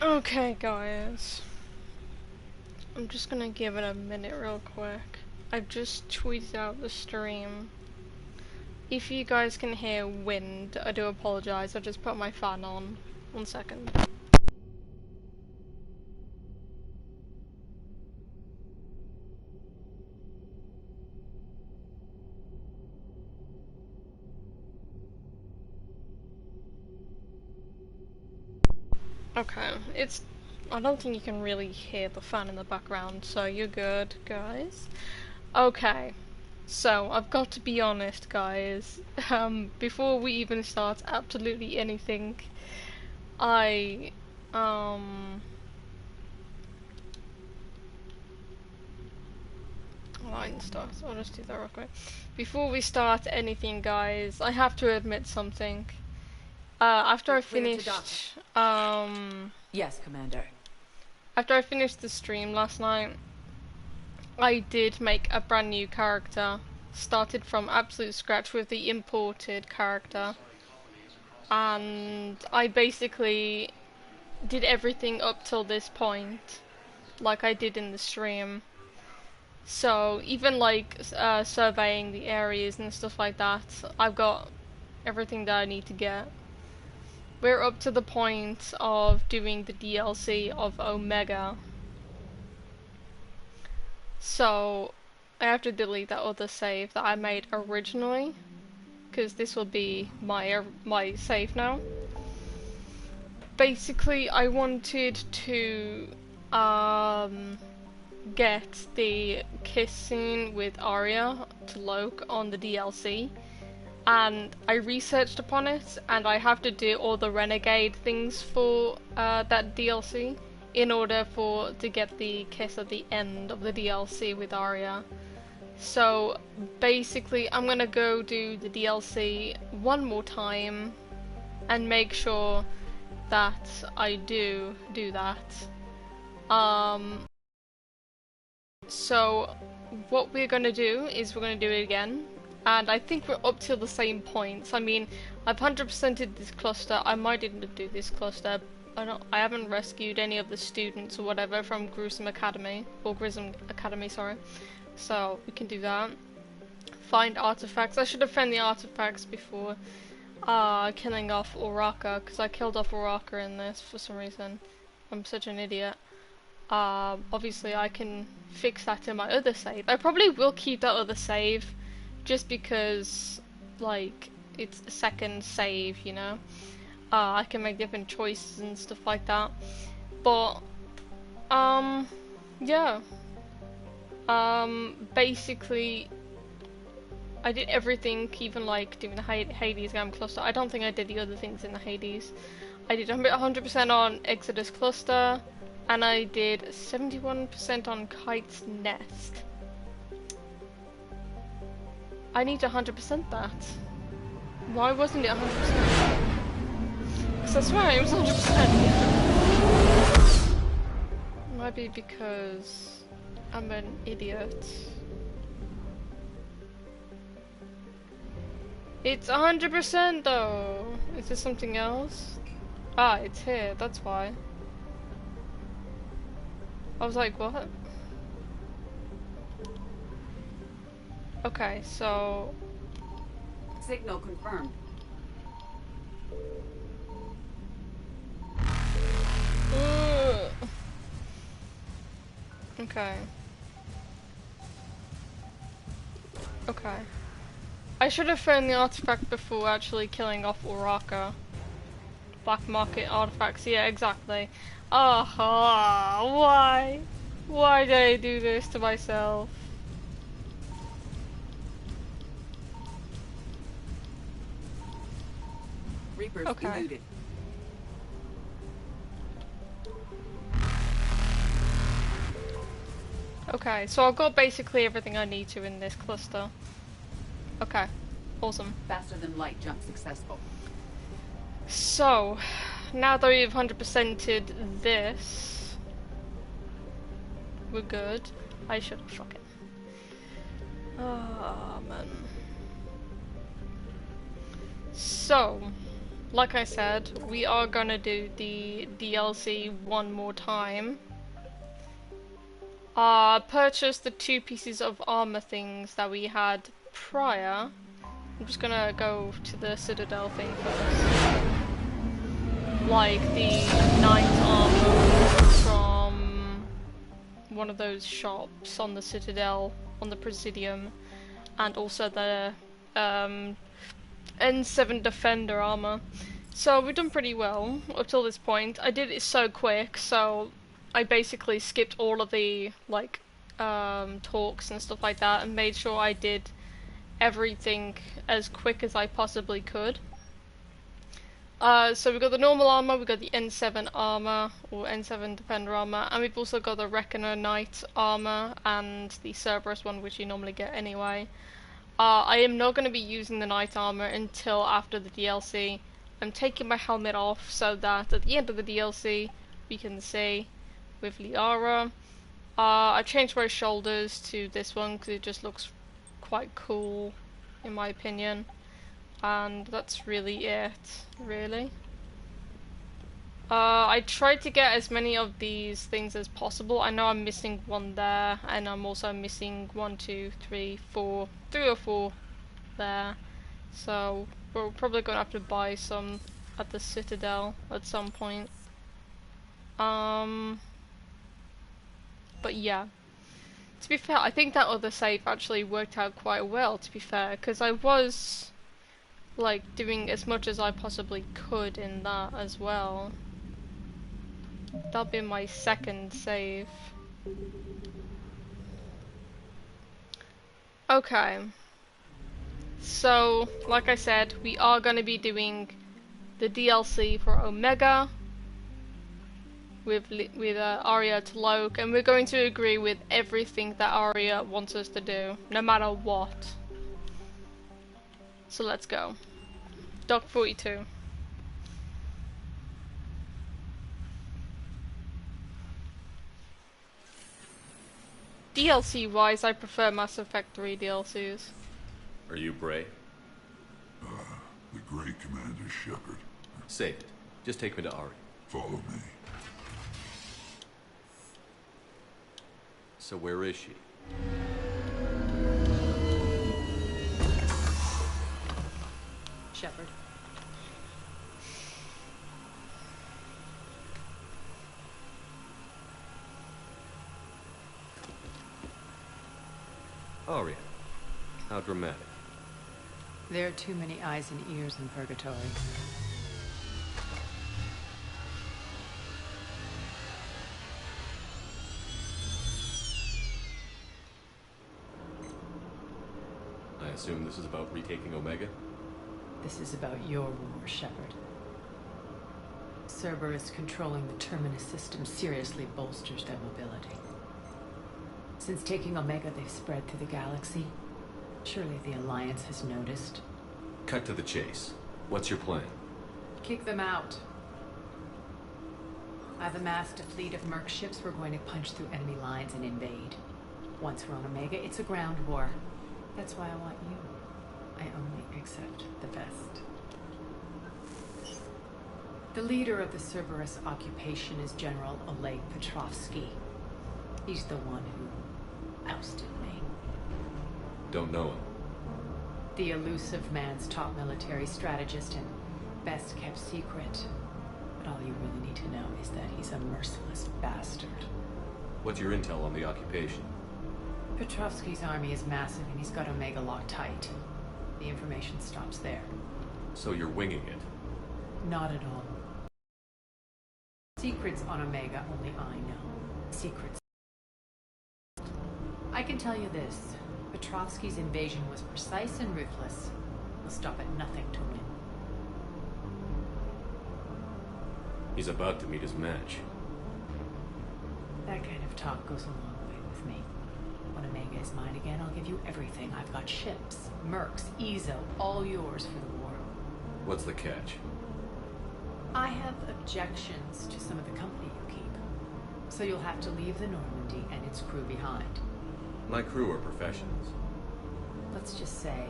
Okay, guys. I'm just gonna give it a minute real quick. I've just tweeted out the stream. If you guys can hear wind, I do apologize. I just put my fan on. 1 second. Okay, I don't think you can really hear the fan in the background, so you're good, guys. Okay, so I've got to be honest, guys. Before we even start absolutely anything, I, line starts. I'll just do that real quick. Before we start anything, guys, I have to admit something. After I finished, Yes, Commander. after I finished the stream last night, I did make a brand new character. Started from absolute scratch with the imported character. And I basically did everything up till this point, like I did in the stream. So even like surveying the areas and stuff like that, I've got everything that I need to get. We're up to the point of doing the DLC of Omega. So I have to delete that other save that I made originally, because this will be my save now. Basically, I wanted to get the kiss scene with Arya to Loke on the DLC, and I researched upon it, and I have to do all the renegade things for that DLC in order to get the kiss at the end of the DLC with Arya. So basically, I'm gonna go do the DLC one more time and make sure that I do that. So what we're gonna do is we're gonna do it again, and I think we're up to the same points. I mean, I've 100%ed this cluster. I might even do this cluster. I haven't rescued any of the students or whatever from Grissom Academy, sorry. So we can do that. Find artifacts. I should have found the artifacts before killing off Uraka, because I killed off Uraka in this for some reason. I'm such an idiot. Obviously I can fix that in my other save. I probably will keep that other save, just because, like, it's a second save, you know? I can make different choices and stuff like that. But, yeah. Basically, I did everything, even like doing the Hades game cluster. I don't think I did the other things in the Hades. I did 100% on Exodus cluster, and I did 71% on Kite's nest. I need to 100% that. Why wasn't it 100%? Because I swear it was 100%. Might be because I'm an idiot. It's 100% though! Is there something else? Ah, it's here, that's why. I was like, what? Okay, so... Signal confirmed. Ugh. Okay. Okay. I should have found the artifact before actually killing off Uraka. Black market artifacts, yeah, exactly. Aha, why? Why did I do this to myself? Reapers Okay. eluded. Okay, so I've got basically everything I need to in this cluster. Okay, awesome. Faster than light jump successful. So, now that we've 100%ed this, we're good. I should have fucking... Oh, man. So, like I said, we are gonna do the DLC one more time. Purchase the 2 pieces of armor things that we had prior. I'm just gonna go to the Citadel thing first. Like the knight armor from one of those shops on the Citadel, on the Presidium, and also the N7 Defender armor. So we've done pretty well up till this point. I did it so quick, so I basically skipped all of the like talks and stuff like that and made sure I did everything as quick as I possibly could. So we've got the normal armor, we've got the N7 armor, or N7 Defender armor, and we've also got the Reckoner Knight armor and the Cerberus one, which you normally get anyway. I am not going to be using the Knight armor until after the DLC. I'm taking my helmet off so that at the end of the DLC we can see with Liara. I changed my shoulders to this one because it just looks quite cool in my opinion. And that's really it, really. I tried to get as many of these things as possible. I know I'm missing one there, and I'm also missing 3 or 4 there. So we're probably gonna have to buy some at the Citadel at some point. But yeah. To be fair, I think that other save actually worked out quite well, to be fair, because I was like doing as much as I possibly could in that as well. That'll be my second save. Okay. So, like I said, we are going to be doing the DLC for Omega with Arya Taloke, and we're going to agree with everything that Arya wants us to do, no matter what. So let's go. Doc 42. DLC wise, I prefer Mass Effect 3 DLCs. Are you Bray? The great Commander Shepard. Save it. Just take me to Ari. Follow me. So where is she? Shepard. Aria. How dramatic. There are too many eyes and ears in Purgatory. I assume this is about retaking Omega? This is about your war, Shepard. Cerberus controlling the Terminus system seriously bolsters their mobility. Since taking Omega, they've spread through the galaxy. Surely the Alliance has noticed. Cut to the chase. What's your plan? Kick them out. I've amassed a fleet of merc ships. We're going to punch through enemy lines and invade. Once we're on Omega, it's a ground war. That's why I want you. I only accept the best. The leader of the Cerberus occupation is General Oleg Petrovsky. He's the one who ousted me. Don't know him. The elusive man's top military strategist and best kept secret. But all you really need to know is that he's a merciless bastard. What's your intel on the occupation? Petrovsky's army is massive and he's got Omega locked tight. The information stops there. So you're winging it? Not at all. Secrets on Omega only I know. Secrets. I can tell you this. Petrovsky's invasion was precise and ruthless. He'll stop at nothing to win. He's about to meet his match. That kind of talk goes a long way with me. When Omega is mine again, I'll give you everything. I've got ships, mercs, Ezo, all yours for the war. What's the catch? I have objections to some of the company you keep. So you'll have to leave the Normandy and its crew behind. My crew are professionals. Let's just say,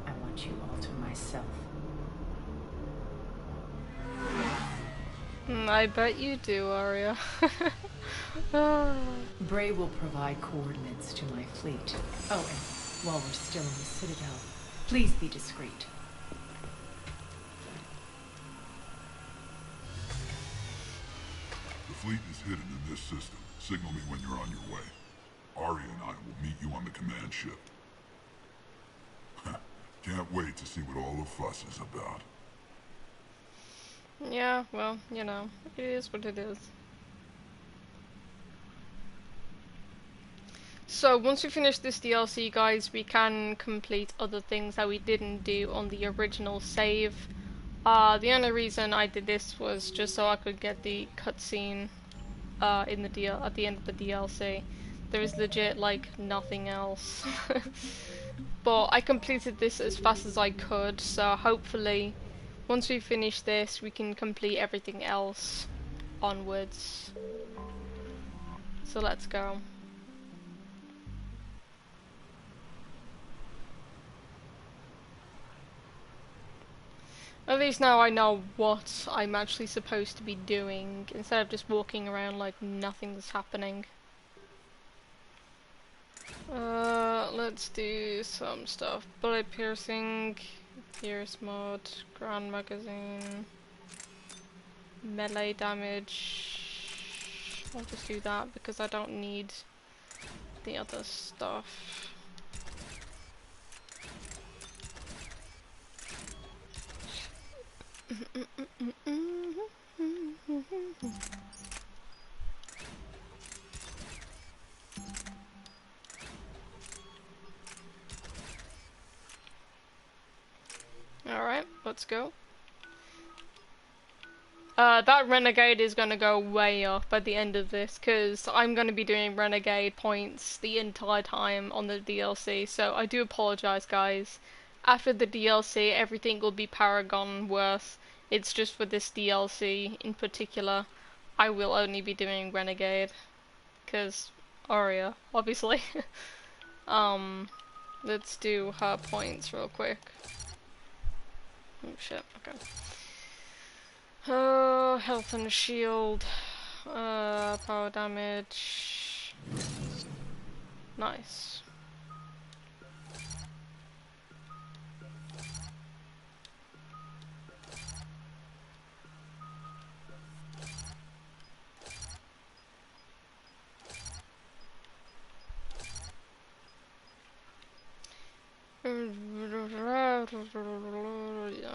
I want you all to myself. I bet you do, Arya. Ah. Bray will provide coordinates to my fleet. Oh, and while we're still in the Citadel, please be discreet. The fleet is hidden in this system. Signal me when you're on your way. Arya and I will meet you on the command ship. Can't wait to see what all the fuss is about. Yeah, well, you know, it is what it is. So, once we finish this DLC, guys, we can complete other things that we didn't do on the original save. The only reason I did this was just so I could get the cutscene in the at the end of the DLC. There is legit, like, nothing else. But I completed this as fast as I could, so hopefully, once we finish this, we can complete everything else onwards. So let's go. At least now I know what I'm actually supposed to be doing, instead of just walking around like nothing's happening. Let's do some stuff. Bullet piercing, pierce mod, grand magazine, melee damage. I'll just do that because I don't need the other stuff. Alright, let's go. That Renegade is gonna go way up at the end of this, because I'm gonna be doing Renegade points the entire time on the DLC, so I do apologize, guys. After the DLC, everything will be Paragon worth. It's just for this DLC in particular, I will only be doing Renegade, because Arya, obviously. Let's do her points real quick. Oh shit, okay. Health and shield. Power damage. Nice.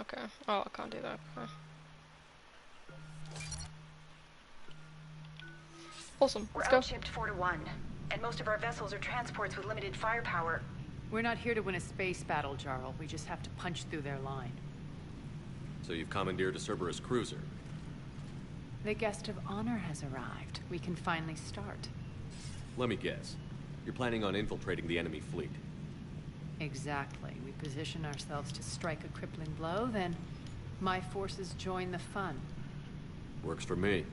Okay. Oh, I can't do that. Okay. Awesome. We're Let's go. outshipped 4-1, and most of our vessels are transports with limited firepower. We're not here to win a space battle, Jarl. We just have to punch through their line. So you've commandeered a Cerberus cruiser. The guest of honor has arrived. We can finally start. Let me guess. You're planning on infiltrating the enemy fleet. Exactly. We position ourselves to strike a crippling blow, then my forces join the fun. Works for me.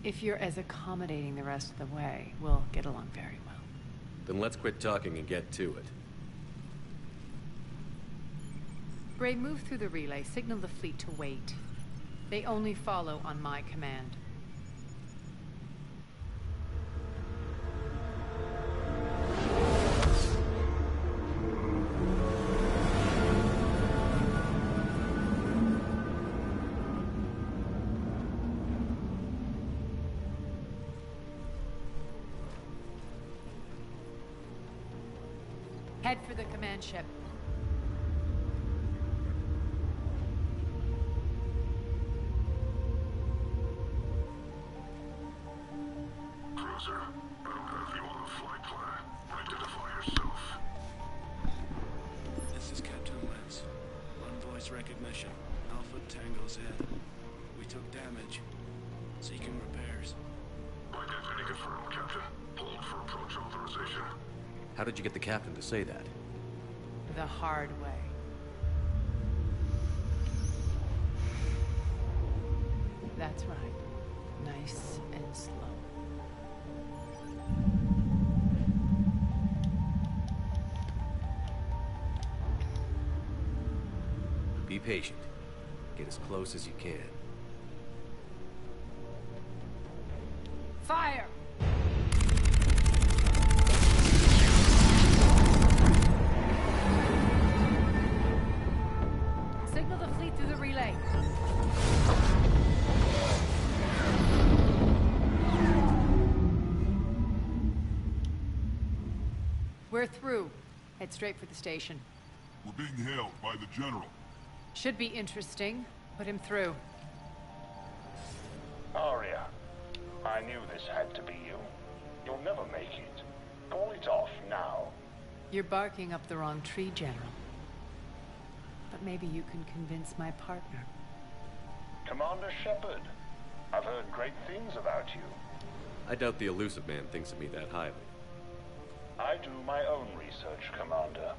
If you're as accommodating the rest of the way, we'll get along very well. Then let's quit talking and get to it. Bray, move through the relay. Signal the fleet to wait. They only follow on my command. Head for the command ship. Cruiser, I don't have you on the flight plan. Identify yourself. This is Captain Lance. On voice recognition. Alpha Tango's head. We took damage. Seeking repairs. Identity confirmed, Captain. Hold for approach authorization. How did you get the captain to say that? The hard way. That's right. Nice and slow. Be patient. Get as close as you can. Fire! Signal the fleet through the relay. We're through. Head straight for the station. We're being hailed by the General. Should be interesting. Put him through. Arya, I knew this had to be you. You'll never make it. Call it off now. You're barking up the wrong tree, General. But maybe you can convince my partner. Commander Shepard, I've heard great things about you. I doubt the elusive man thinks of me that highly. I do my own research, Commander.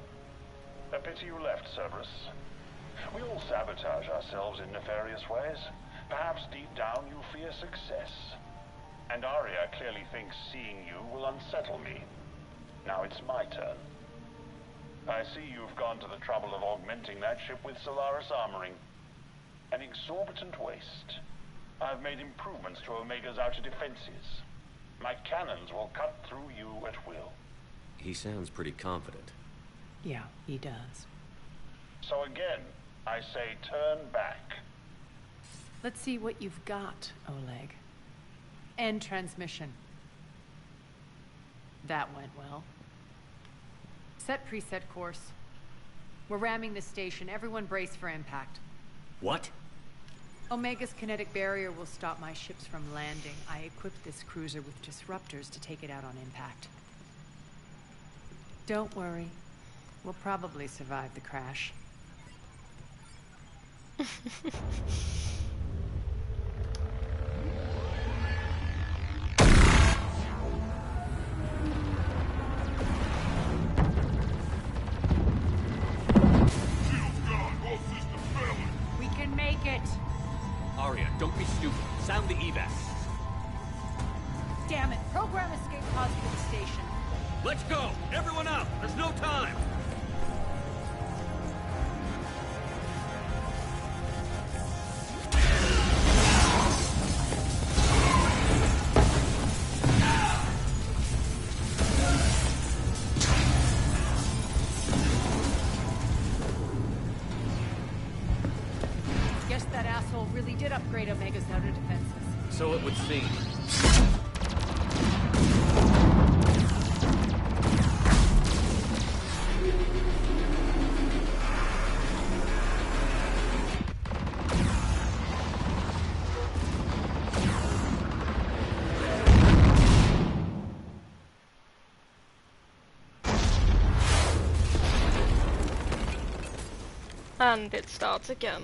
A pity you left, Cerberus. We all sabotage ourselves in nefarious ways. Perhaps deep down you fear success. And Arya clearly thinks seeing you will unsettle me. Now it's my turn. I see you've gone to the trouble of augmenting that ship with Solaris armoring. An exorbitant waste. I've made improvements to Omega's outer defenses. My cannons will cut through you at will. He sounds pretty confident. Yeah, he does. So again, I say turn back. Let's see what you've got, Oleg. End transmission. That went well. Set preset course. We're ramming the station. Everyone brace for impact. What? Omega's kinetic barrier will stop my ships from landing. I equipped this cruiser with disruptors to take it out on impact. Don't worry. We'll probably survive the crash. We can make it! Arya, don't be stupid. Sound the evac. Damn it! Program escape pods for the station. Let's go! Everyone out! There's no time! Guess that asshole really did upgrade Omega's outer defenses. So it would seem. And it starts again.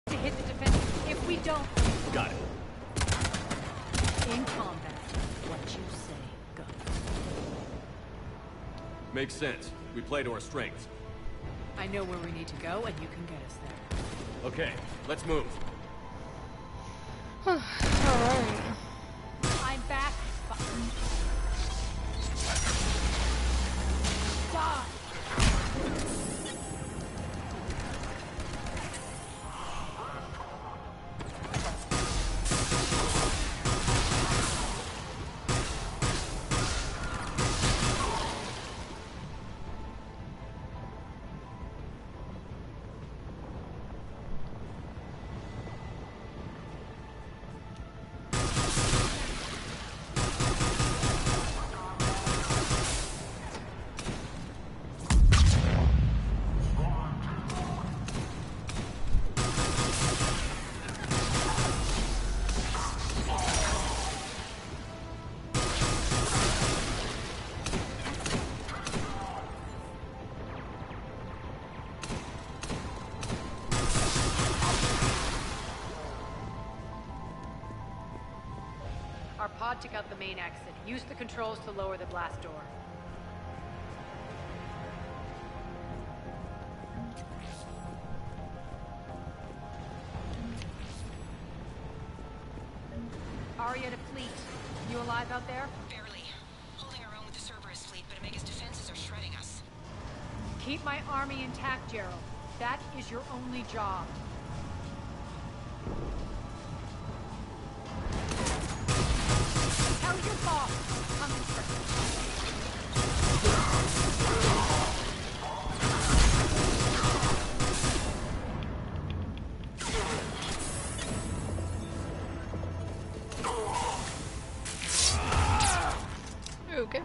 To hit the defense, if we don't... Got it. In combat, what you say goes. Makes sense. We play to our strengths. I know where we need to go, and you can get us there. Okay, let's move. Alright. I'm back. Die! Our pod took out the main exit. Use the controls to lower the blast door. Arya to fleet. You alive out there? Barely. Keep my army intact, Gerald. That is your only job. Tell your boss I'm coming for him. Okay.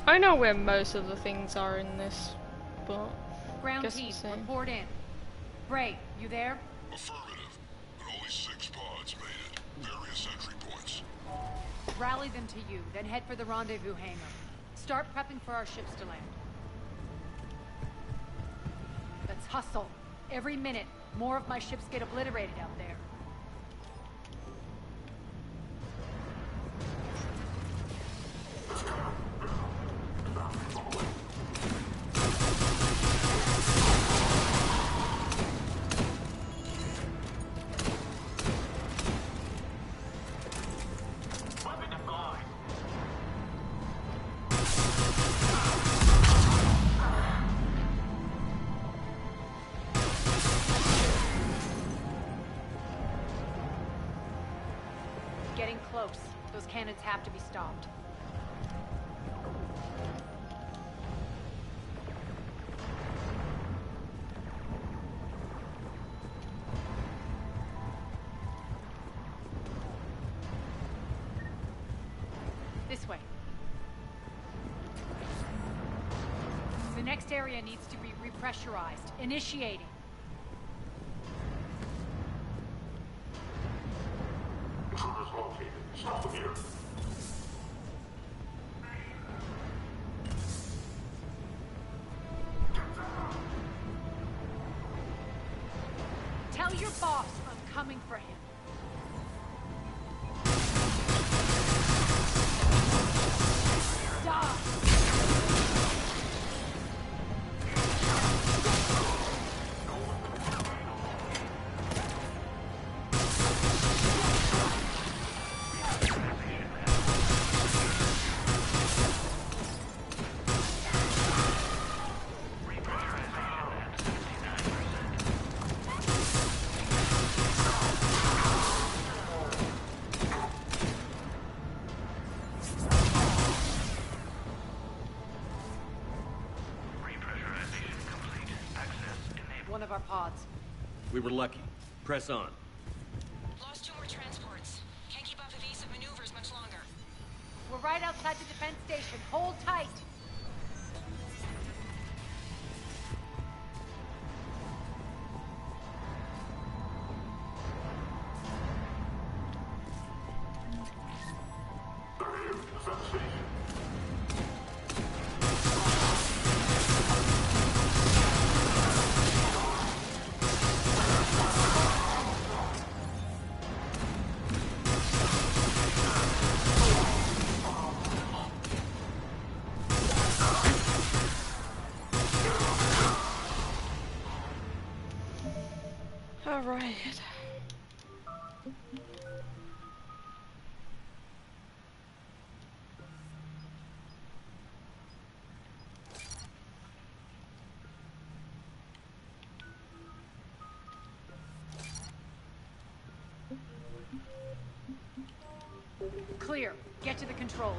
I know where most of the things are in this, but Ground guess team, we'll see. report in. Bray, you there? Affirmative, but only 6 pods made it. Various entry points. Rally them to you, then head for the rendezvous hangar. Start prepping for our ships to land. Let's hustle. Every minute, more of my ships get obliterated out there. Getting close. Those cannons have to be stopped. This way. The next area needs to be repressurized. Initiating. Intruders located. Stop here. Tell your boss I'm coming for him. Stop! One of our pods. We were lucky. Press on. Lost 2 more transports. Can't keep up evasive maneuvers much longer. We're right outside the defense station. Hold tight. Defense station. All right. Clear. Get to the controls.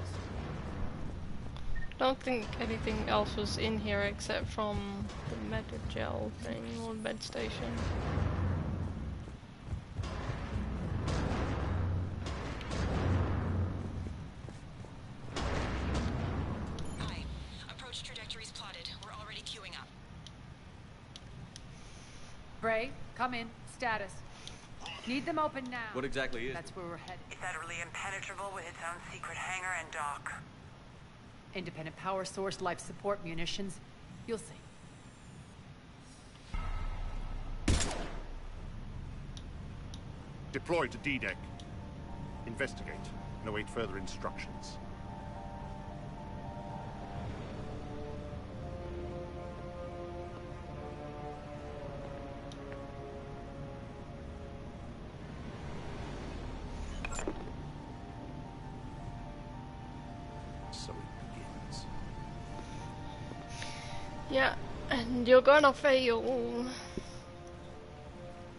Don't think anything else was in here except from the metagel thing or med station. Hi. Approach trajectories plotted. We're already queuing up. Bray, come in. Status. Need them open now. What exactly is That's where we're headed. Federally impenetrable with its own secret hangar and dock. Independent power source, life support, munitions. You'll see. Deploy to D-Deck. Investigate and await further instructions. Yeah, and you're gonna fail.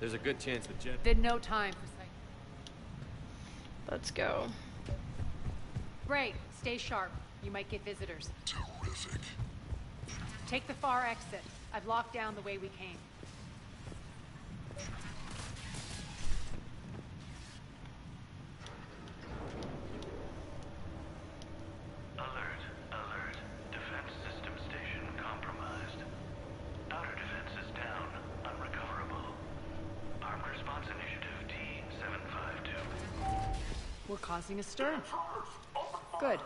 There's a good chance that Jet... Then no time for sight. Let's go. Bray, stay sharp. You might get visitors. Terrific. Take the far exit. I've locked down the way we came. Alert, alert. Defense system station compromised. Outer defenses down, unrecoverable. Armed response initiative T-752. We're causing a stir. Good.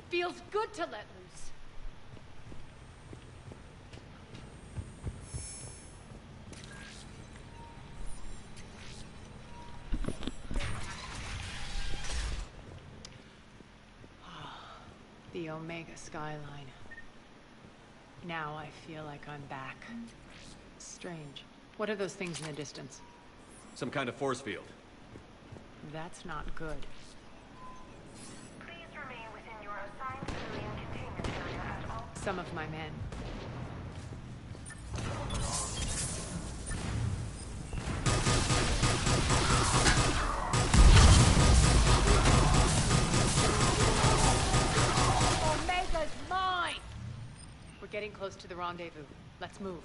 Feels good to let loose. The Omega skyline. Now I feel like I'm back. Strange. What are those things in the distance? Some kind of force field. That's not good. Please remain within your assigned civilian containment area at all. Some of my men. Omega's mine! We're getting close to the rendezvous. Let's move.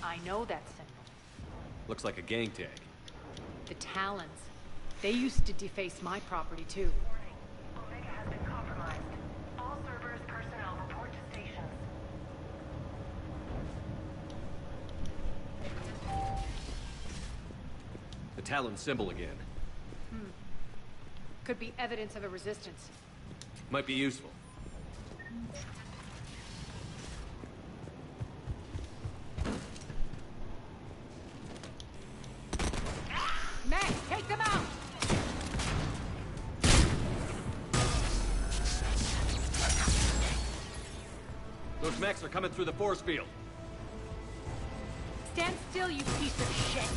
I know that symbol. Looks like a gang tag. The Talons. They used to deface my property too. Omega has been compromised. All Cerberus personnel report to stations. The Talon symbol again. Could be evidence of a resistance. Might be useful. Max, take them out! Those mechs are coming through the force field. Stand still, you piece of shit!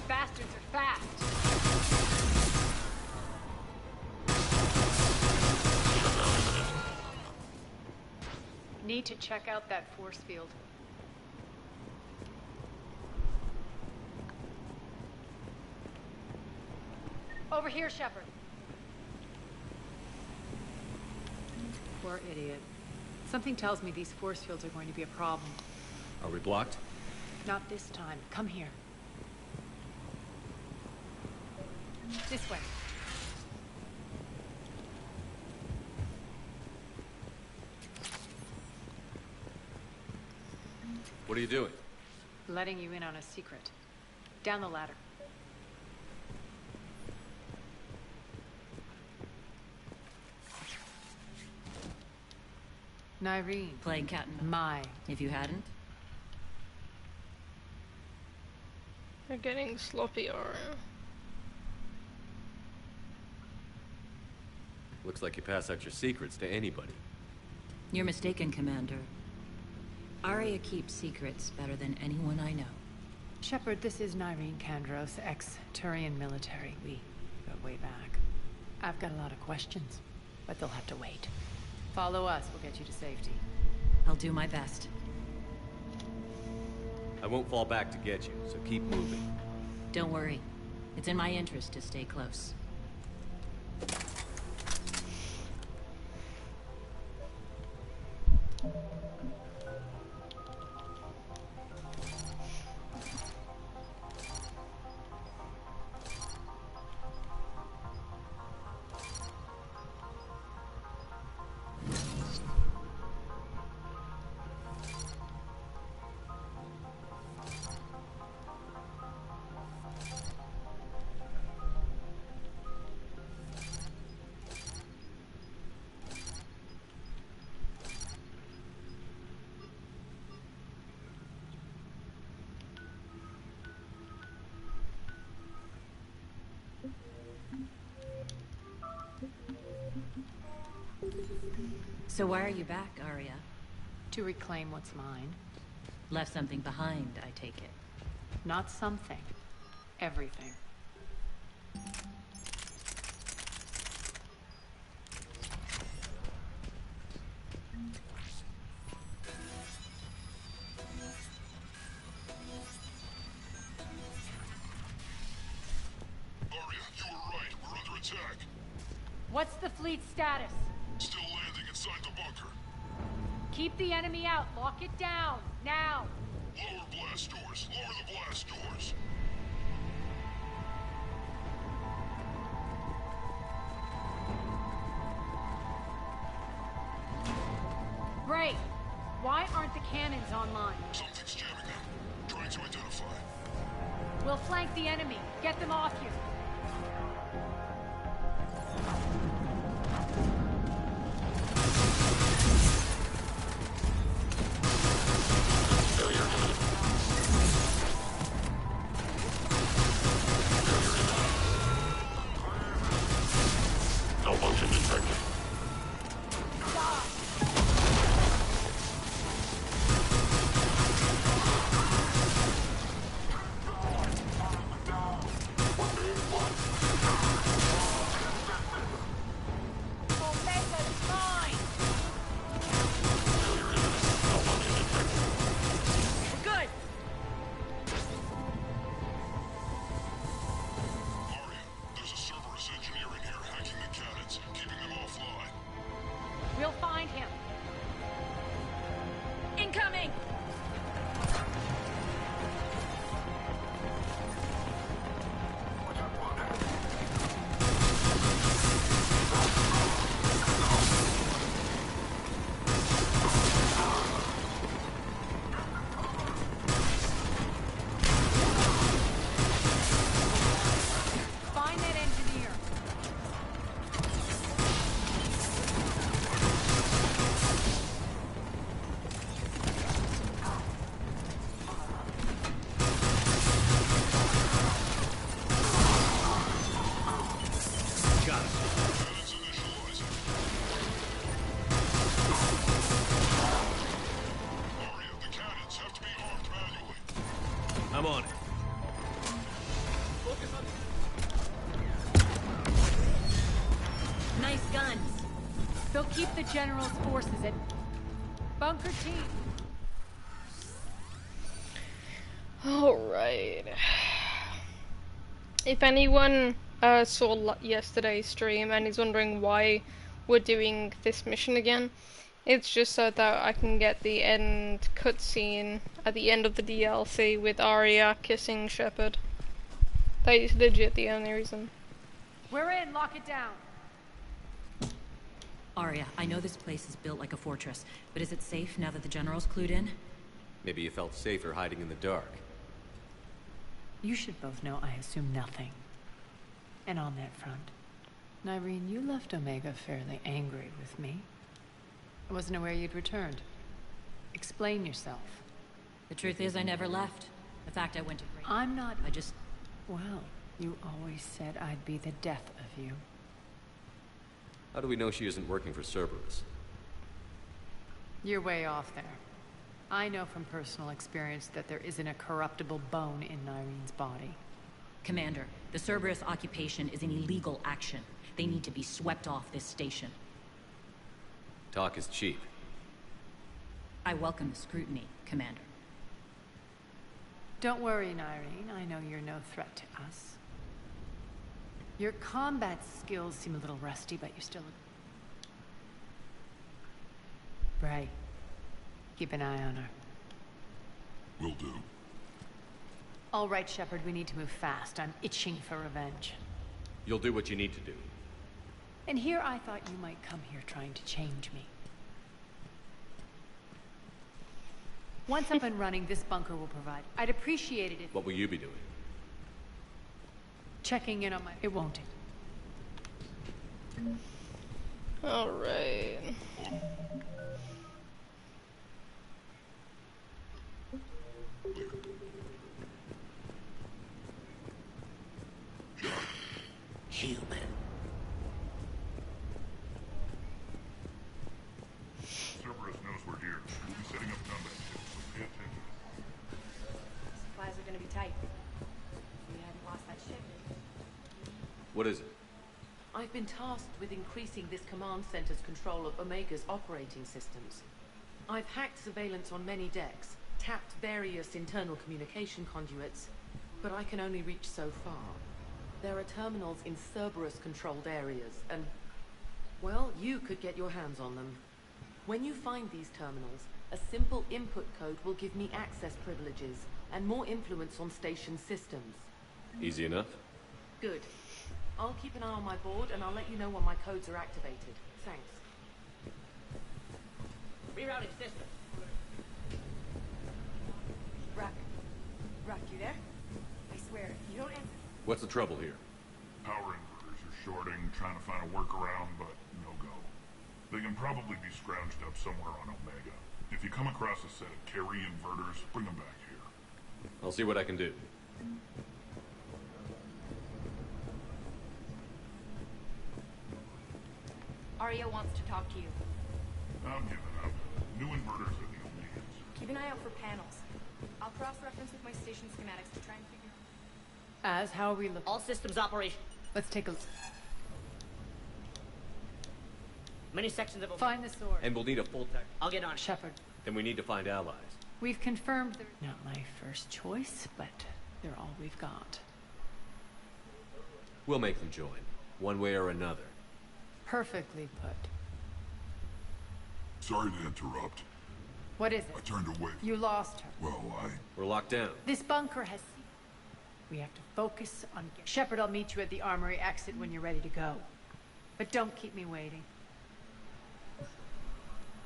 Bastards are fast! Need to check out that force field. Over here, Shepard. Poor idiot. Something tells me these force fields are going to be a problem. Are we blocked? Not this time. Come here. This way. What are you doing? Letting you in on a secret. Down the ladder. Nyreen. Playing cat and My. if you hadn't. They're getting sloppier. Looks like you pass out your secrets to anybody. You're mistaken, Commander. Arya keeps secrets better than anyone I know. Shepard, this is Nyreen Kandros, ex-Turian military. We go way back. I've got a lot of questions, but they'll have to wait. Follow us, we'll get you to safety. I'll do my best. I won't fall back to get you, so keep moving. Don't worry. It's in my interest to stay close. So why are you back, Arya? To reclaim what's mine. Left something behind, I take it. Not something. Everything. Arya, you were right. We're under attack. What's the fleet status? Still landing inside the bunker. Keep the enemy out. Lock it down. Now. Lower blast doors. Lower the blast doors. Ray, why aren't the cannons online? Something's jamming them. Trying to identify. We'll flank the enemy. Get them off you. Malfunction detected. We'll find him. Incoming! Find that engineer. I'm on it. Nice guns. They'll keep the General's forces at bunker team. Alright. If anyone saw yesterday's stream and is wondering why we're doing this mission again, it's just so that I can get the end cutscene at the end of the DLC with Arya kissing Shepard. That is legit the only reason. We're in. Lock it down. Arya, I know this place is built like a fortress, but is it safe now that the General's clued in? Maybe you felt safer hiding in the dark. You should both know I assume nothing. And on that front, Nyreen, you left Omega fairly angry with me. I wasn't aware you'd returned. Explain yourself. The truth is I never left. The fact I went to great... I'm not... I just... Well, you always said I'd be the death of you. How do we know she isn't working for Cerberus? You're way off there. I know from personal experience that there isn't a corruptible bone in Nyreen's body. Commander, the Cerberus occupation is an illegal action. They need to be swept off this station. Talk is cheap. I welcome the scrutiny, Commander. Don't worry, Nyreen. I know you're no threat to us. Your combat skills seem a little rusty, but you're still... Bray, keep an eye on her. Will do. All right, Shepard, we need to move fast. I'm itching for revenge. You'll do what you need to do. And here I thought you might come here trying to change me. Once up and running, this bunker will provide. I'd appreciate it if... What will you be doing? Checking in on my... It won't. Alright. Human. Kite. We hadn't lost that ship. What is it? I've been tasked with increasing this command center's control of Omega's operating systems. I've hacked surveillance on many decks, tapped various internal communication conduits, but I can only reach so far. There are terminals in Cerberus-controlled areas, and, well, you could get your hands on them. When you find these terminals, a simple input code will give me access privileges and more influence on station systems. Easy enough? Good. I'll keep an eye on my board, and I'll let you know when my codes are activated. Thanks. Rerouting system. Rock, you there? I swear, if you don't answer... What's the trouble here? Power inverters are shorting, trying to find a workaround, but no go. They can probably be scrounged up somewhere on Omega. If you come across a set of carry inverters, bring them back here. I'll see what I can do. Arya wants to talk to you. I'm giving up. New inverters are the only answer. Keep an eye out for panels. I'll cross-reference with my station schematics to try and figure out... As how are we look? All systems operation. Let's take a look. Many sections of... Find the sword. And we'll need a full tech. I'll get on it. Shepard. Then we need to find allies. We've confirmed they're not my first choice, but they're all we've got. We'll make them join, one way or another. Perfectly put. Sorry to interrupt. What is it? I turned away. You lost her. Well, We're locked down. This bunker has... We have to focus on... Shepard, I'll meet you at the armory exit when you're ready to go. But don't keep me waiting.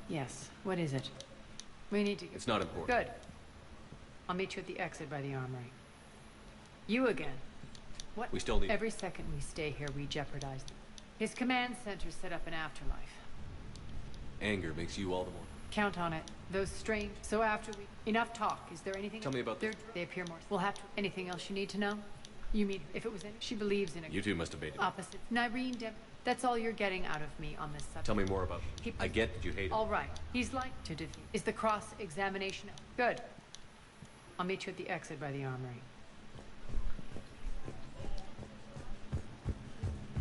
Yes, what is it? We need to... It's not important. Good. I'll meet you at the exit by the armory. You again. What? We still need... Every second we stay here, we jeopardize them. His command center set up an afterlife. Anger makes you all the more. Count on it. Those strange... So after we... Enough talk. Is there anything... Tell me about this. They appear more... We'll have to... Anything else you need to know? You mean, if it was in... She believes in it. You two must have made it. Opposite. Nyreen, that's all you're getting out of me on this subject. Tell me more about him. I get that you hate him. All right. He's like to defeat. Is the cross-examination... Good. I'll meet you at the exit by the armory.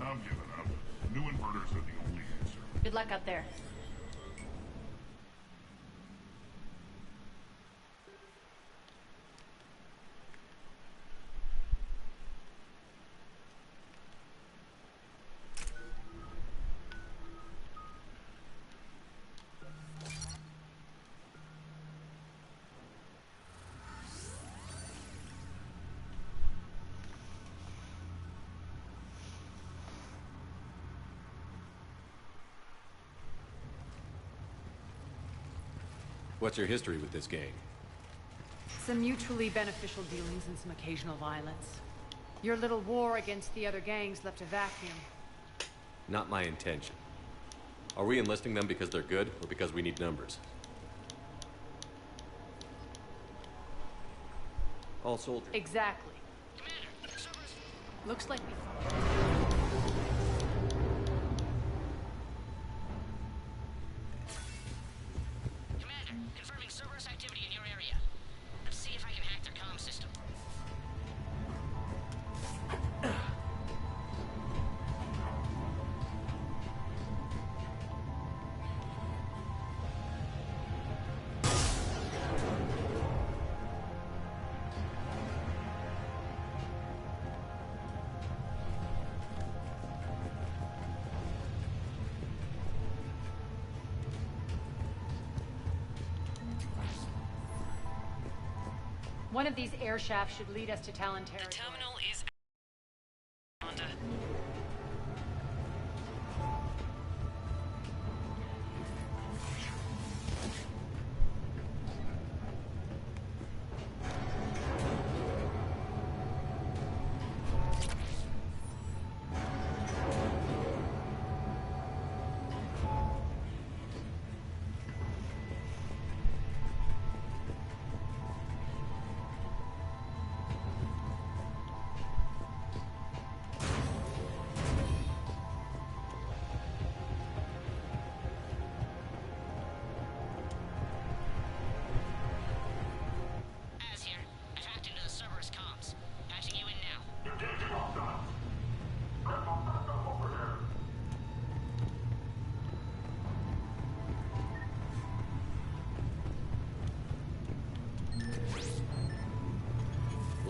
I'm giving up. New inverters are the only answer. Good luck out there. What's your history with this gang? Some mutually beneficial dealings and some occasional violence. Your little war against the other gangs left a vacuum. Not my intention. Are we enlisting them because they're good, or because we need numbers? All soldiers. Exactly. Looks like we... One of these air shafts should lead us to Talon territory. The terminal is...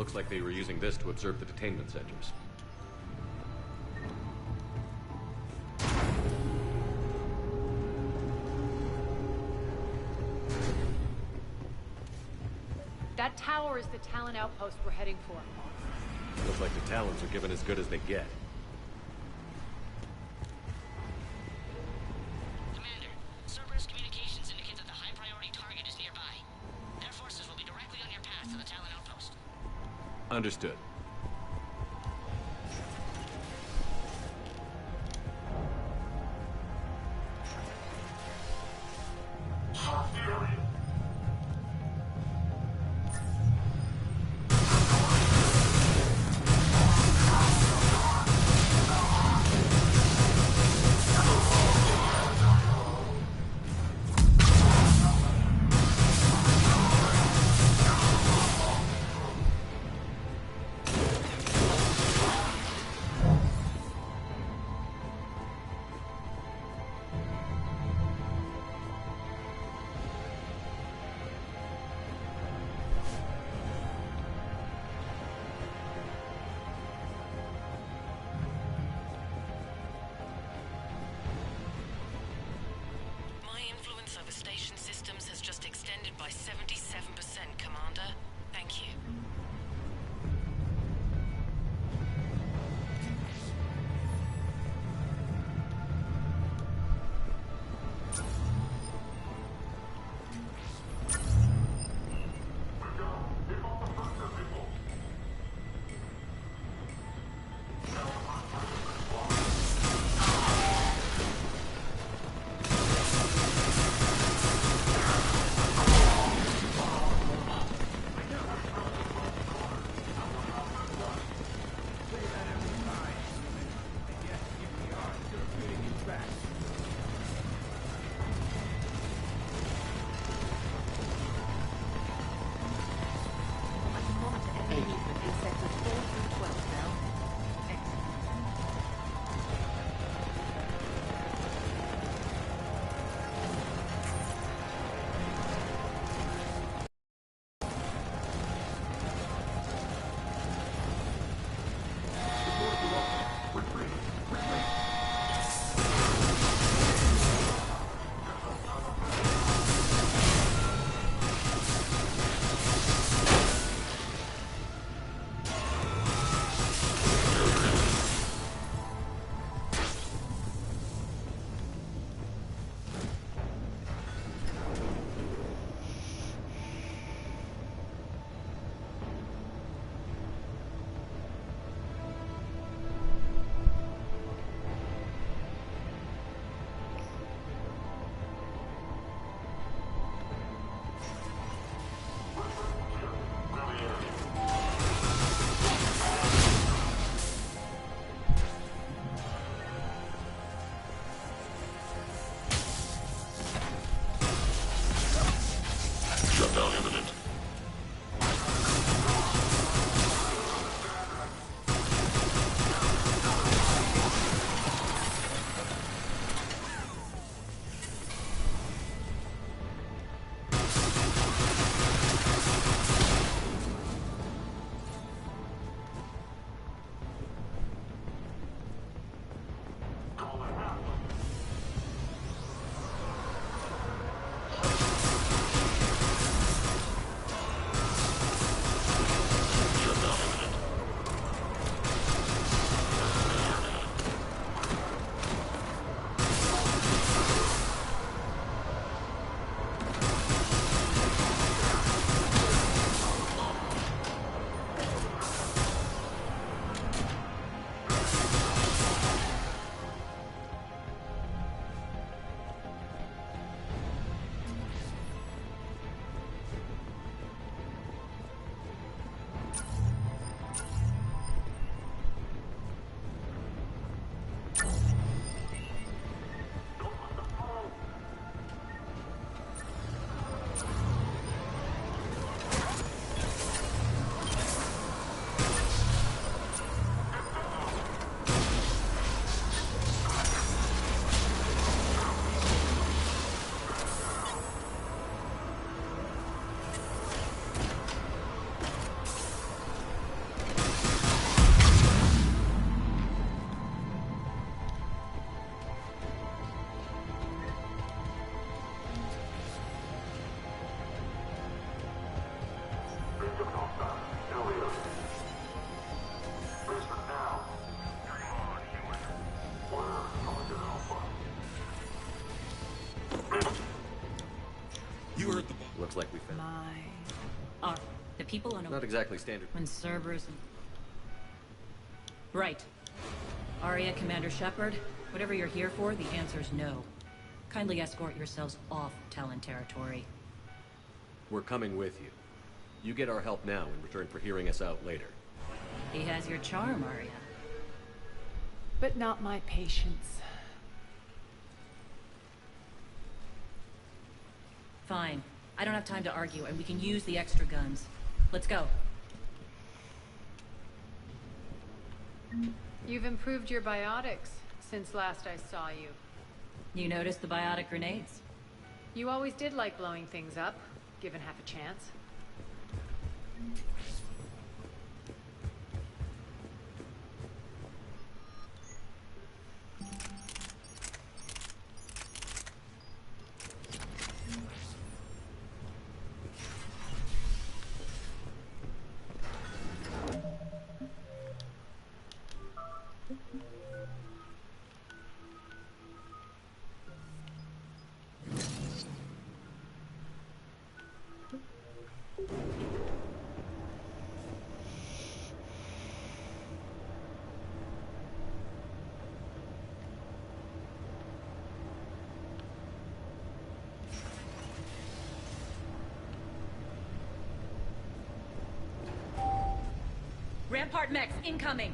Looks like they were using this to observe the detainment centers. That tower is the Talon outpost we're heading for. Looks like the Talons are given as good as they get. Commander, Cerberus communications indicate that the high-priority target is nearby. Their forces will be directly on your path to the Talon outpost. Understood. Over station systems has just extended by 77%, Commander. Thank you. You heard the ball. Looks like we found. The people on Not exactly standard. when Cerberus. Right. Aria, Commander Shepard, whatever you're here for, the answer's no. Kindly escort yourselves off Talon territory. We're coming with you. You get our help now in return for hearing us out later. He has your charm, Aria. But not my patience. Fine. I don't have time to argue, and we can use the extra guns. Let's go. You've improved your biotics since last I saw you. You noticed the biotic grenades? You always did like blowing things up, given half a chance. Rampart mechs incoming!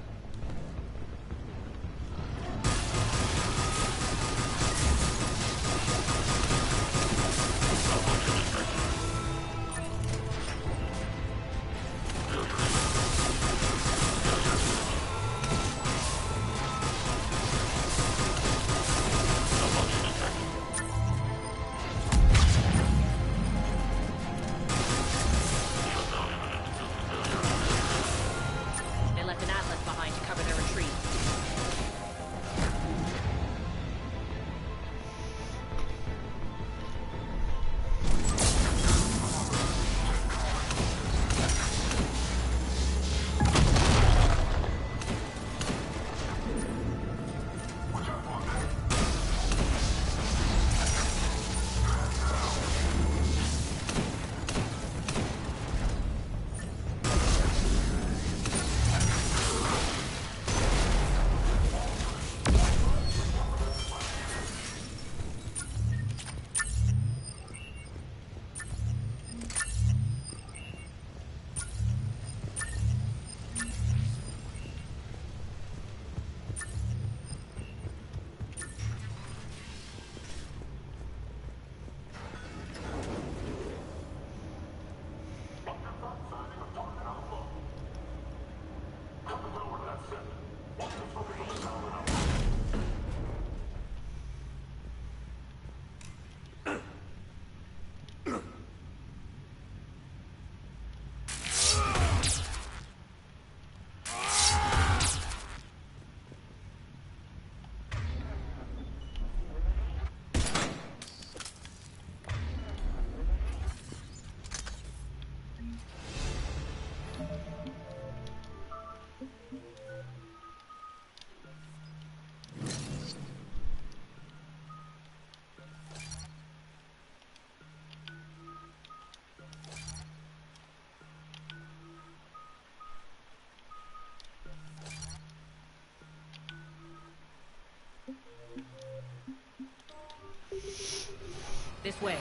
This way.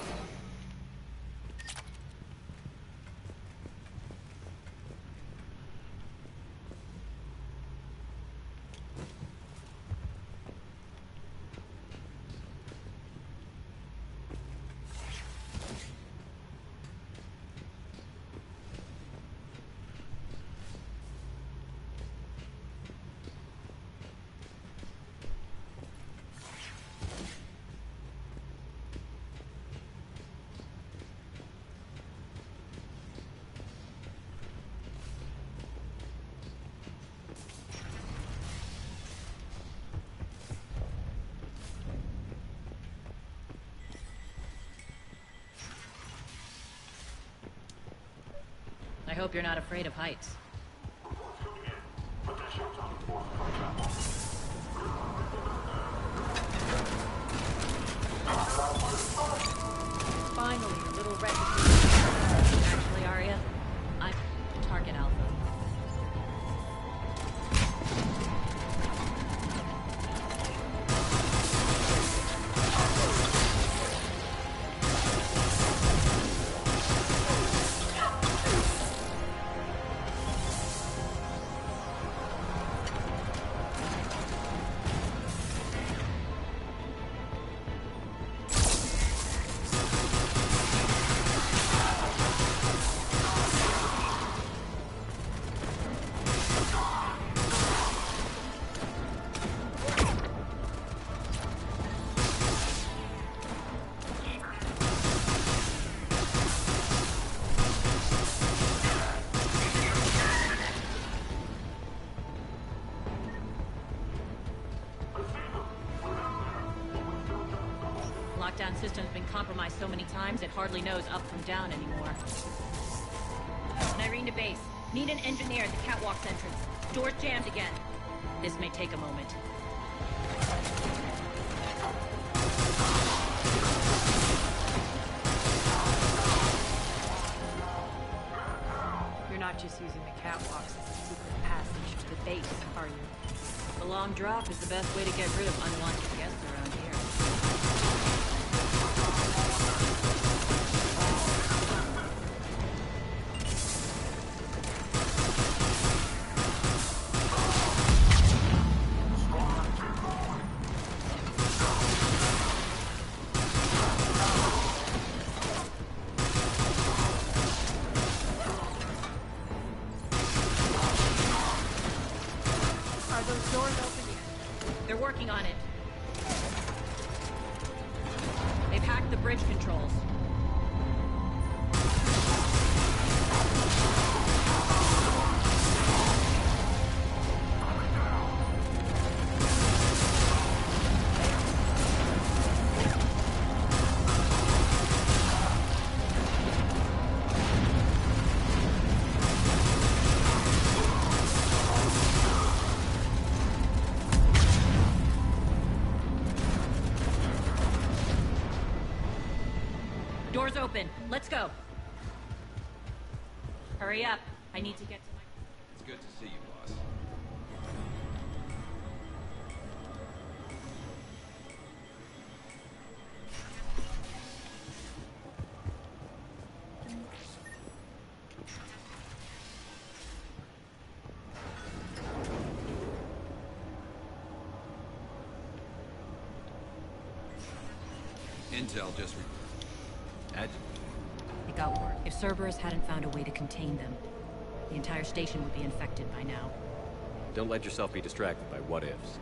I hope you're not afraid of heights. Finally, a little recipe. Actually, Arya, I'm target alpha. Lockdown system's been compromised so many times it hardly knows up from down anymore. Irene to base. Need an engineer at the catwalk's entrance. Door's jammed again. This may take a moment. You're not just using the catwalks as a secret passage to the base, are you? The long drop is the best way to get rid of unwanted guests around here. They're working on it. They've hacked the bridge controls. Doors open. Let's go. Hurry up. I need to get to my... It's good to see you, boss. Intel just... It got worse. If Cerberus hadn't found a way to contain them, the entire station would be infected by now. Don't let yourself be distracted by what-ifs.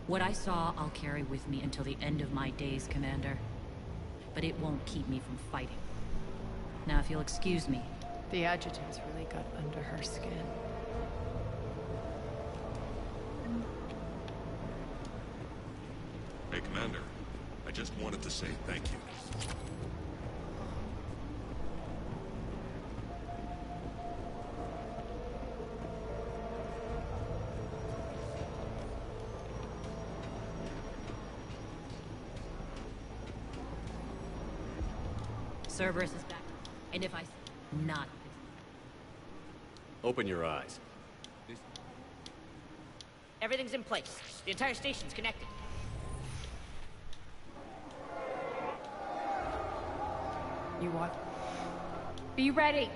What I saw, I'll carry with me until the end of my days, Commander. But it won't keep me from fighting. Now, if you'll excuse me... The adjutant's really got under her skin. Hey, Commander. I just wanted to say thank you. Cerberus is back. And if I... not... Open your eyes. Everything's in place. The entire station's connected. You what? Be ready.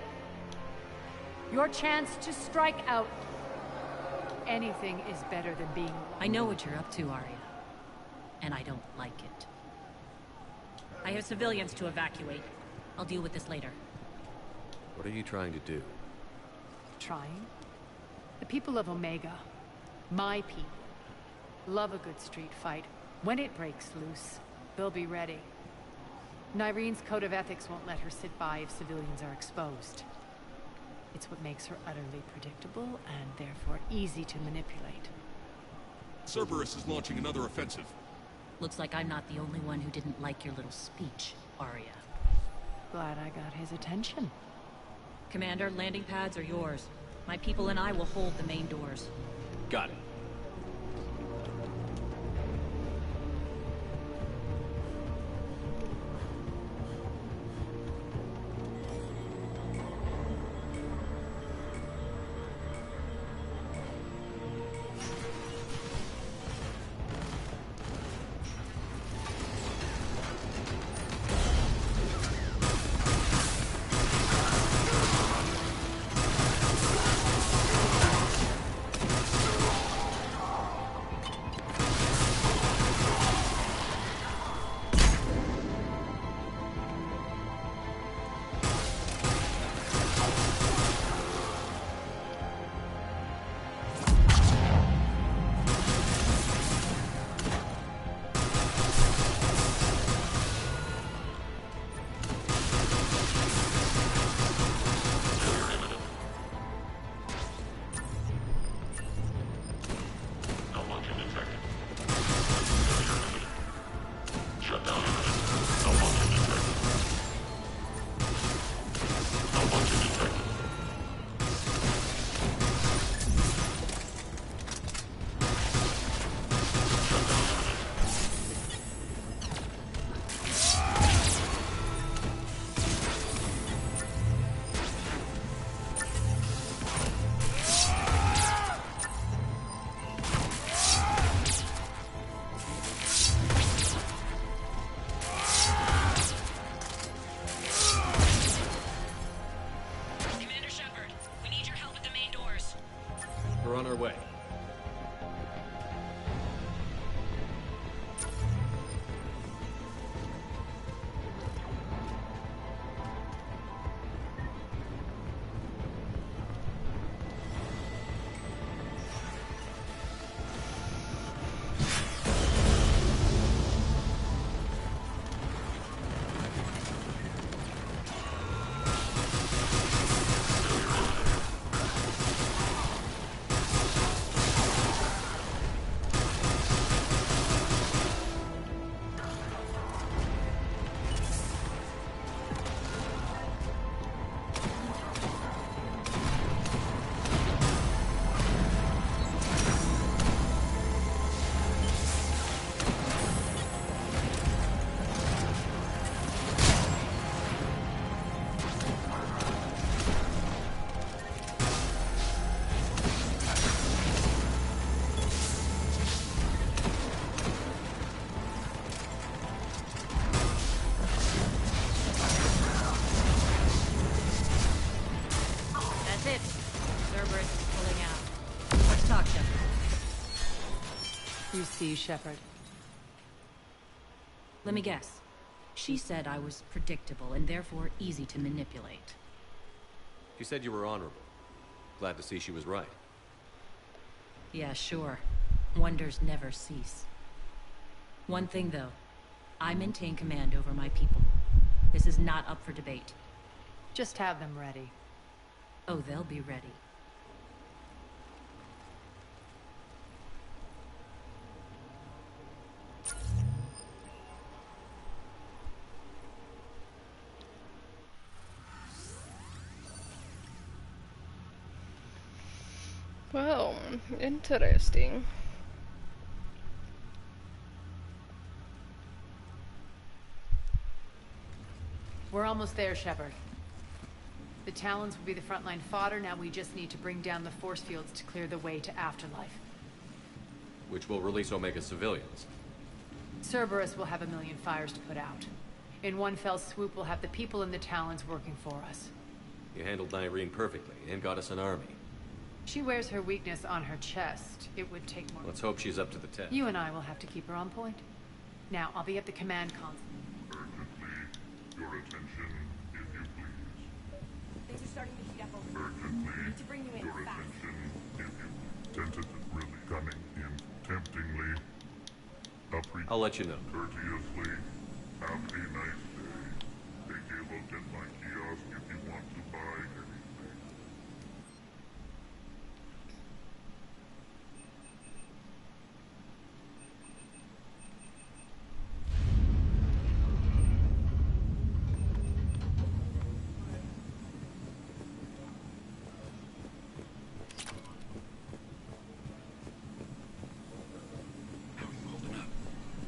Your chance to strike out. Anything is better than being... I know what you're up to, Arya. And I don't like it. I have civilians to evacuate. I'll deal with this later. What are you trying to do? Trying? The people of Omega, my people, love a good street fight. When it breaks loose, they'll be ready. Nyrene's code of ethics won't let her sit by if civilians are exposed. It's what makes her utterly predictable and therefore easy to manipulate. Cerberus is launching another offensive. Looks like I'm not the only one who didn't like your little speech, Arya. Glad I got his attention. Commander, landing pads are yours. My people and I will hold the main doors. Got it. You see, Shepard. Let me guess. She said I was predictable and therefore easy to manipulate. She said you were honorable. Glad to see she was right. Yeah, sure. Wonders never cease. One thing, though. I maintain command over my people. This is not up for debate. Just have them ready. Oh, they'll be ready. Well, interesting. We're almost there, Shepard. The Talons will be the frontline fodder. Now we just need to bring down the force fields to clear the way to Afterlife. Which will release Omega civilians. Cerberus will have a million fires to put out. In one fell swoop, we'll have the people in the Talons working for us. You handled Nyreen perfectly and got us an army. She wears her weakness on her chest. It would take more. Let's hope she's up to the test. You and I will have to keep her on point. Now, I'll be at the command console. Urgently, your attention, if you please. Things are starting to heat up over here. Urgently, I need to bring you in your fast. attention, if you tentatively, coming in, temptingly, I'll let you know. courteously, have a nice day. Take a look at my kiosk if you want to buy anything.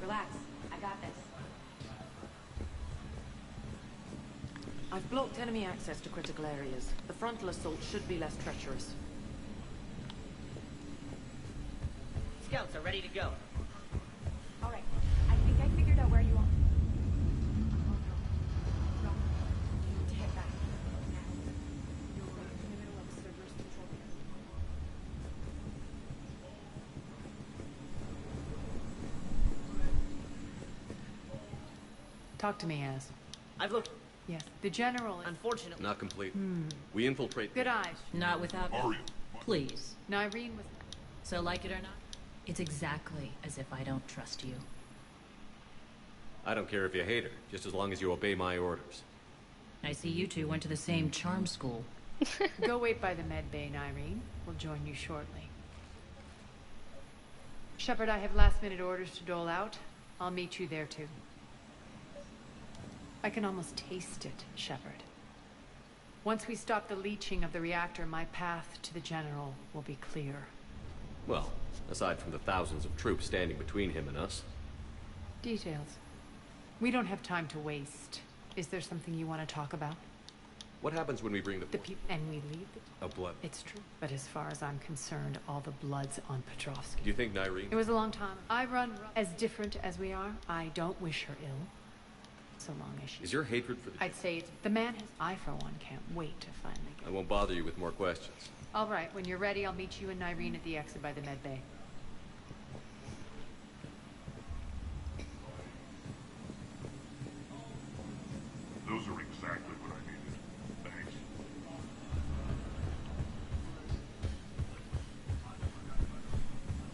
Relax. I got this. I've blocked enemy access to critical areas. The frontal assault should be less treacherous. Scouts are ready to go. All right. I think I figured out where you are. No. You need to head back. Now. You're right in the middle of a Cerberus control area. Talk to me, Az. I've looked. Yes, the General is... Unfortunately. Not complete. We infiltrate... Good eyes. Not without... Aria. Please. Nyreen was... So like it or not, it's exactly as if I don't trust you. I don't care if you hate her, just as long as you obey my orders. I see you two went to the same charm school. Go wait by the med bay, Nyreen. We'll join you shortly. Shepard, I have last-minute orders to dole out. I'll meet you there, too. I can almost taste it, Shepard. Once we stop the leaching of the reactor, my path to the General will be clear. Well, aside from the thousands of troops standing between him and us. Details. We don't have time to waste. Is there something you want to talk about? What happens when we bring the people and we leave the... A blood. It's true. But as far as I'm concerned, all the blood's on Petrovsky. Do you think Nyreen... It was a long time. I run as different as we are. I don't wish her ill. So long as she... Is your hatred for the... I'd say it's... The man has... I, for one, can't wait to finally get... I won't bother you with more questions. All right. When you're ready, I'll meet you and Nyreen at the exit by the med bay. Those are exactly what I needed. Thanks.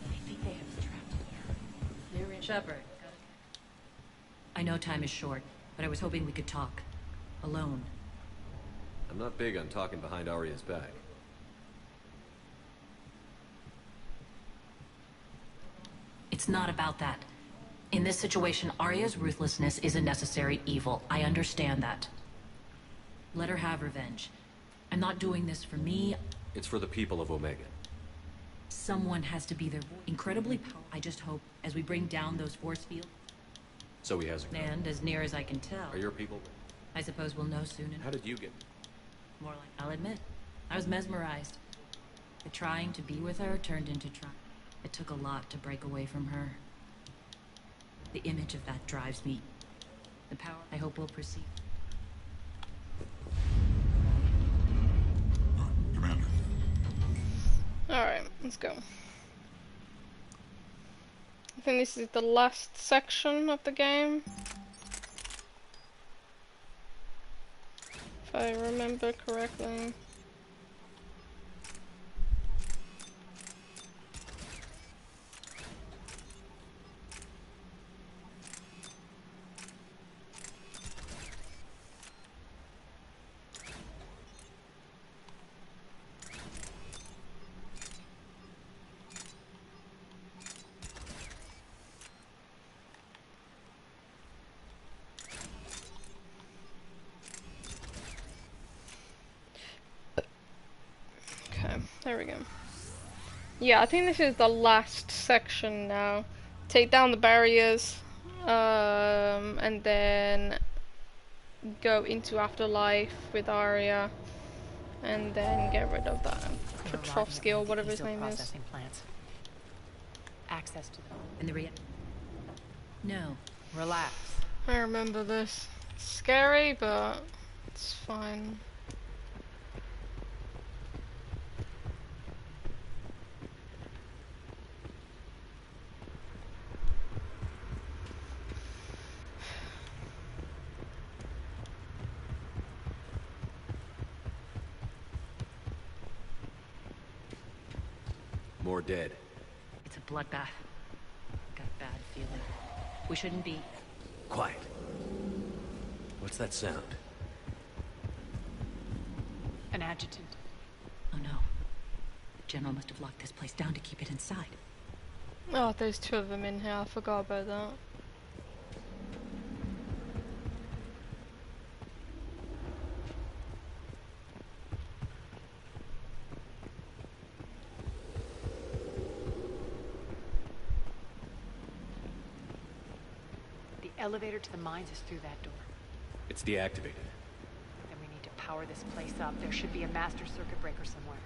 I think they have us trapped in here. They're in... Shepard. I know time is short, but I was hoping we could talk. Alone. I'm not big on talking behind Aria's back. It's not about that. In this situation, Arya's ruthlessness is a necessary evil. I understand that. Let her have revenge. I'm not doing this for me. It's for the people of Omega. Someone has to be there. Incredibly powerful. I just hope, as we bring down those force fields... So he has a gun. And, as near as I can tell... Are your people... I suppose we'll know soon enough. How did you get... More like... I'll admit. I was mesmerized. The trying to be with her turned into trying. It took a lot to break away from her. The image of that drives me. The power I hope will proceed. Commander. Alright, let's go. I think this is the last section of the game. If I remember correctly. There we go. Yeah, I think this is the last section now. Take down the barriers, and then go into Afterlife with Arya, and then get rid of that Petrovsky or whatever his name is. Plants. Access to them. And the No. Relax. I remember this. It's scary, but it's fine. More dead. It's a bloodbath. Got a bad feeling. We shouldn't be... Quiet. What's that sound? An adjutant. Oh no. The General must have locked this place down to keep it inside. Oh, there's two of them in here. I forgot about that. The elevator to the mines is through that door. It's deactivated. Then we need to power this place up. There should be a master circuit breaker somewhere.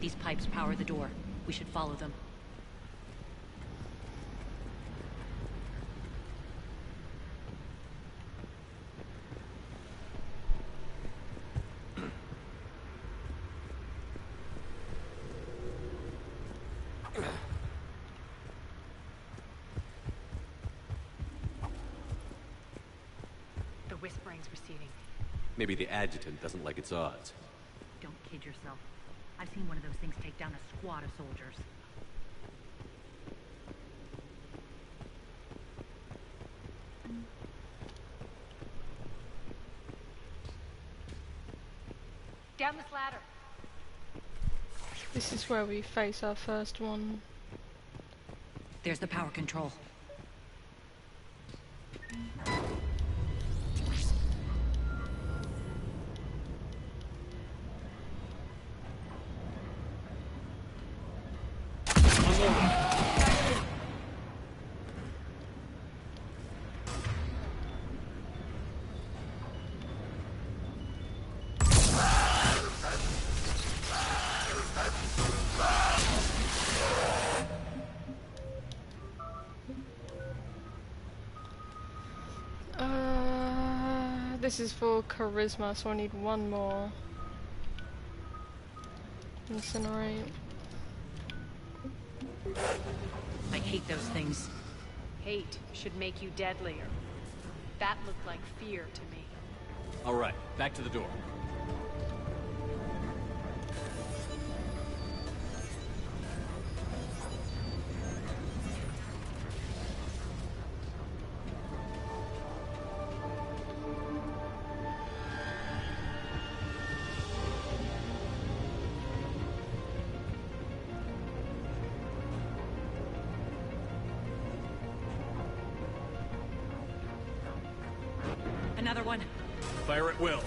These pipes power the door. We should follow them. The whispering's receding. Maybe the adjutant doesn't like its odds. Don't kid yourself. I've seen one of those things take down a squad of soldiers. Down this ladder. This is where we face our first one. There's the power control. This is for charisma, so I need one more. Incinerate. I hate those things. Hate should make you deadlier. That looked like fear to me. All right, back to the door. Another one. Fire at will.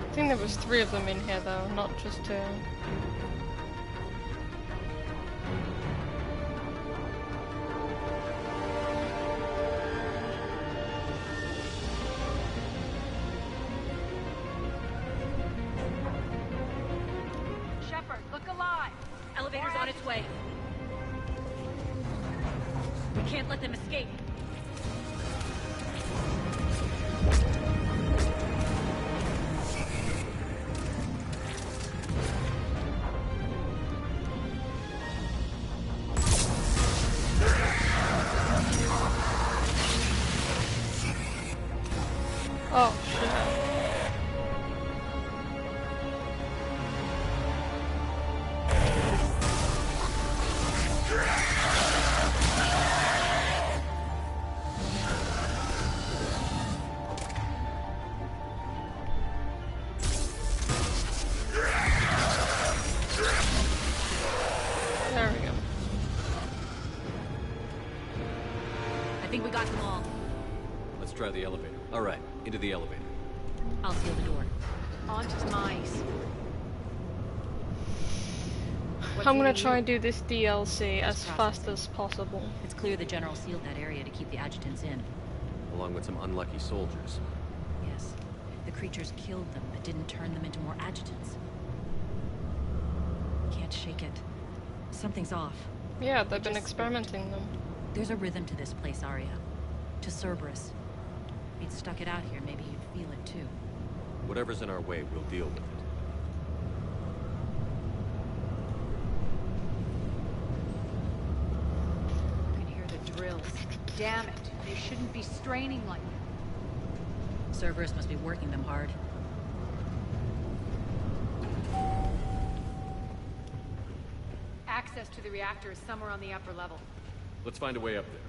I think there was 3 of them in here though, not just 2. Shepard, look alive! Elevator's on its way. We can't let them escape. think we got them all. Let's try the elevator. All right, into the elevator. I'll seal the door. Onto mice. I'm gonna try and do this DLC as fast as possible. It's clear the General sealed that area to keep the adjutants in. Along with some unlucky soldiers. Yes. The creatures killed them, but didn't turn them into more adjutants. Can't shake it. Something's off. Yeah, they've been experimenting them. There's a rhythm to this place, Arya. To Cerberus. If you'd stuck it out here, maybe you'd feel it too. Whatever's in our way, we'll deal with it. I can hear the drills. Damn it. They shouldn't be straining like that. Cerberus must be working them hard. Access to the reactor is somewhere on the upper level. Let's find a way up there.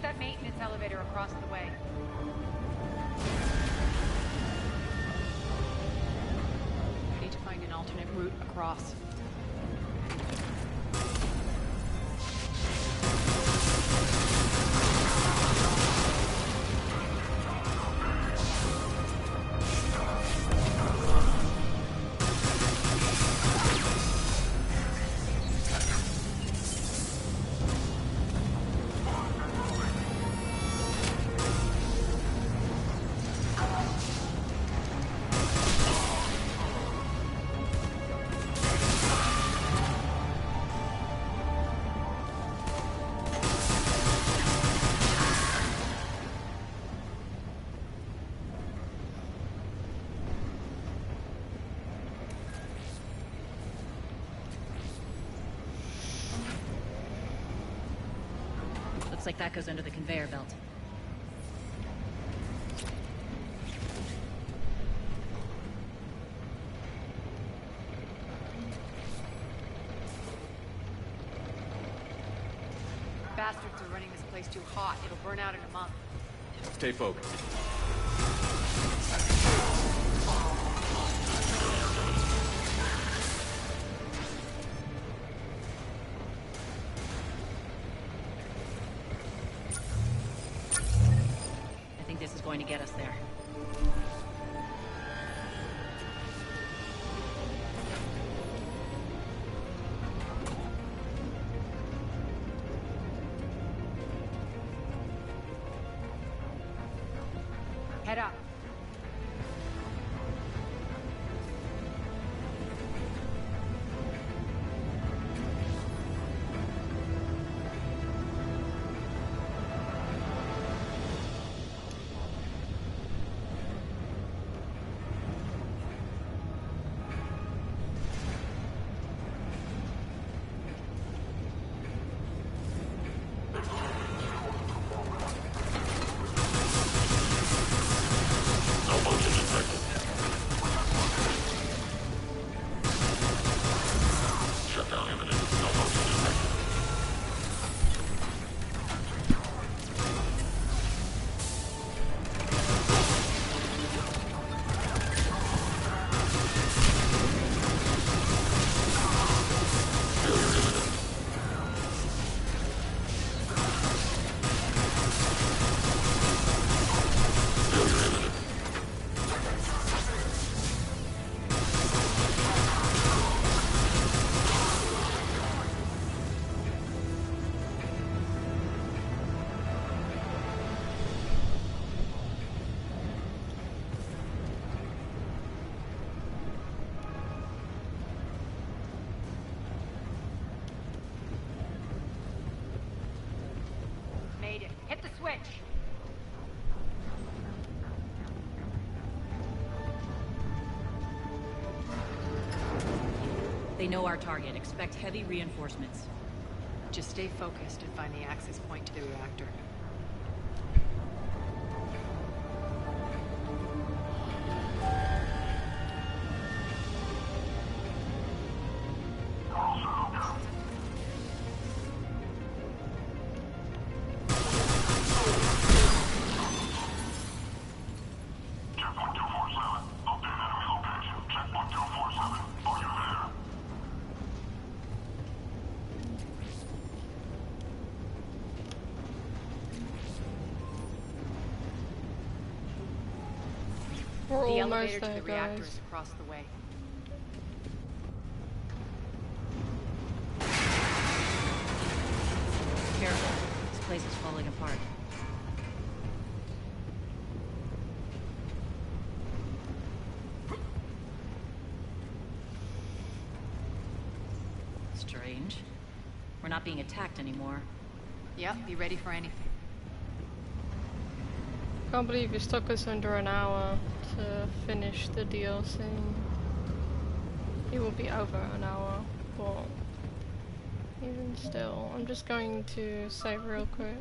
That maintenance elevator across the way. I need to find an alternate route across. Looks like that goes under the conveyor belt. Bastards are running this place too hot. It'll burn out in a month. Stay focused. Going to get us there. Head up. switch. They know our target. Expect heavy reinforcements. Just stay focused and find the access point to the reactor. We're The almost elevator to there, the reactor guys. is across the way. Careful. This place is falling apart. Strange. We're not being attacked anymore. Yep, be ready for anything. Can't believe it took us under an hour to finish the DLC. It will be over an hour, but even still, I'm just going to save real quick.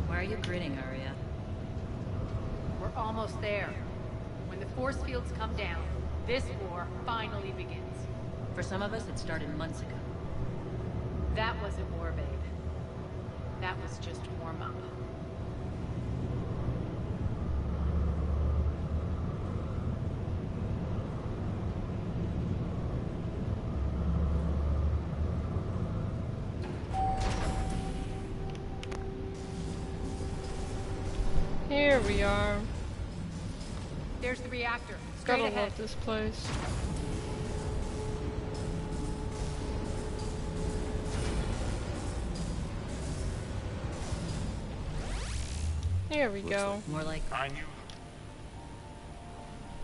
Why are you grinning, Arya? We're almost there. When the force fields come down, this war finally begins. For some of us, it started months ago. That wasn't war, babe. That was just warm up. Here we are. There's the reactor. Straight Gotta ahead. love this place. Here we go. More like I knew.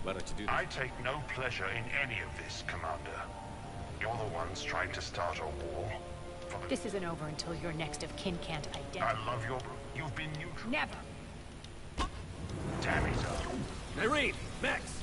Why don't you do that? I take no pleasure in any of this, Commander. You're the ones trying to start a war. This isn't over until your next of kin can't identify. I love your... You've been neutral. Never. Damn it. Irene! Max!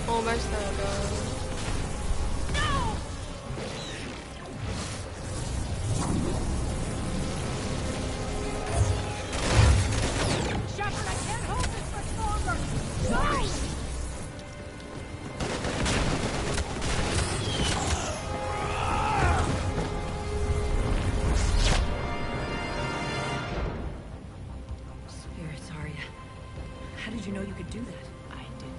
Almost there, guys. Shepard, I can't hold this much longer. No! spirits, Arya. How did you know you could do that? I didn't.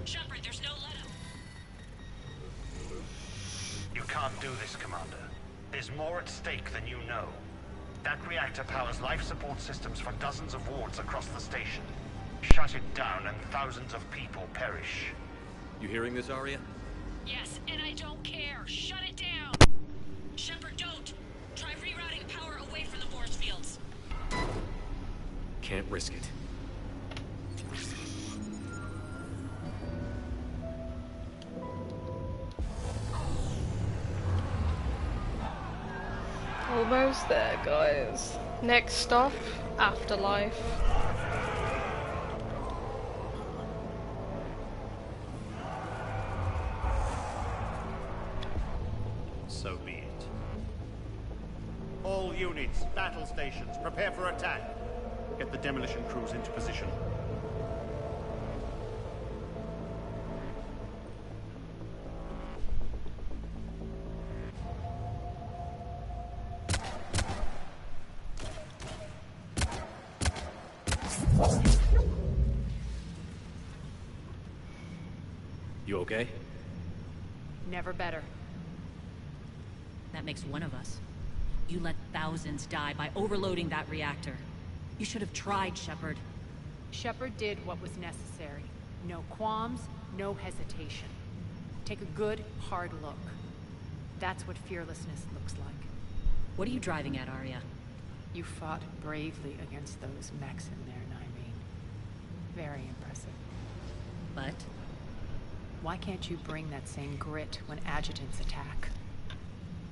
Shepard, there's no let-up. You can't do this, Commander. There's more at stake than you know. That reactor powers life support systems for dozens of wards across the station. Shut it down and thousands of people perish. You hearing this, Arya? Yes, and I don't care. Shut it down. Shepard, don't. Try rerouting power away from the force fields. Can't risk it. Almost there, guys. Next stop, Afterlife. So be it. All units, battle stations, prepare for attack. Get the demolition crews into position. You okay? Never better. That makes one of us. You let thousands die by overloading that reactor. You should have tried, Shepard. Shepard did what was necessary. No qualms, no hesitation. Take a good, hard look. That's what fearlessness looks like. What are you driving at, Arya? You fought bravely against those mechs in there, Irene. Very impressive. But? Why can't you bring that same grit when adjutants attack?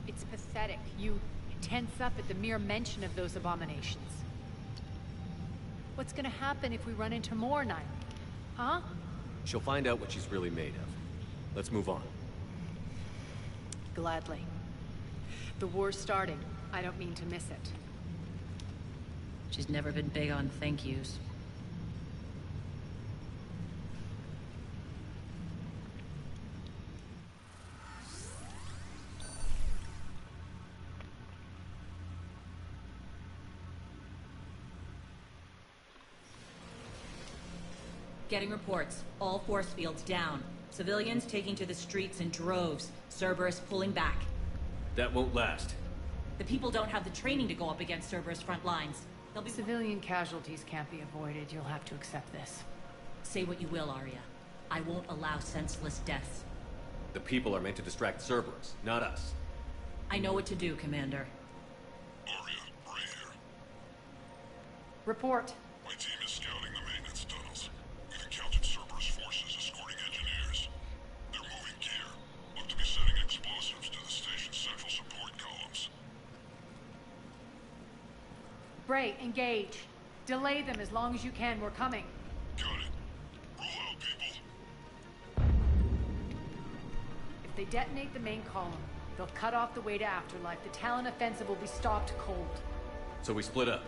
It's pathetic. You tense up at the mere mention of those abominations. What's gonna happen if we run into more, Irene? Huh? She'll find out what she's really made of. Let's move on. Gladly. The war's starting. I don't mean to miss it. She's never been big on thank yous. Getting reports. All force fields down. Civilians taking to the streets in droves. Cerberus pulling back. That won't last. The people don't have the training to go up against Cerberus front lines. They'll be... Civilian casualties can't be avoided. You'll have to accept this. Say what you will, Arya. I won't allow senseless deaths. The people are meant to distract Cerberus, not us. I know what to do, Commander. Arya, Bray here. Report. My team is scouting the maintenance tunnels. We've encountered Cerberus forces escorting engineers. They're moving gear. Look to be setting explosives to the station's central support columns. Bray, engage. Delay them as long as you can. We're coming. Got it. Roll out, people. If they detonate the main column, they'll cut off the way to Afterlife. The Talon offensive will be stopped cold. So we split up.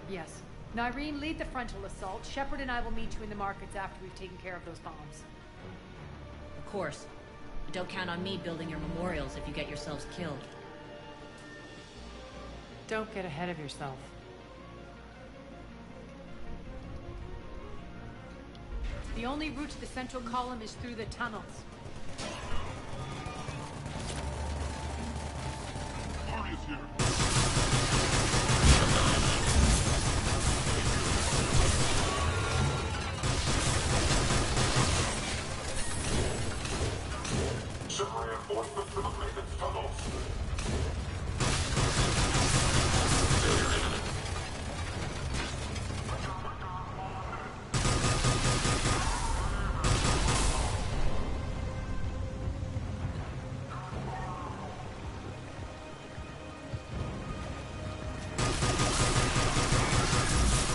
Yes. Irene, lead the frontal assault. Shepard and I will meet you in the markets after we've taken care of those bombs. Of course. But don't count on me building your memorials if you get yourselves killed. Don't get ahead of yourself. The only route to the central column is through the tunnels. Arya's here. Send reinforcements to the maintenance tunnels.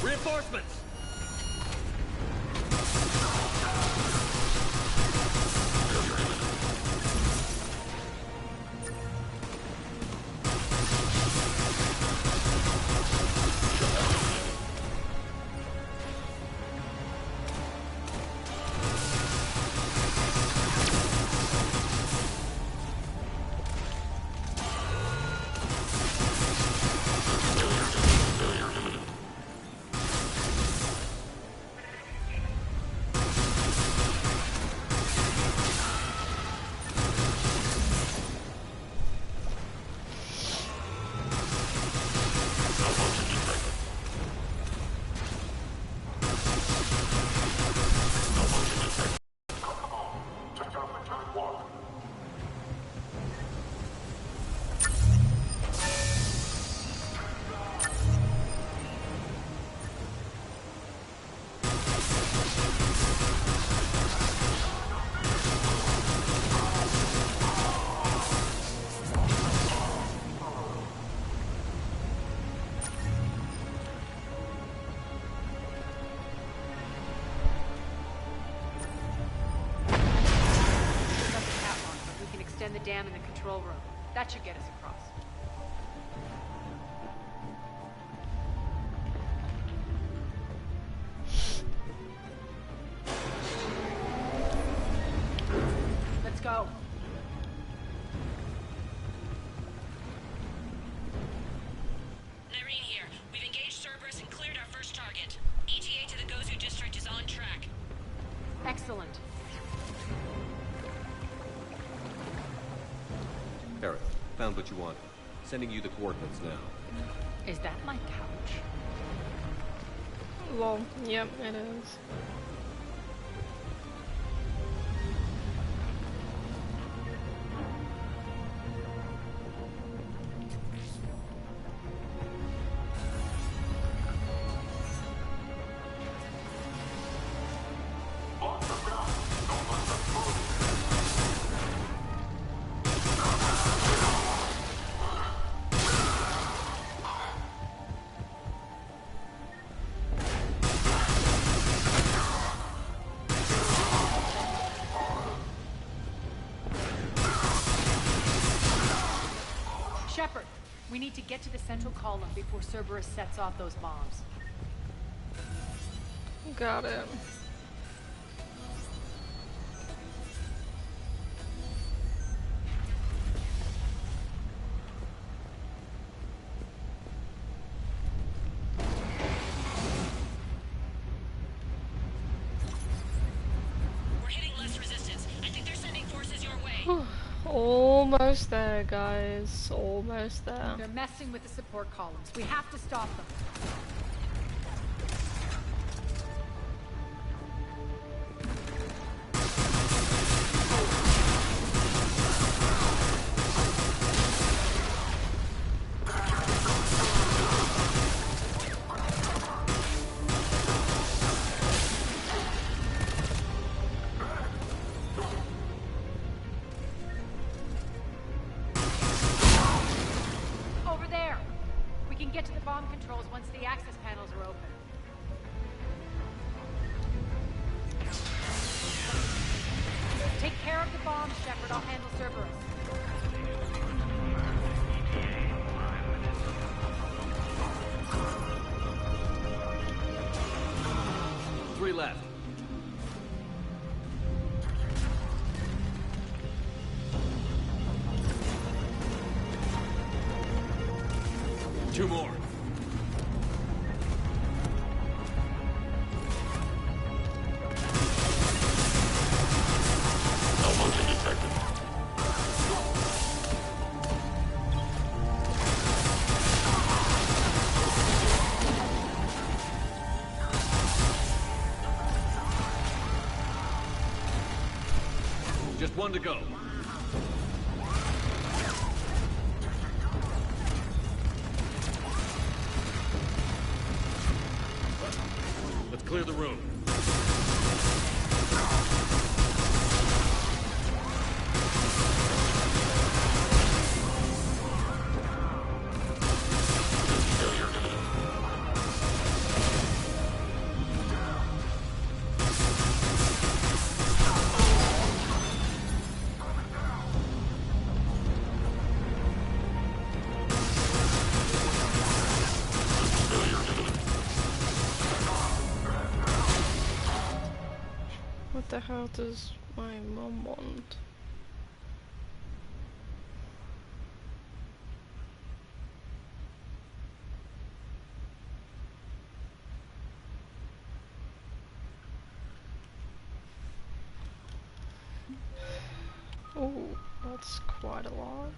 Reinforcements! and the dam in the control room. That should get us across. Let's go. Irene here. We've engaged Cerberus and cleared our first target. ETA to the Gozu district is on track. Excellent. Harris, found what you wanted. Sending you the coordinates now. Is that my couch? Well, yep, it is. Shepard, we need to get to the central column before Cerberus sets off those bombs. Got it. We're hitting less resistance. I think they're sending forces your way. Almost there, guys. Almost there. They're messing with the support columns. We have to stop them. Over there. We can get to the bomb controls once the access panels are open. Take care of the bombs, Shepard. I'll handle Cerberus. Three left. Two more. Malfunction detected. Just one to go. Let's clear the room. What the hell does my mom want? Oh, that's quite a lot.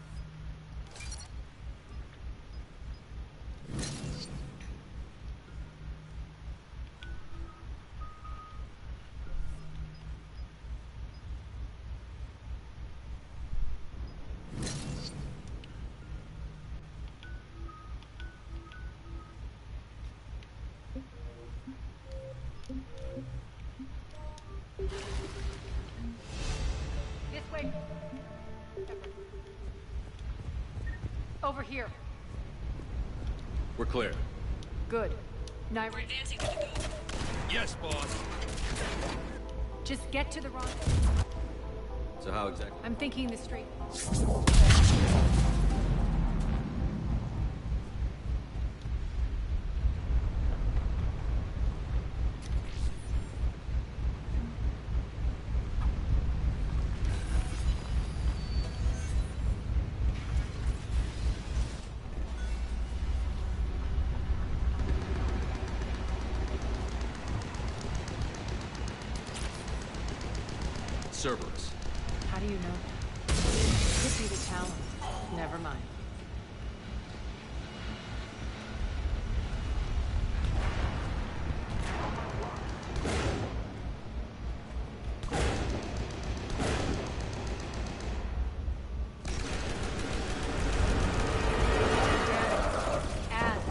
This way. Shepard. Over here. We're clear. Good. Now, We're advancing to the Gozu. Yes, boss. just get to the rendezvous. So how exactly? I'm thinking the street. Cerberus. How do you know? Could be the tower. Never mind.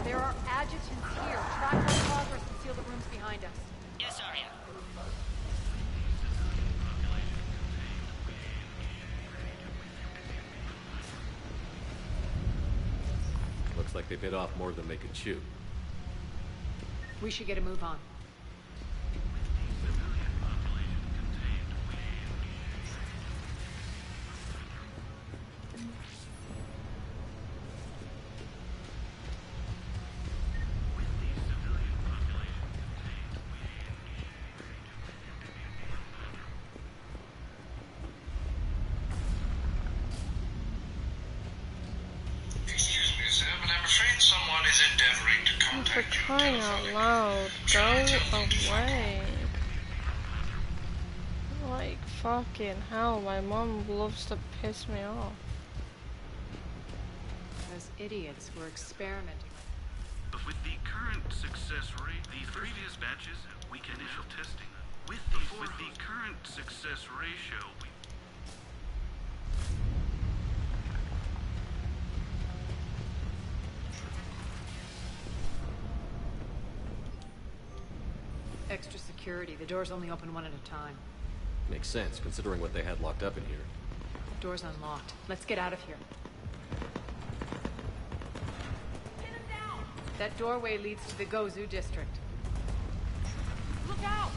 There are adjutants here. Track our progress and seal the rooms behind us. Yes, Arya. Looks like they bit off more than they could chew. We should get a move on. Excuse me, sir, but I'm afraid someone is endeavoring to For contact you crying out loud, go away. Like fucking hell, my mom loves to piss me off. Those idiots were experimenting. But with the current success rate, the previous batches, we can initial testing. With the current success ratio, we... Extra security. The doors only open one at a time. Makes sense, considering what they had locked up in here. Door's unlocked. Let's get out of here. That doorway leads to the Gozu district. Look out!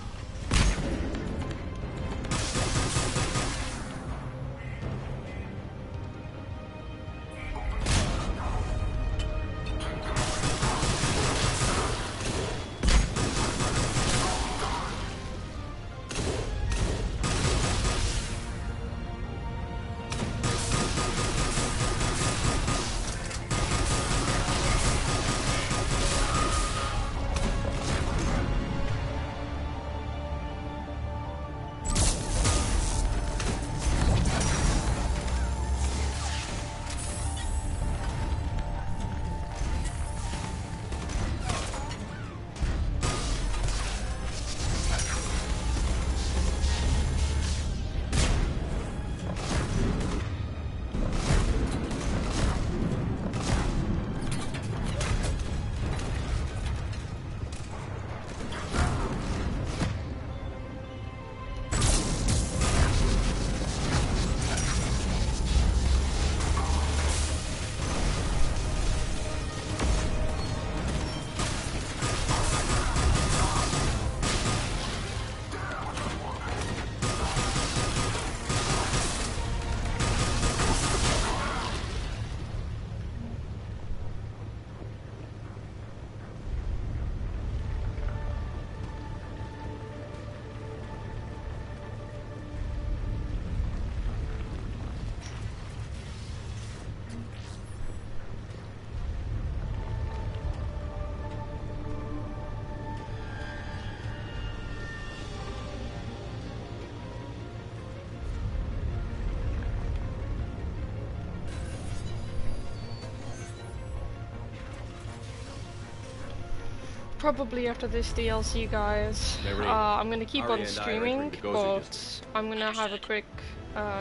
Probably after this DLC, guys. I'm gonna keep on streaming, but I'm gonna have a quick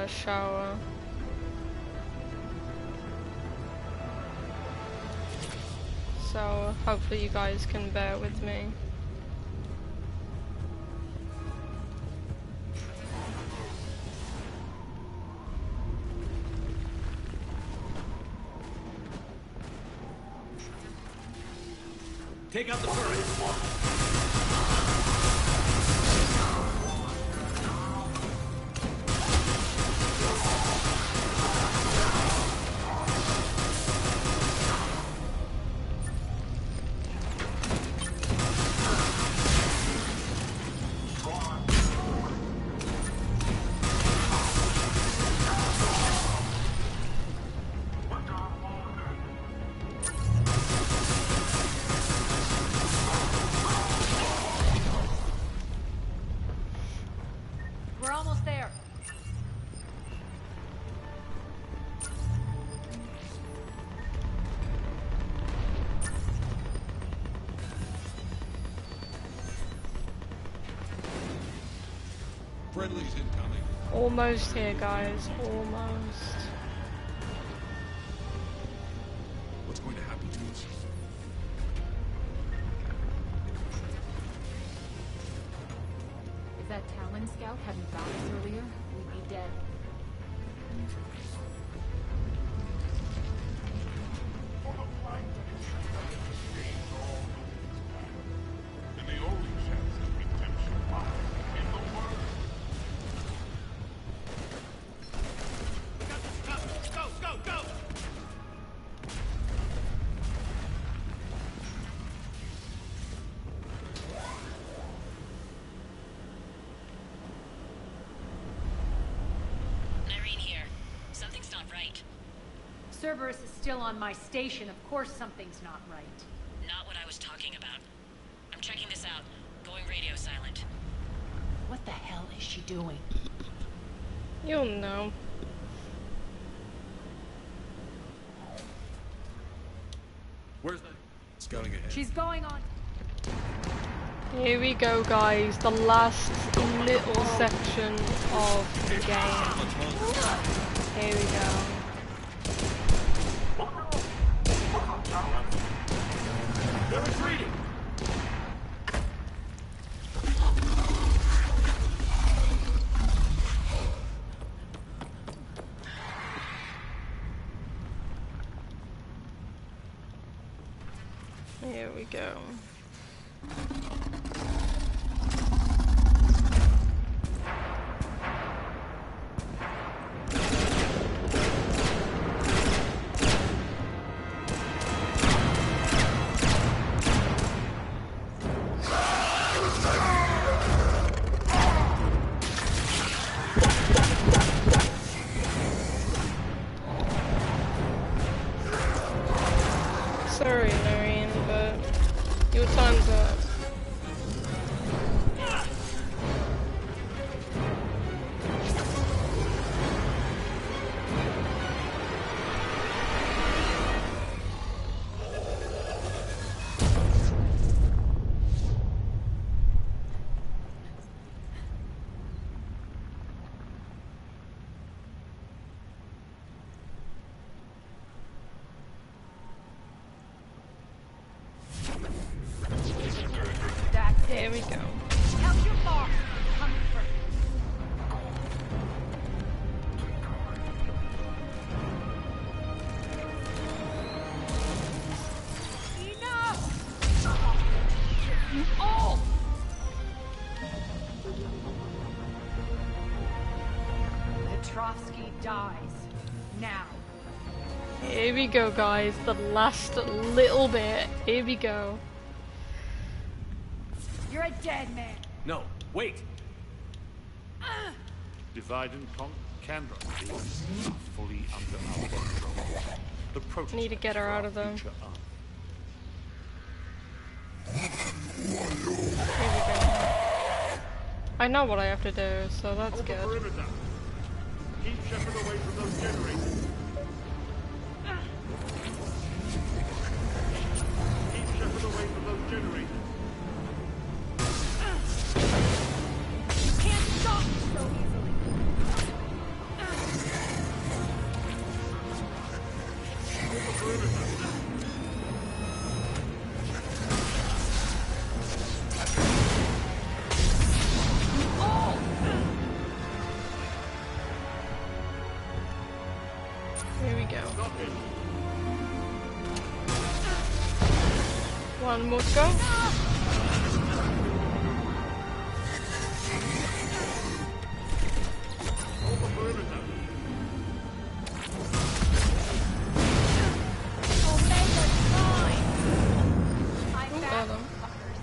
shower. So hopefully you guys can bear with me. Take out the turret! Friendly's incoming. Almost here, guys. Almost. What's going to happen to us? If that Talon scout hadn't found us earlier, we'd be dead. And the only chance that redemption lies in the world. Go! Irene here. Something's not right. Cerberus is still on my station. Of course something's not right. Not what I was talking about. I'm checking this out. Going radio silent. What the hell is she doing? You'll know. Where's that? Scouting ahead. She's going on. Here we go, guys. The last little section of the game. Here we go. They're retreating. Here we go. Sorry, Noreen, but your time's up. Here we go. How's your boss? Coming first. Enough! Oh! Petrovsky dies. Now. Here we go, guys. The last little bit. Here we go. You're a dead man. No, wait! Divide and conquer Canberra is fully under our control. The prototypes Need to get her out of for our them. future army. Here we go. I know what I have to do, so that's Hold the good. perimeter. Keep Shepard away from those generators. Keep Shepard away from those generators. You can't stop me so easily. Hold the perimeter. Here we go. One more to go. Hold the perimeter. Omega's mine. I'm Ooh, back, Adam. fuckers.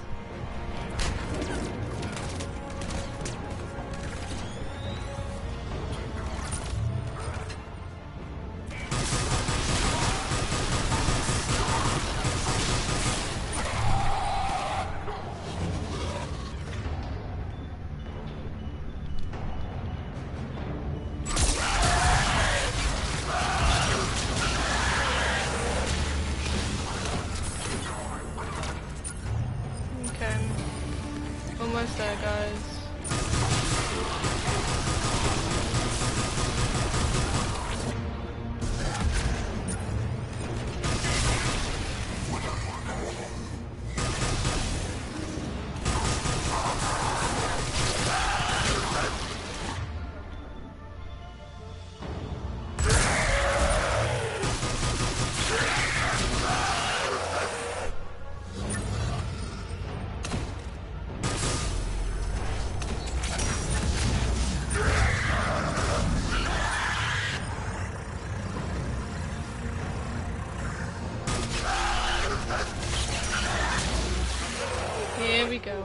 go.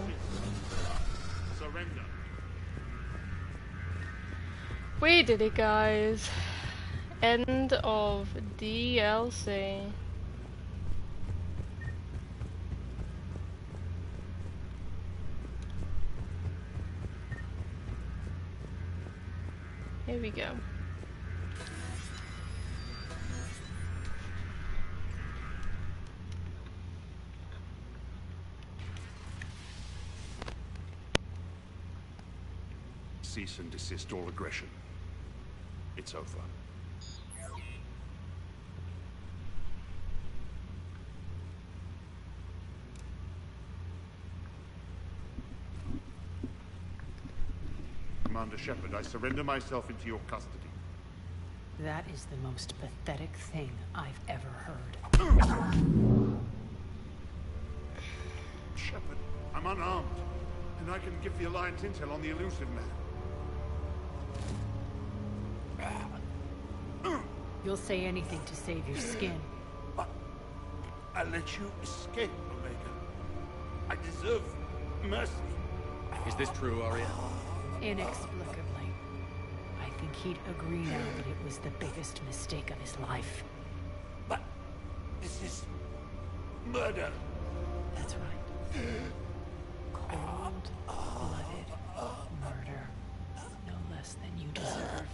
Surrender. We did it, guys. End of DLC. Here we go. Cease and desist all aggression. It's over. Commander Shepard, I surrender myself into your custody. That is the most pathetic thing I've ever heard. Shepard, I'm unarmed, and I can give the Alliance intel on the elusive man. You'll say anything to save your skin. But I let you escape, Omega. I deserve mercy. Is this true, Arya? Inexplicably. I think he'd agree now that it was the biggest mistake of his life. But this is murder. That's right. Cold-blooded murder. No less than you deserve.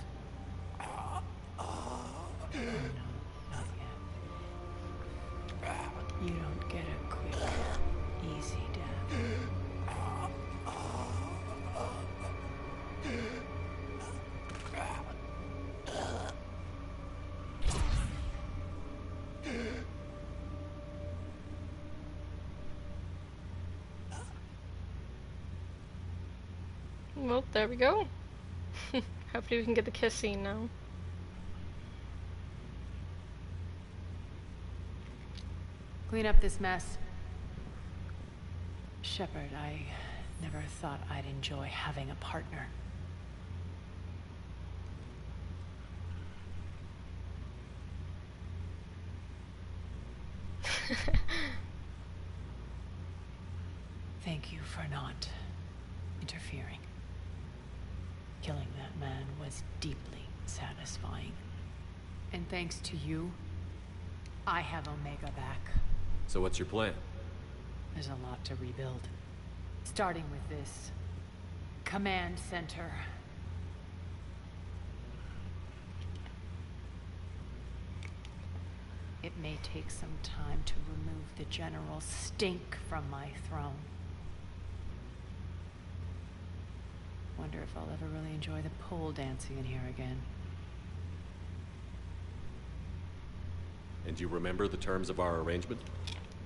Oh, no, not yet. You don't get a quick, easy death. Well, there we go. Hopefully we can get the kiss scene now. Clean up this mess. Shepard, I never thought I'd enjoy having a partner. Thank you for not interfering. Killing that man was deeply satisfying. And thanks to you, I have Omega back. So what's your plan? There's a lot to rebuild. Starting with this command center. It may take some time to remove the general stink from my throne. Wonder if I'll ever really enjoy the pole dancing in here again. And you remember the terms of our arrangement?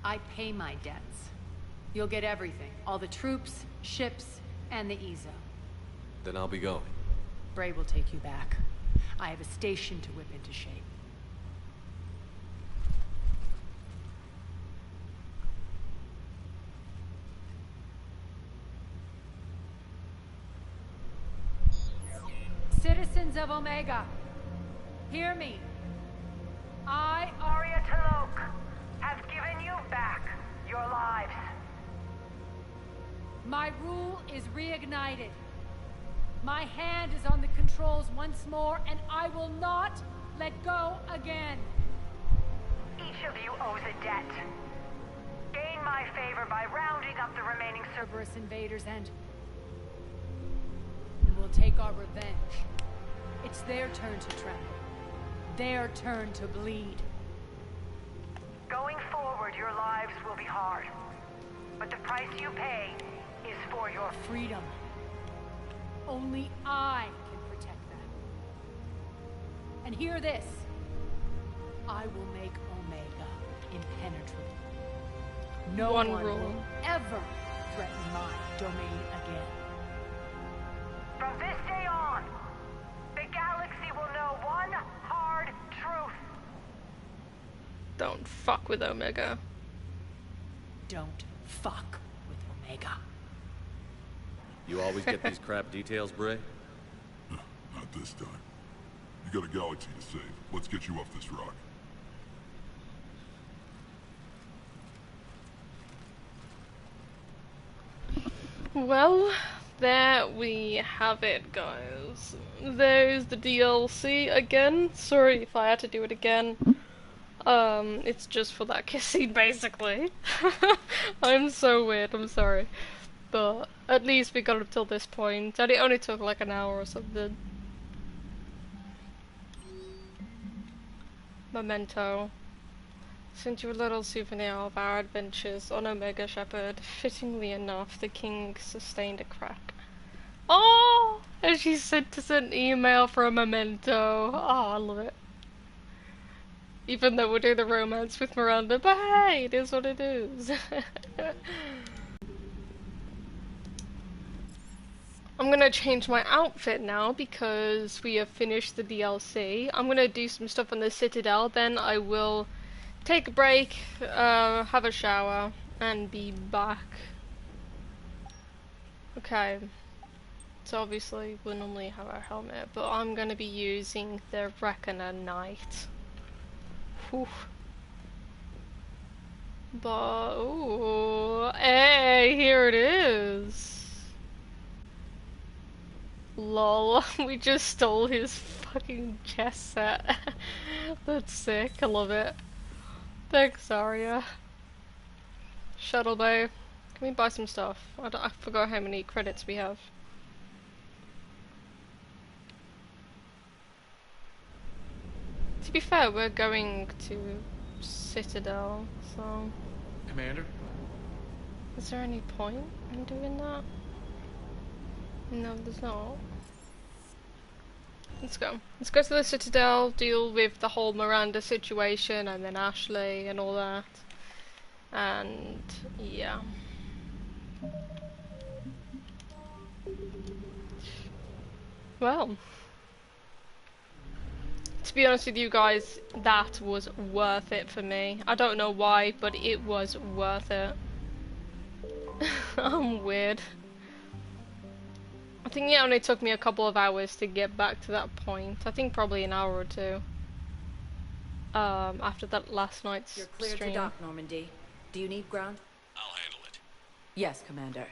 I pay my debts. You'll get everything. All the troops, ships, and the Ezo. Then I'll be going. Bray will take you back. I have a station to whip into shape. Citizens of Omega, hear me. I, Arya Talok, have given you back your lives. My rule is reignited. My hand is on the controls once more, and I will not let go again. Each of you owes a debt. Gain my favor by rounding up the remaining Cerberus invaders, and we'll take our revenge. It's their turn to tremble. Their turn to bleed. Going forward, your lives will be hard. But the price you pay is for your freedom. Only I can protect that. And hear this. I will make Omega impenetrable. No one will ever threaten my domain again. From this day on, the galaxy will know one hard truth. Don't fuck with Omega. Don't fuck with Omega. You always get these crap details, Bray? Not this time. You got a galaxy to save. Let's get you off this rock. Well, there we have it, guys. There's the DLC again. Sorry if I had to do it again. It's just for that kiss scene, basically. I'm so weird, I'm sorry. But at least we got up till this point, and it only took like an hour or something. Memento. Sent you a little souvenir of our adventures on Omega, Shepard. Fittingly enough, the king sustained a crack. Oh! And she sent us an email for a memento. Oh, I love it. Even though we're doing the romance with Miranda, but hey, it is what it is. I'm gonna change my outfit now because we have finished the DLC. I'm gonna do some stuff on the Citadel, then I will take a break, have a shower, and be back. Okay. So obviously we'll normally have our helmet, but I'm gonna be using the Reckoner Knight. Whew. But ooh, hey, here it is. Lol, we just stole his fucking chess set. That's sick, I love it. Thanks, Arya. Shuttle Bay. Can we buy some stuff? I forgot how many credits we have. To be fair, we're going to Citadel, so... Commander? Is there any point in doing that? No, there's not. Let's go. Let's go to the Citadel, deal with the whole Miranda situation, and then Ashley and all that. And yeah. Well. To be honest with you guys, that was worth it for me. I don't know why, but it was worth it. I'm weird. I think it only took me a couple of hours to get back to that point. I think probably an hour or two. After that last night's You're clear stream. to dock, Normandy. Do you need ground? I'll handle it. Yes, Commander.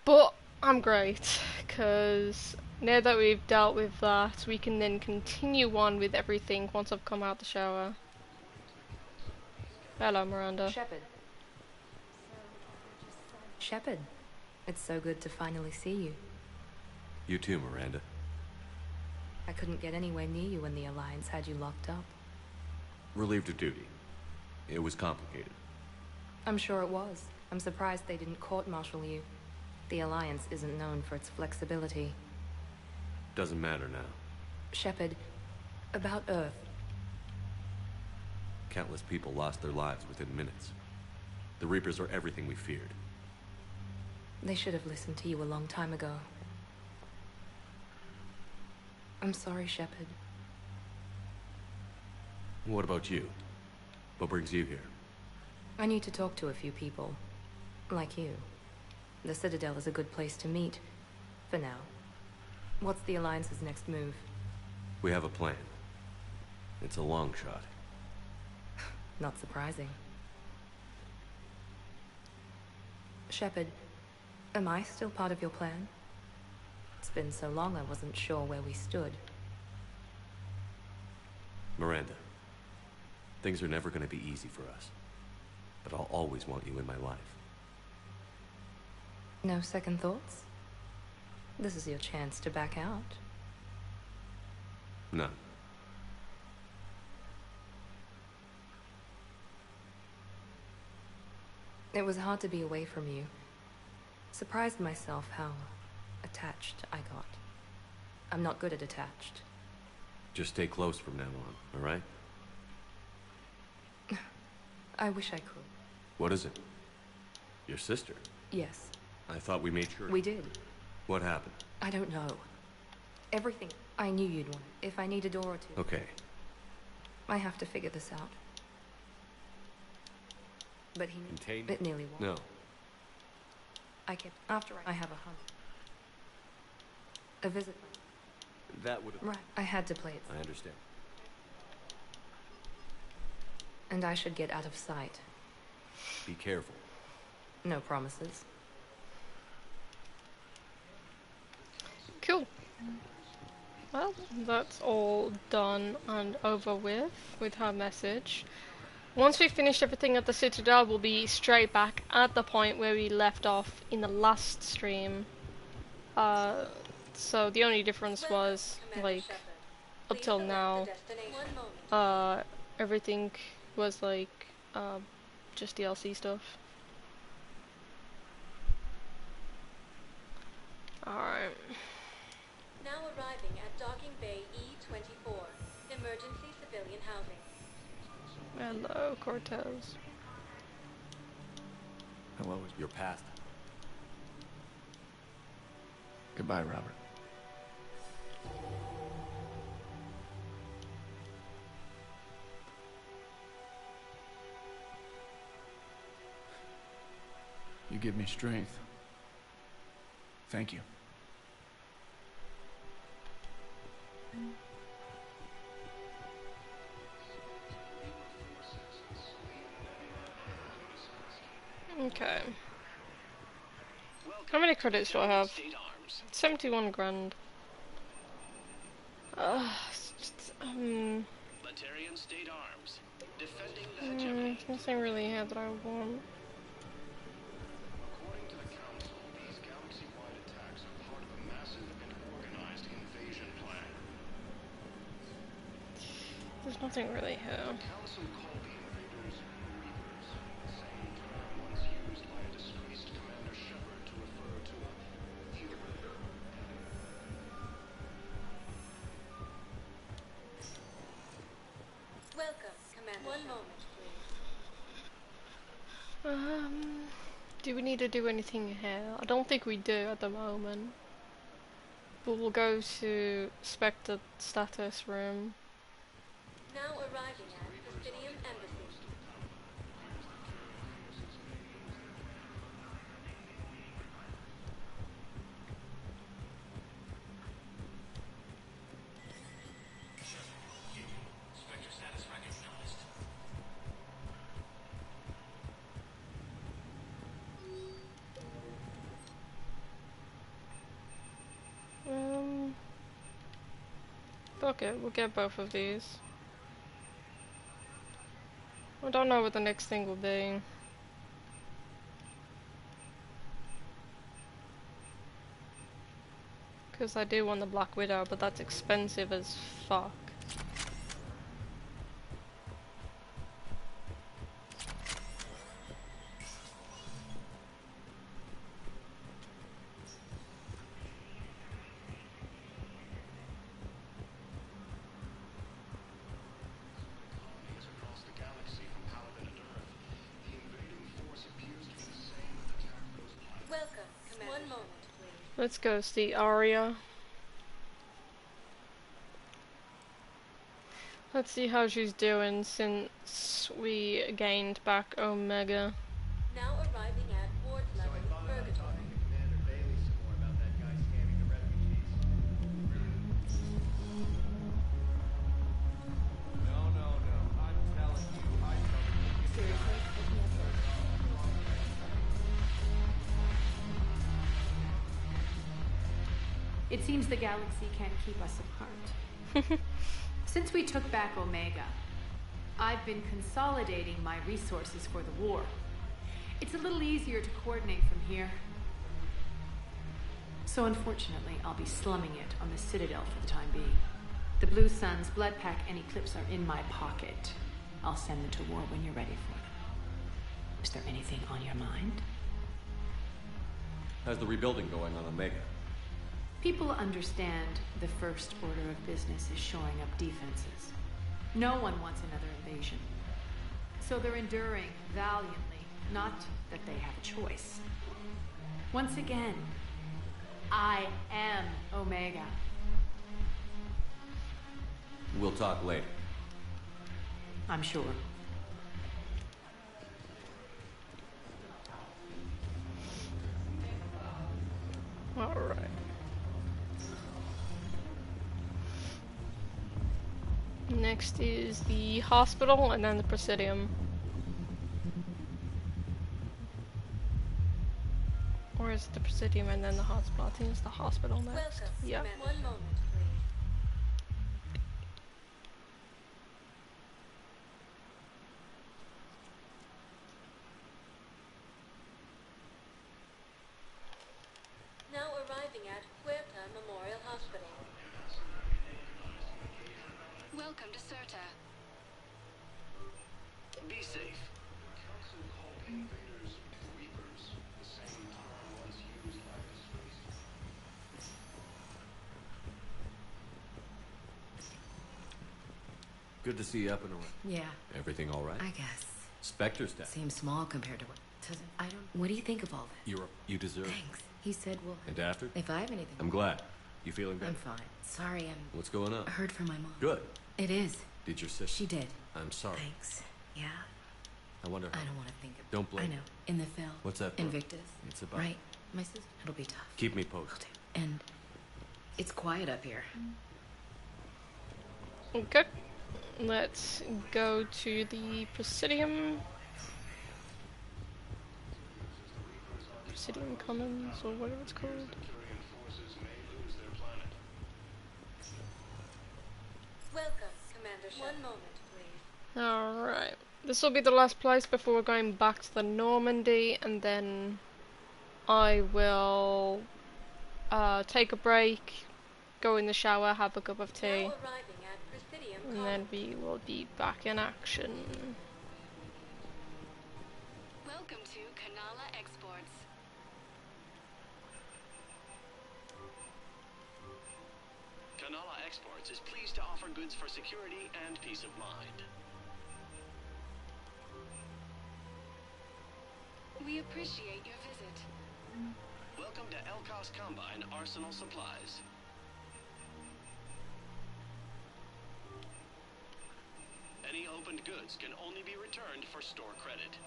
But I'm great, because now that we've dealt with that, we can then continue on with everything once I've come out the shower. Hello, Miranda. Shepard. Shepard, it's so good to finally see you. You too, Miranda. I couldn't get anywhere near you when the Alliance had you locked up. Relieved of duty. It was complicated. I'm sure it was. I'm surprised they didn't court-martial you. The Alliance isn't known for its flexibility. Doesn't matter now. Shepard, about Earth. Countless people lost their lives within minutes. The Reapers are everything we feared. They should have listened to you a long time ago. I'm sorry, Shepard. What about you? What brings you here? I need to talk to a few people. Like you. The Citadel is a good place to meet. For now. What's the Alliance's next move? We have a plan. It's a long shot. Not surprising. Shepard, am I still part of your plan? It's been so long I wasn't sure where we stood. Miranda, things are never going to be easy for us. But I'll always want you in my life. No second thoughts? This is your chance to back out. None. It was hard to be away from you. Surprised myself how attached I got. I'm not good at attached. Just stay close from now on, all right? I wish I could. What is it? Your sister? Yes. I thought we made sure. We did. What happened? I don't know. Everything. I knew you'd want it. If I need a door or two. Okay. I have to figure this out. But he... Contained? It nearly was. No. I kept... After I have a hunt. A visit. That would have... Right. I had to play it. I understand. And I should get out of sight. Be careful. No promises. Well, that's all done and over with her message. Once we finish everything at the Citadel, we'll be straight back at the point where we left off in the last stream. So the only difference was, like, up till now, everything was like, just DLC stuff. Alright. Now arriving at Docking Bay E24, emergency civilian housing. Hello, Cortez. Hello, your past. Goodbye, Robert. You give me strength. Thank you. Okay. How many credits do I have? 71 grand. State Arms. Defending the hegemony. There's nothing really here that I want. According to the Council, these galaxy-wide attacks are part of a massive and organized invasion plan. There's nothing really here. The Council called the invaders reavers, the same term once used by a disgraced Commander Shepard to refer to a hero. Welcome, Commander. One moment, please. Do we need to do anything here? I don't think we do at the moment. But we'll go to Spectre status room. Now arriving at Presidium Embassy. Spectre status recognized. Okay, we'll get both of these. I don't know what the next thing will be. Because I do want the Black Widow, but that's expensive as fuck. Welcome, Commander. One moment, please. Let's go see Arya. Let's see how she's doing since we gained back Omega. Now arriving at ward level Purgatory. It seems the galaxy can't keep us apart. Since we took back Omega, I've been consolidating my resources for the war. It's a little easier to coordinate from here. So unfortunately, I'll be slumming it on the Citadel for the time being. The Blue Suns, Blood Pack, and Eclipse are in my pocket. I'll send them to war when you're ready for them. Is there anything on your mind? How's the rebuilding going on Omega? People understand the first order of business is shoring up defenses. No one wants another invasion. So they're enduring valiantly, not that they have a choice. Once again, I am Omega. We'll talk later. I'm sure. All right. Next is the hospital and then the Presidium. Or Where's the Presidium and then the hospital? I think it's the hospital next. Welcome. Yeah. One moment, please. Now arriving at Huerta Memorial Hospital. Welcome to Certa. Be safe. Good to see you up and around. Yeah. Everything all right? I guess. Spectre stuff. Seems small compared to what... I don't... What do you think of all this? You deserve it. Thanks. He said, well... And after? If I have anything... I'm glad. You feeling better? I'm fine. Sorry, I'm... What's going on? I heard from my mom. Good. It is. Did your sister? She did. I'm sorry. Thanks. Yeah. I wonder how... I don't want to think of... Don't blame I know. In the Phil. What's that for? Invictus. It's about... Right. My sister... It'll be tough. Keep me posted. And... It's quiet up here. Okay. Let's go to the Presidium. Presidium Commons, or whatever it's called. Welcome, Commander Shepard. One moment, please. Alright. This will be the last place before we're going back to the Normandy, and then I will take a break, go in the shower, have a cup of tea. Now arriving at Presidium And then we will be back in action. Welcome to Kanala Exports. Kanala Exports is pleased to offer goods for security and peace of mind. We appreciate your visit. Welcome to Elkos Combine Arsenal Supplies. Any opened goods can only be returned for store credit.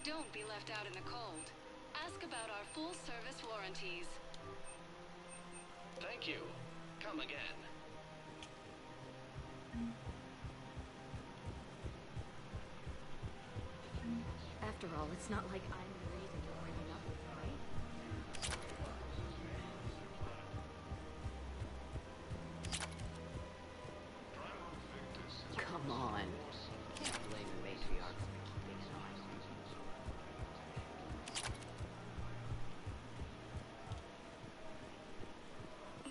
Don't be left out in the cold. Ask about our full service warranties. Thank you. Come again. After all, it's not like I'm the reason you're breaking up with her, right? Come on. Can't blame the matriarchs for keeping it on.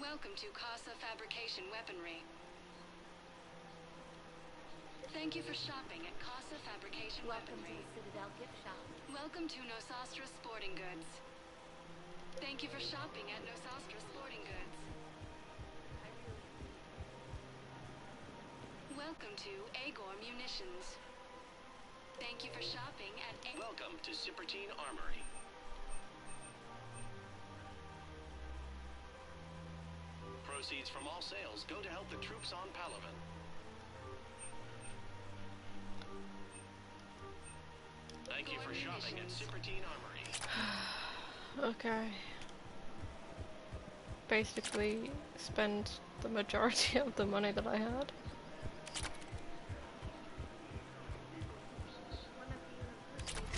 Welcome to Casa Fabrication Weaponry. Thank you for shopping at Casa Fabrication Weaponry. Welcome to the Citadel gift shop. Welcome to Nosastra Sporting Goods. Thank you for shopping at Nosastra Sporting Goods. Welcome to Agor Munitions. Thank you for shopping at Welcome to Cipertine Armory. Proceeds from all sales go to help the troops on Palaven. Thank you for shopping at Cipertine Armory. Okay. Basically, spend the majority of the money that I had.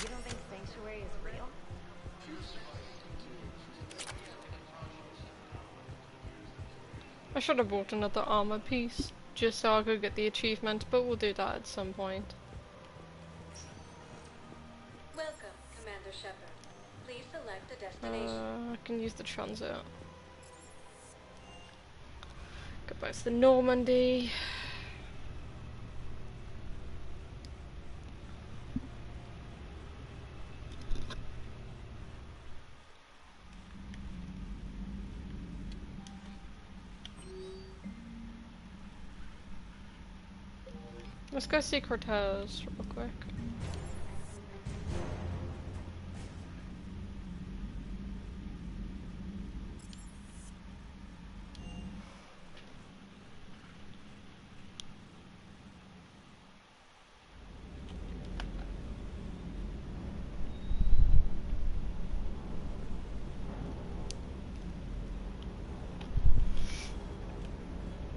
You don't think Sanctuary is real? I should have bought another armor piece, just so I could get the achievement, but we'll do that at some point. Welcome, Commander Shepard. Please select a destination. I can use the transit. Go back to the Normandy. Let's go see Cortez real quick.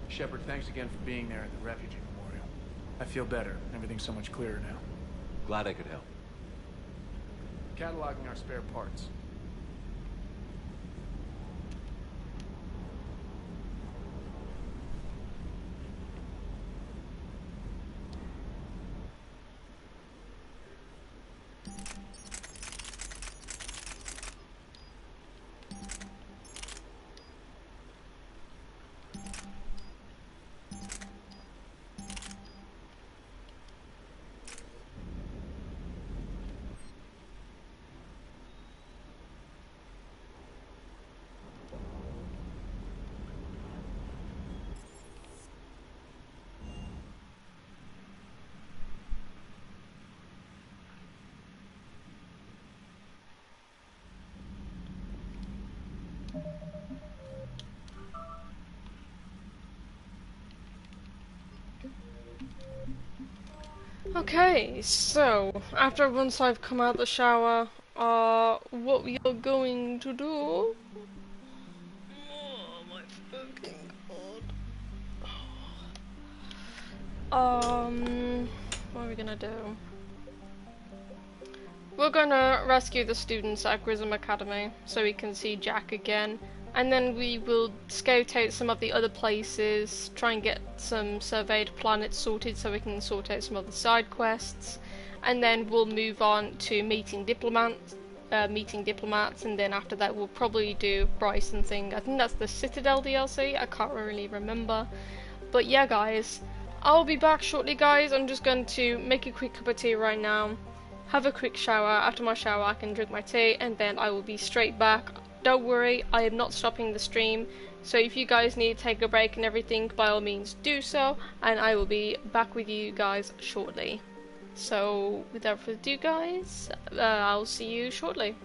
Shepard, thanks again for being there at the refugee memorial. I feel better. Everything's so much clearer now. Glad I could help. Cataloging our spare parts. Okay, so after once I've come out the shower, what we are going to do? Oh my fucking god. What are we gonna do? We're gonna rescue the students at Grissom Academy so we can see Jack again, and then we will scout out some of the other places, try and get some surveyed planets sorted so we can sort out some of the side quests, and then we'll move on to meeting diplomats, and then after that we'll probably do Bryson thing. I think that's the Citadel DLC, I can't really remember. But yeah guys, I'll be back shortly guys. I'm just going to make a quick cup of tea right now, have a quick shower. After my shower I can drink my tea and then I will be straight back. Don't worry, I am not stopping the stream, so if you guys need to take a break and everything, by all means do so, and I will be back with you guys shortly. So without further ado guys, I'll see you shortly.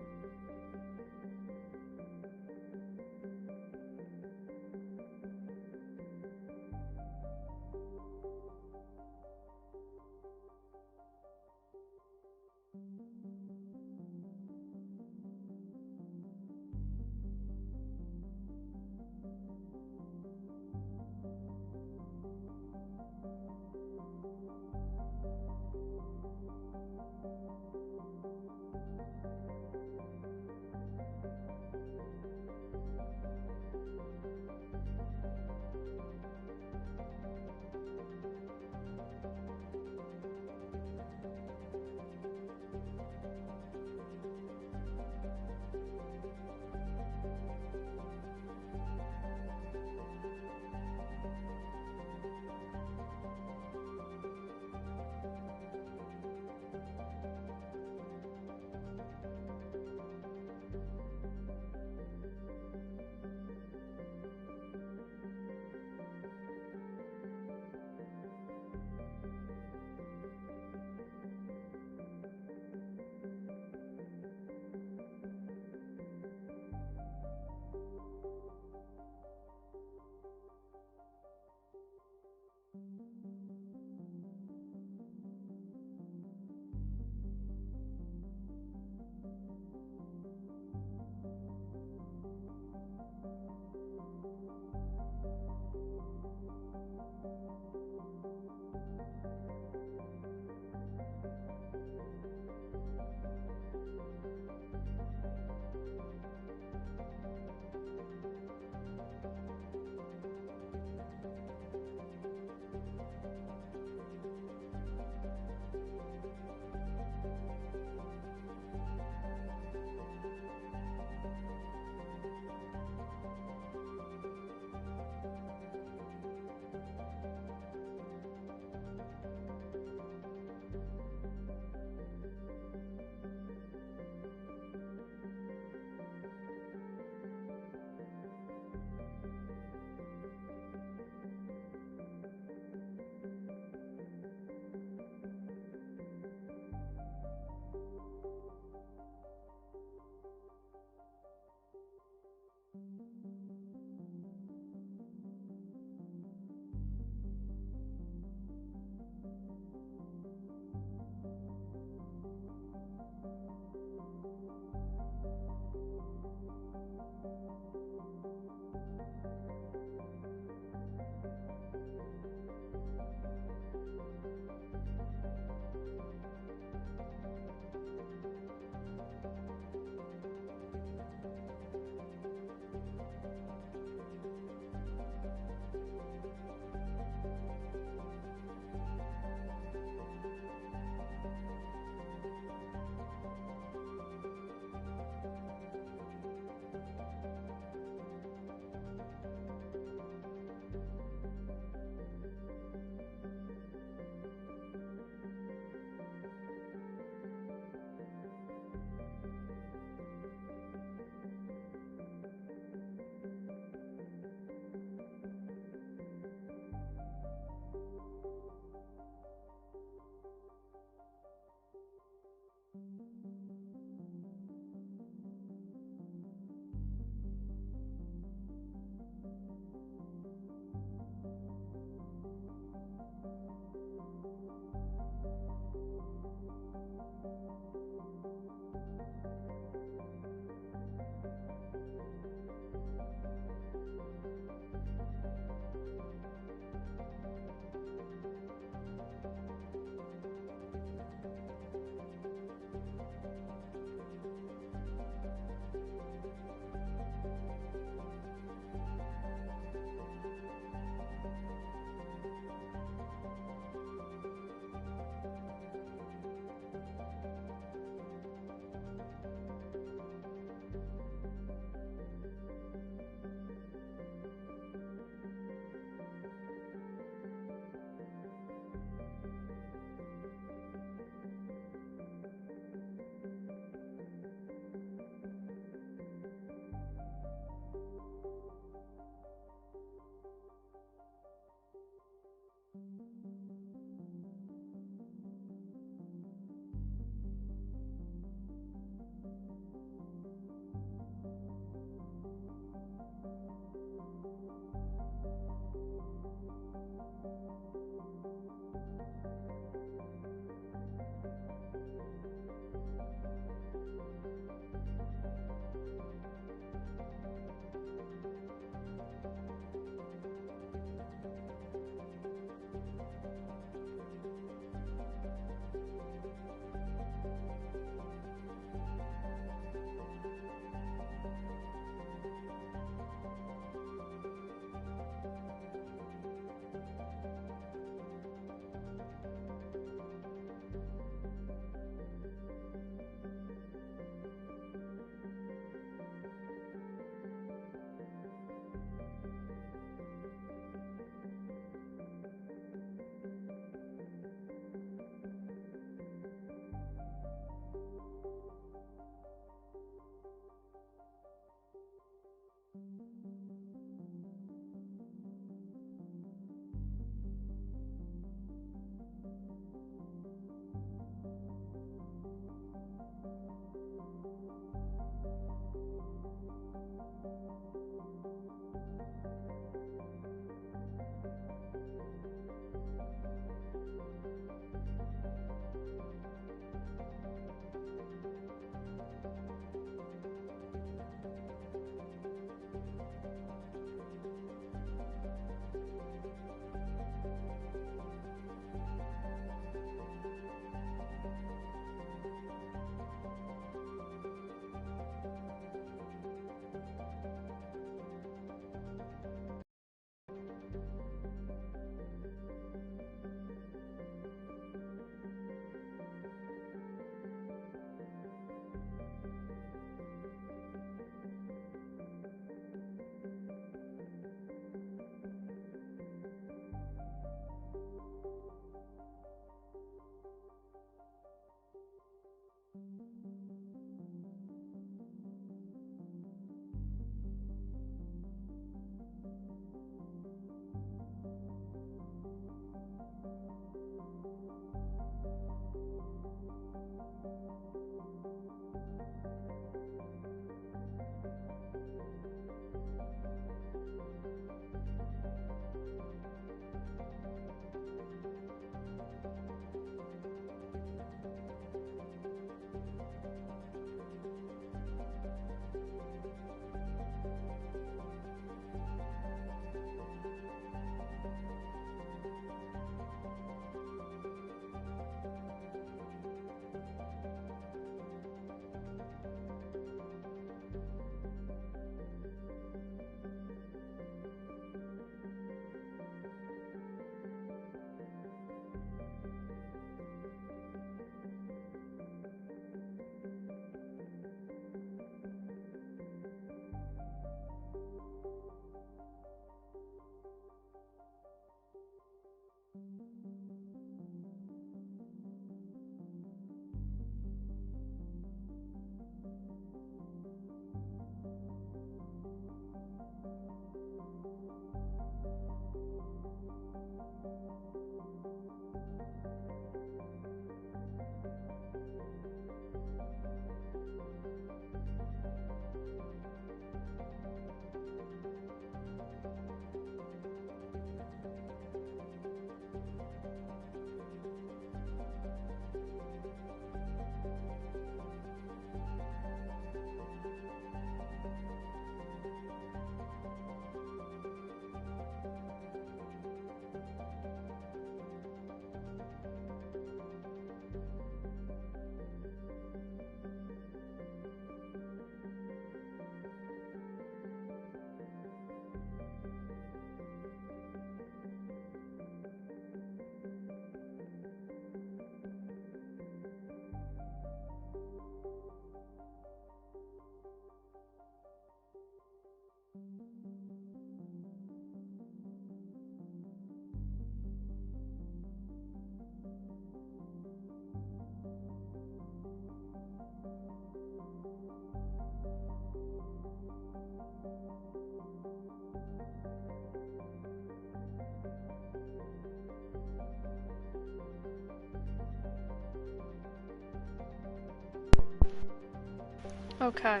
Okay.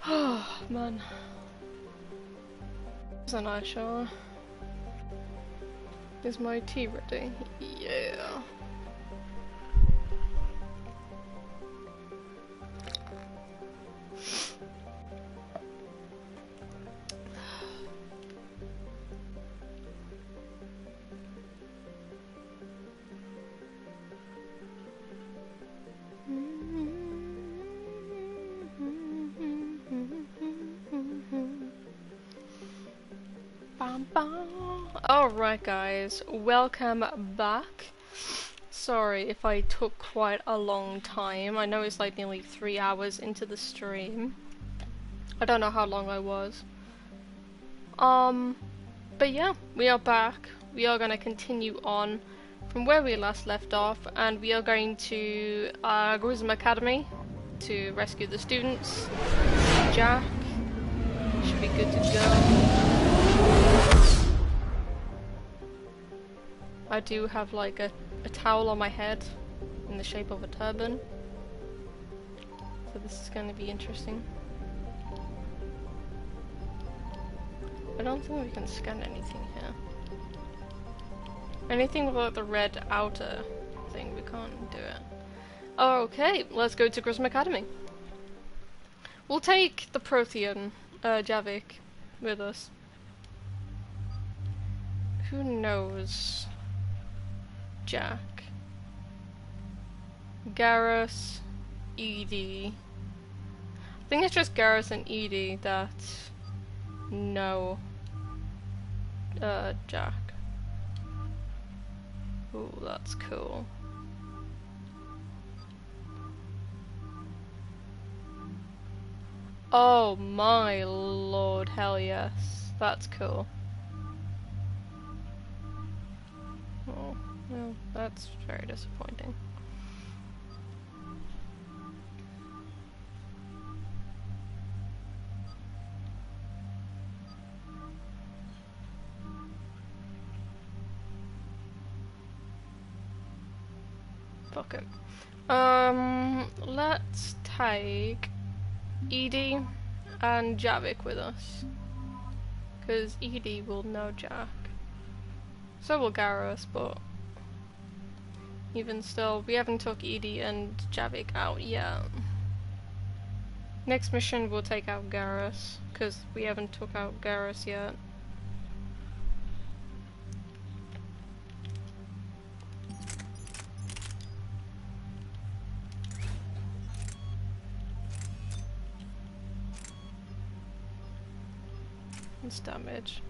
Oh, man. It's a nice shower. Is my tea ready? Yeah. Alright guys, welcome back. Sorry if I took quite a long time. I know it's like nearly 3 hours into the stream. I don't know how long I was. But yeah, we are back. We are going to continue on from where we last left off, and we are going to Grism Academy to rescue the students. Jack should be good to go. I do have like a towel on my head in the shape of a turban, so this is going to be interesting. I don't think we can scan anything here. Anything with like the red outer thing, we can't do it. Okay, let's go to Grism Academy. We'll take the Prothean, Javik, with us. Who knows? Jack. Garrus. Edie. I think it's just Garrus and Edie that know Jack. Ooh, that's cool. Oh my lord, hell yes. That's cool. Oh, well, that's very disappointing. Fuck it. Let's take Edie and Javik with us, because Edie will know Jack. So will Garrus, but even still, we haven't took Edie and Javik out yet. Next mission we'll take out Garrus, because we haven't took out Garrus yet. It's damage.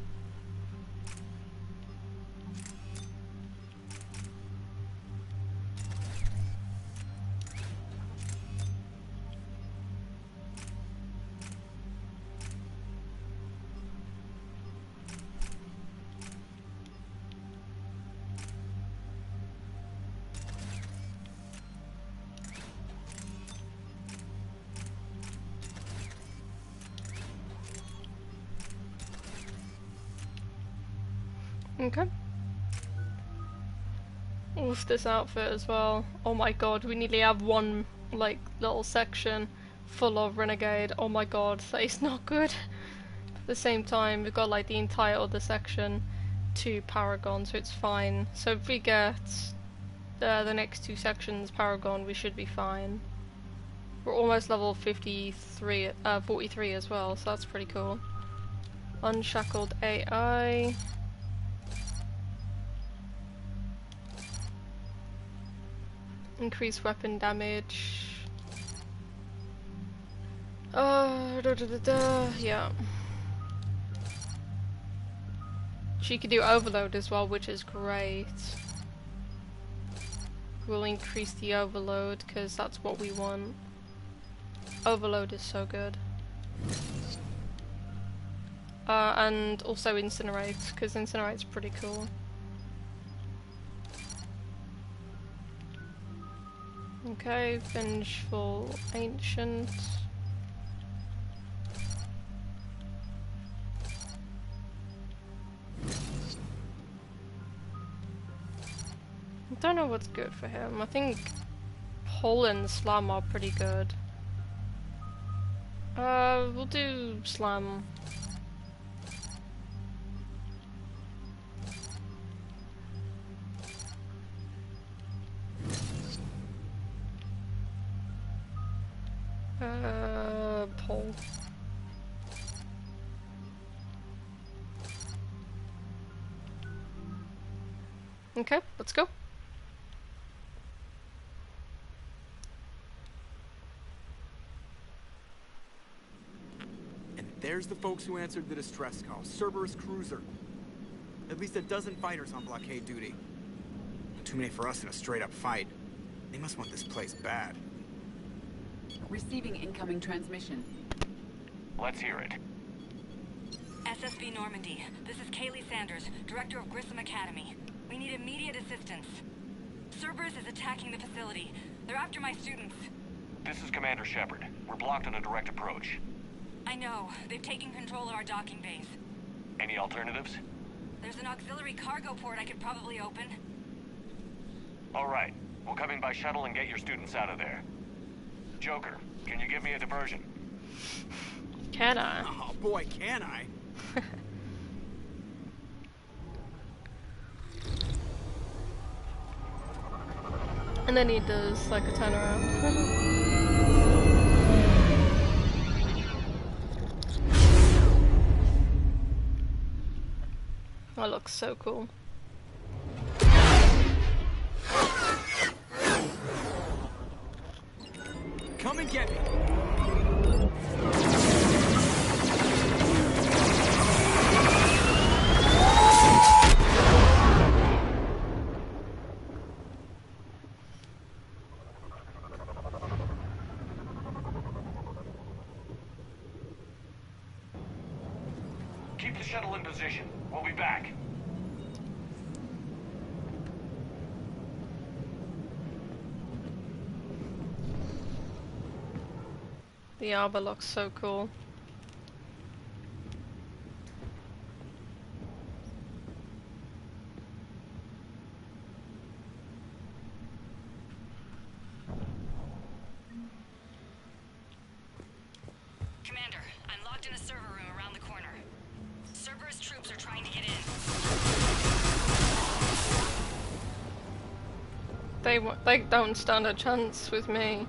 Okay. Oof, this outfit as well. Oh my god, we nearly have one, like, little section full of Renegade. Oh my god, that is not good. At the same time, we've got, like, the entire other section to Paragon, so it's fine. So if we get the next two sections Paragon, we should be fine. We're almost level 43 as well, so that's pretty cool. Unshackled AI. Increase weapon damage. Yeah. She could do overload as well, which is great. We'll increase the overload because that's what we want. Overload is so good. And also incinerate, because incinerate's pretty cool. Okay, Vengeful Ancient. don't know what's good for him. I think Pull and Slam are pretty good. We'll do Slam. Pull. Okay, let's go. And there's the folks who answered the distress call. Cerberus cruiser. At least a dozen fighters on blockade duty. Too many for us in a straight-up fight. They must want this place bad. Receiving incoming transmission. Let's hear it. SSB Normandy. This is Kaylee Sanders, Director of Grissom Academy. We need immediate assistance. Cerberus is attacking the facility. They're after my students. This is Commander Shepard. We're blocked on a direct approach. I know. They've taken control of our docking base. Any alternatives? There's an auxiliary cargo port I could probably open. All right. We'll come in by shuttle and get your students out of there. Joker, can you give me a diversion? Can I? Oh boy, can I? And then he does like a turnaround. That looks so cool. Come and get me. Keep the shuttle in position. We'll be back. The arbor looks so cool. Commander, I'm locked in a server room around the corner. Cerberus troops are trying to get in. They don't stand a chance with me.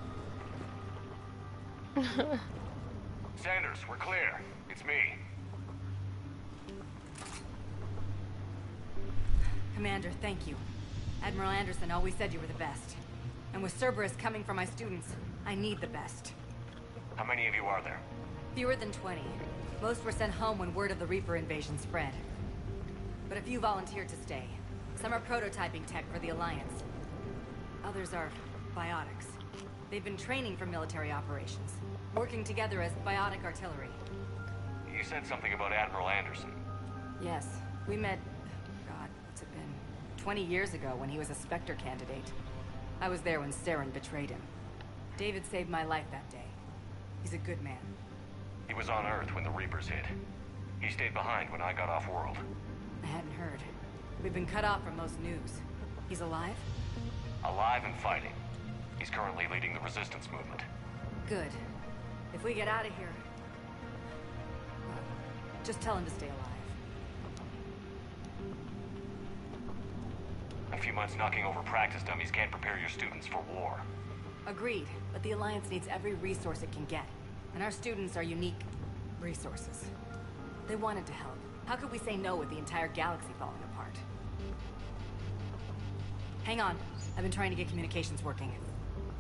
Sanders, we're clear. It's me. Commander, thank you. Admiral Anderson always said you were the best. And with Cerberus coming for my students, I need the best. How many of you are there? Fewer than 20. Most were sent home when word of the Reaper invasion spread. But a few volunteered to stay. Some are prototyping tech for the Alliance. Others are biotics. They've been training for military operations, working together as biotic artillery. You said something about Admiral Anderson. Yes, we met, God, what's it been? 20 years ago when he was a Spectre candidate. I was there when Saren betrayed him. David saved my life that day. He's a good man. He was on Earth when the Reapers hit. He stayed behind when I got off-world. I hadn't heard. We've been cut off from most news. He's alive? Alive and fighting. He's currently leading the resistance movement. Good. If we get out of here... well, just tell him to stay alive. A few months knocking over practice dummies can't prepare your students for war. Agreed, but the Alliance needs every resource it can get. And our students are unique resources. They wanted to help. How could we say no with the entire galaxy falling apart? Hang on. I've been trying to get communications working.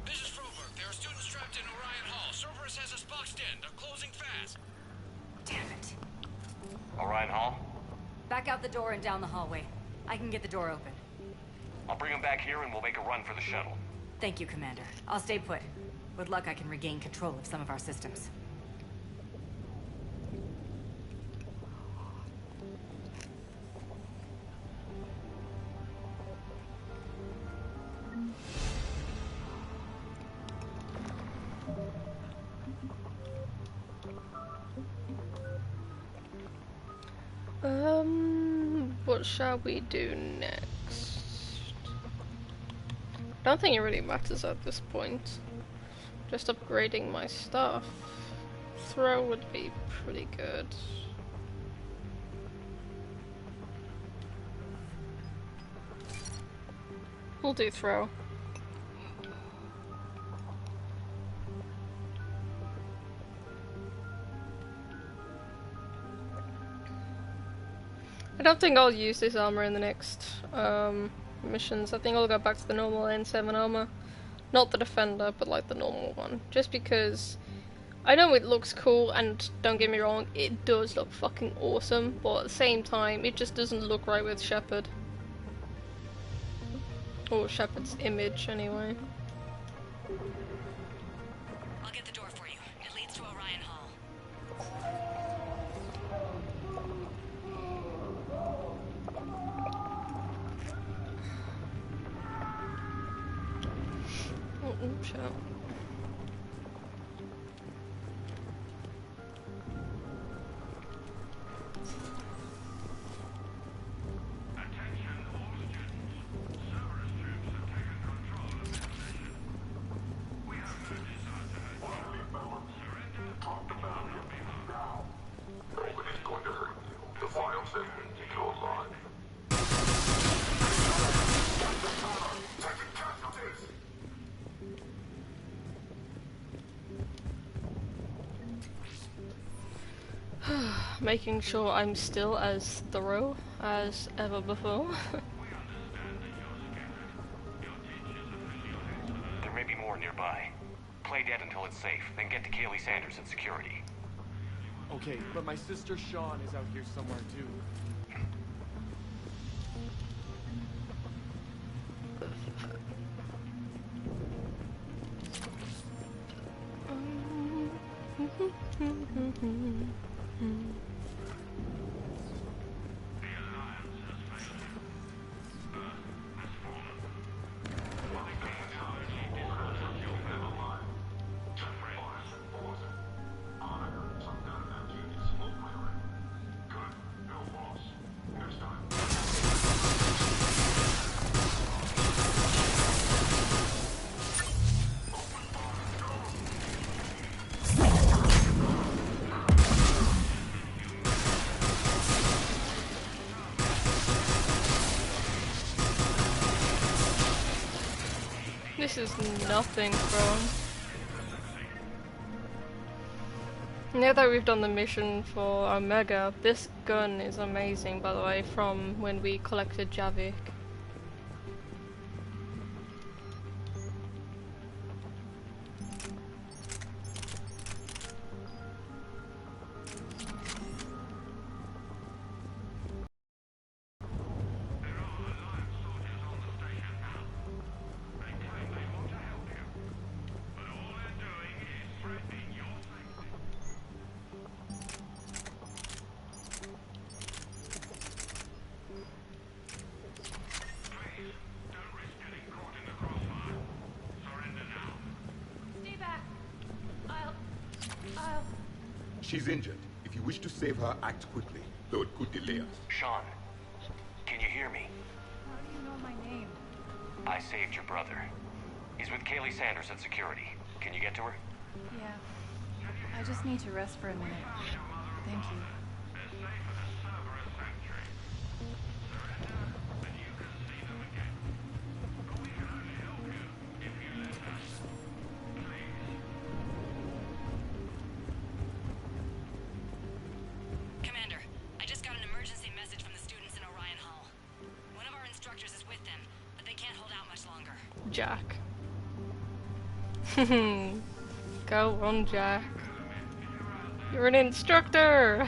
This is Froberg. There are students trapped in Orion Hall. Cerberus has us boxed in. They're closing fast. Damn it. Orion Hall? Back out the door and down the hallway. I can get the door open. I'll bring them back here and we'll make a run for the shuttle. Thank you, Commander. I'll stay put. With luck, I can regain control of some of our systems. What shall we do next? don't think it really matters at this point. Just upgrading my stuff. Throw would be pretty good. We'll do throw. I don't think I'll use this armor in the next missions. I think I'll go back to the normal N7 armor. Not the Defender, but like the normal one. Just because I know it looks cool, and don't get me wrong, it does look fucking awesome, but at the same time, it just doesn't look right with Shepard. Or Shepard's image, anyway. I'll get the door for you. It leads to Orion Hall. Oh, shut up. Making sure I'm still as thorough as ever before. There may be more nearby. Play dead until it's safe, then get to Kaylee Sanders at security. Okay, but my sister Sean is out here somewhere too. This is nothing, bro. Now that we've done the mission for Omega, this gun is amazing, by the way, from when we collected Javik. She's injured. If you wish to save her, act quickly, though it could delay us. Sean, can you hear me? How do you know my name? I saved your brother. He's with Kaylee Sanders at security. Can you get to her? Yeah. I just need to rest for a minute. Thank you. Commander, I just got an emergency message from the students in Orion Hall. One of our instructors is with them, but they can't hold out much longer. Jack. Go on, Jack. You're an instructor!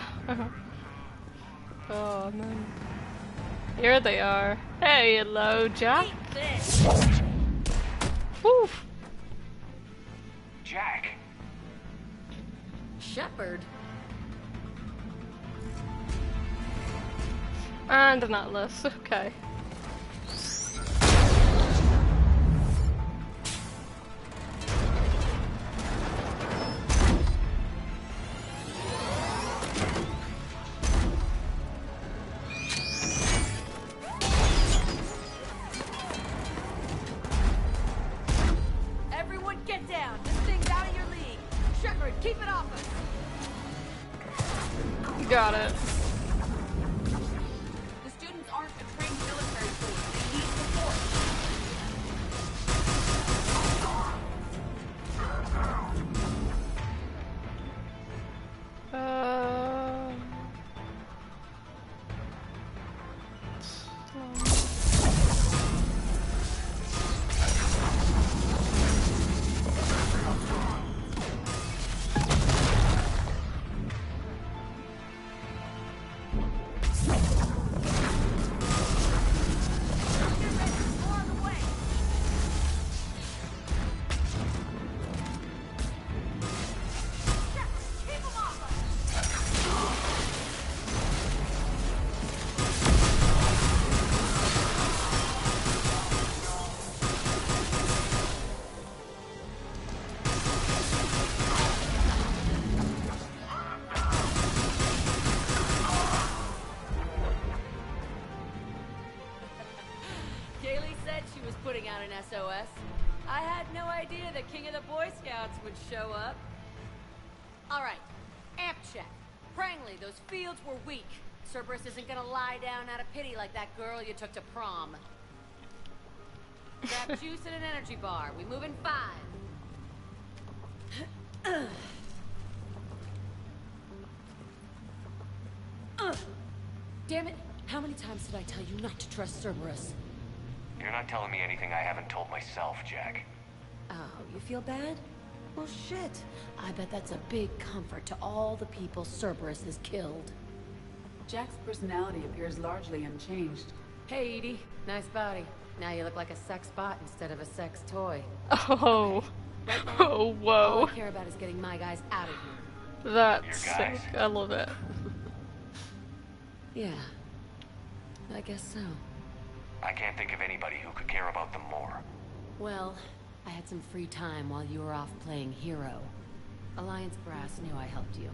Oh man. Here they are. Hey, hello, Jack. Woo! Jack! Shepard? And an atlas, okay. Everyone get down! This thing's out of your league! Shepard, keep it off us! Got it. The students aren't a trained military force. They need support. Out an SOS. I had no idea the king of the Boy Scouts would show up. All right, amp check. Prangley, those fields were weak. Cerberus isn't gonna lie down out of pity like that girl you took to prom. Grab juice and an energy bar. We move in 5. Damn it! How many times did I tell you not to trust Cerberus? You're not telling me anything I haven't told myself, Jack. Oh, you feel bad? Well, shit. I bet that's a big comfort to all the people Cerberus has killed. Jack's personality appears largely unchanged. Hey, Edie. Nice body. Now you look like a sex bot instead of a sex toy. Oh. Right now, Oh, whoa. all I care about is getting my guys out of here. That's sick. I love it. Yeah. I guess so. I can't think of anybody who could care about them more. Well, I had some free time while you were off playing hero. Alliance Brass knew I helped you.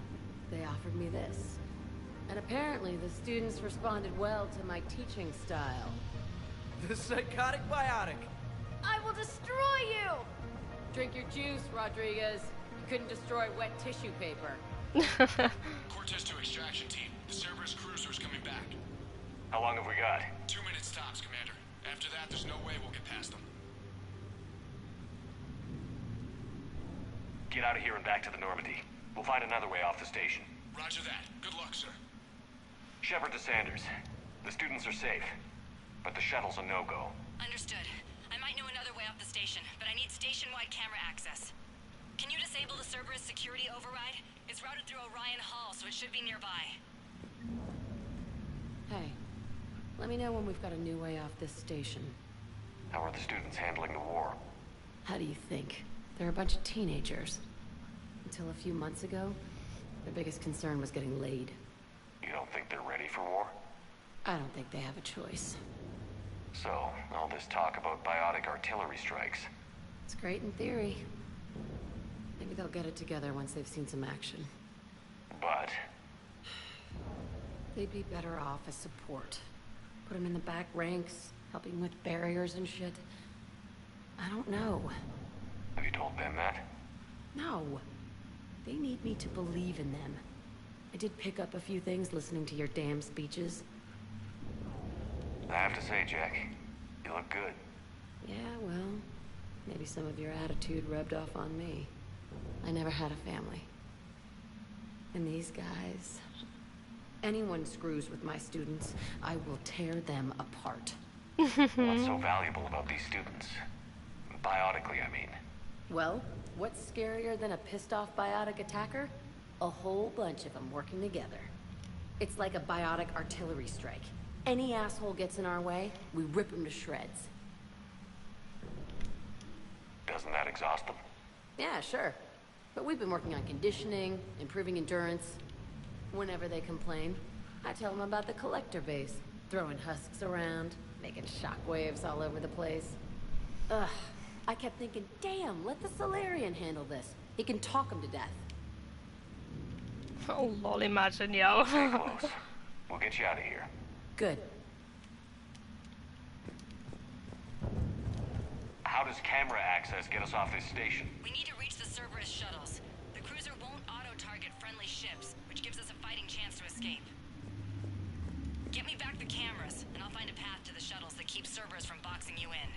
They offered me this. And apparently the students responded well to my teaching style. The psychotic biotic. I will destroy you! Drink your juice, Rodriguez. You couldn't destroy wet tissue paper. Cortez to extraction team. The Cerberus cruiser's coming back. How long have we got? 2 minutes tops, Commander. After that, there's no way we'll get past them. Get out of here and back to the Normandy. We'll find another way off the station. Roger that. Good luck, sir. Shepard to Sanders. The students are safe, but the shuttle's a no-go. Understood. I might know another way off the station, but I need station-wide camera access. Can you disable the Cerberus security override? It's routed through Orion Hall, so it should be nearby. Hey, let me know when we've got a new way off this station. How are the students handling the war? How do you think? They're a bunch of teenagers. Until a few months ago, their biggest concern was getting laid. You don't think they're ready for war? I don't think they have a choice. So, all this talk about biotic artillery strikes. It's great in theory. Maybe they'll get it together once they've seen some action. But? They'd be better off as support. Put them in the back ranks, helping with barriers and shit. I don't know. Have you told them that? No. They need me to believe in them. I did pick up a few things listening to your damn speeches. I have to say, Jack, you look good. Yeah, well, maybe some of your attitude rubbed off on me. I never had a family. And these guys... Anyone screws with my students, I will tear them apart. What's so valuable about these students? Biotically, I mean. Well, what's scarier than a pissed-off biotic attacker? A whole bunch of them working together. It's like a biotic artillery strike. Any asshole gets in our way, we rip him to shreds. Doesn't that exhaust them? Yeah, sure. But we've been working on conditioning, improving endurance. Whenever they complain, I tell them about the collector base, throwing husks around, making shockwaves all over the place. Ugh, I kept thinking, damn, let the Solarian handle this. He can talk them to death. Oh lol, imagine, yo. Stay close. We'll get you out of here. Good. how does camera access get us off this station? We need to reach the Cerberus shuttles. The cruiser won't auto-target friendly ships, which gives us a fighting chance to escape. Get me back the cameras, and I'll find a path to the shuttles that keep Cerberus from boxing you in.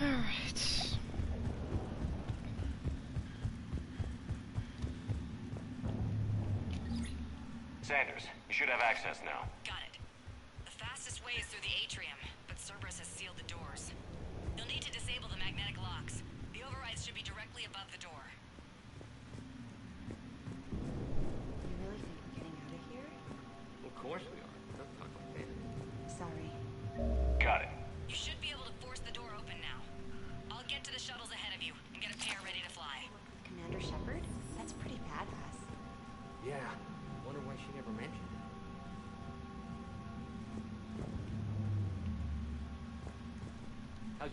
Alright. Sanders, you should have access now. Got it. The fastest way is through the atrium, but Cerberus has sealed the doors. You'll need to disable the magnetic locks. The overrides should be directly above the door. You really think we're getting out of here? Of course we are. Don't talk like that. Sorry. Got it. You should be able to force the door open now. I'll get to the shuttles ahead of you and get a pair ready to fly. Commander Shepard? That's pretty badass. Yeah. Wonder why she never mentioned it.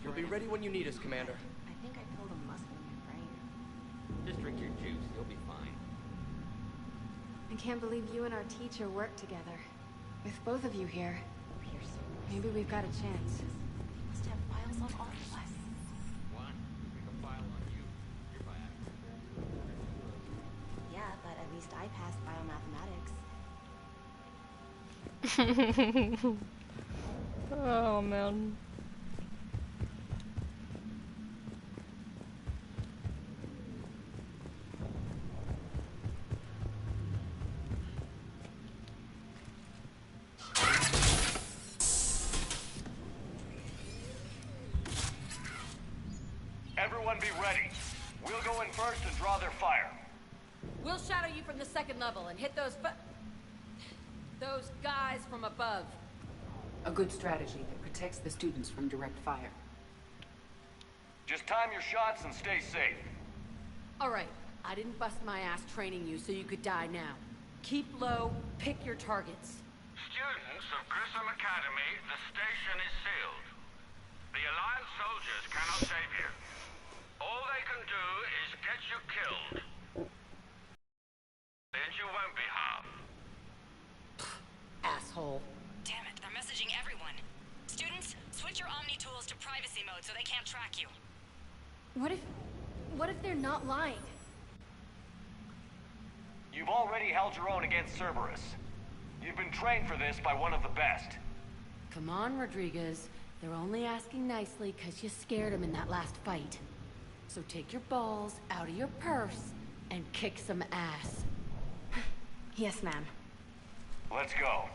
You'll be ready when you need us, Commander. I think I pulled a muscle in your brain. Just drink your juice. You'll be fine. I can't believe you and our teacher work together. With both of you here. Maybe we've got a chance. They must have files on all of us. What? We can file on you. You're biased. Yeah, but at least I passed biomathematics. Oh man. Everyone be ready. We'll go in first and draw their fire. We'll shadow you from the second level and hit those guys from above. A good strategy that protects the students from direct fire. Just time your shots and stay safe. All right, I didn't bust my ass training you so you could die now. Keep low, pick your targets. Students of Grissom Academy, the station is sealed. The Alliance soldiers cannot save you. All they can do is get you killed. Then you won't be harmed. Asshole. Damn it, they're messaging everyone. Students, switch your Omni tools to privacy mode so they can't track you. What if they're not lying? You've already held your own against Cerberus. You've been trained for this by one of the best. Come on, Rodriguez. They're only asking nicely because you scared them in that last fight. So take your balls out of your purse and kick some ass. Yes, ma'am. Let's go.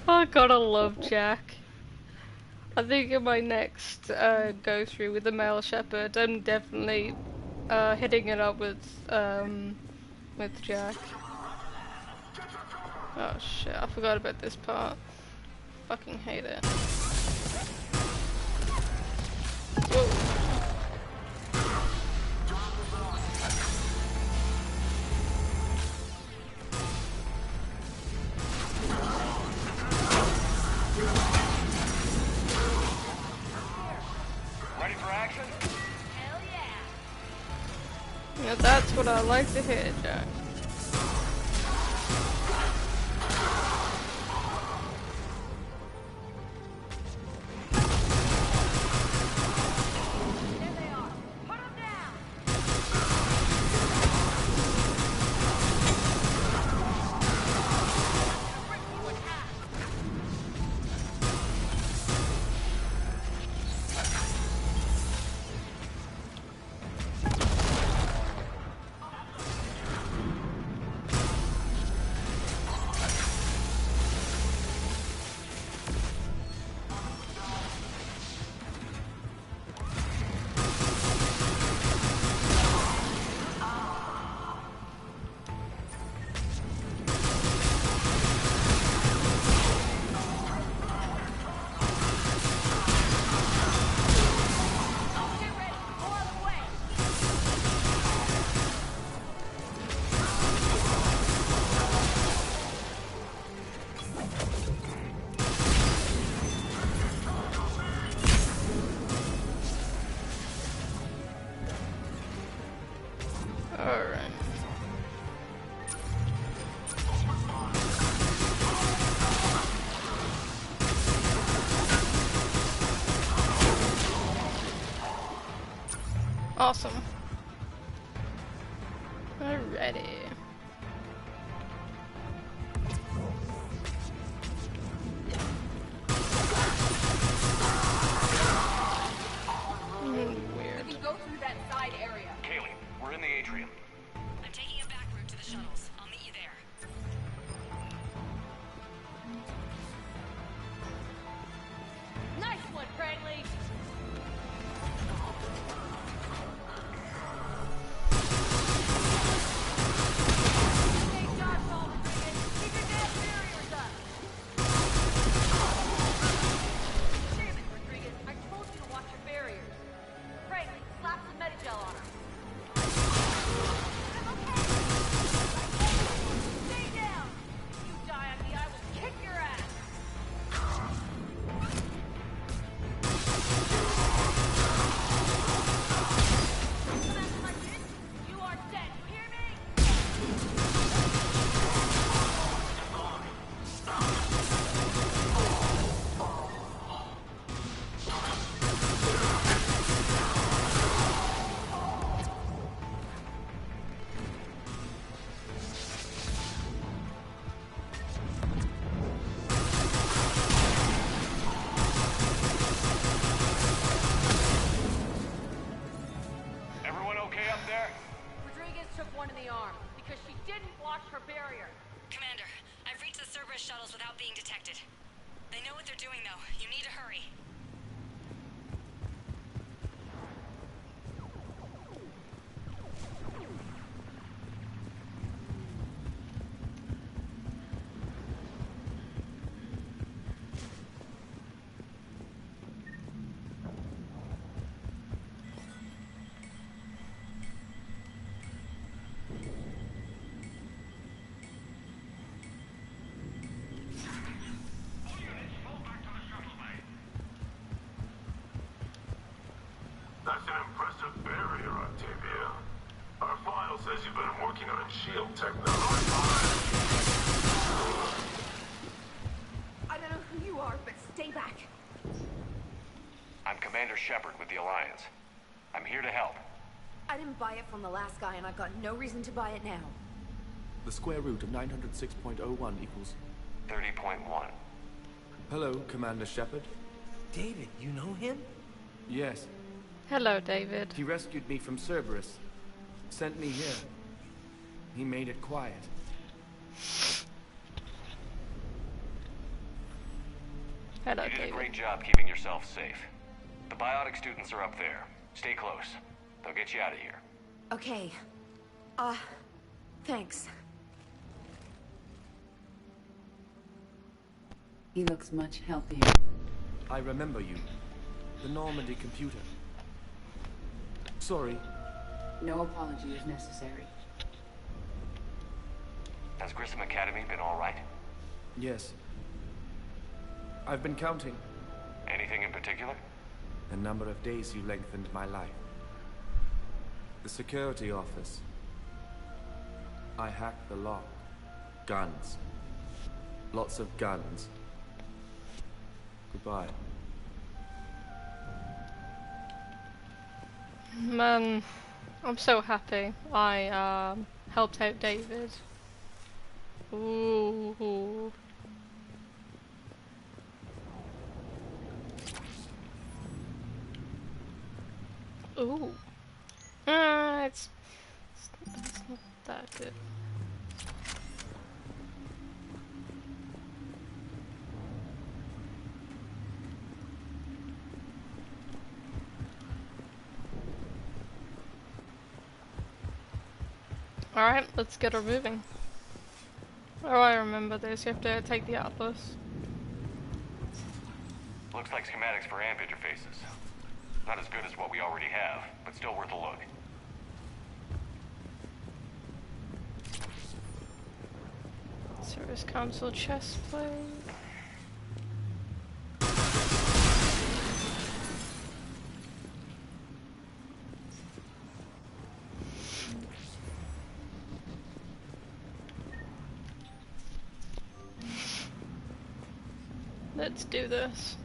Oh god, I love Jack. I think in my next go through with the male Shepard, I'm definitely hitting it up with Jack. Oh shit, I forgot about this part. Fucking hate it. Whoa. Ready for action? Hell yeah! Yeah, that's what I like to hear, Jack. Awesome. Alrighty. Weird. We can go through that side area. Kaylee, we're in the atrium. I'm taking a back route to the shuttles. I'll meet you there. Nice one, Cranley. Shuttles without being detected. They know what they're doing, though. You need to hurry. That's an impressive barrier, Octavia. Our file says you've been working on shield technology. I don't know who you are, but stay back. I'm Commander Shepard with the Alliance. I'm here to help. I didn't buy it from the last guy, and I've got no reason to buy it now. The square root of 906.01 equals... 30.1. Hello, Commander Shepard. David, you know him? Yes. Hello, David. He rescued me from Cerberus. Sent me here. He made it quiet. Hello, you did David. a great job keeping yourself safe. The biotic students are up there. Stay close. They'll get you out of here. Okay. Thanks. He looks much healthier. I remember you. The Normandy computer. Sorry. No apology is necessary. Has Grissom Academy been all right? Yes. I've been counting. Anything in particular? The number of days you lengthened my life. The security office. I hacked the lock. Guns. Lots of guns. Goodbye. Man, I'm so happy I helped out David. Ooh. Ooh. It's not that good. Alright, let's get her moving. Oh, I remember this. You have to take the Atlas. Looks like schematics for amp interfaces. Not as good as what we already have, but still worth a look. Service console chest plate. Let's do this.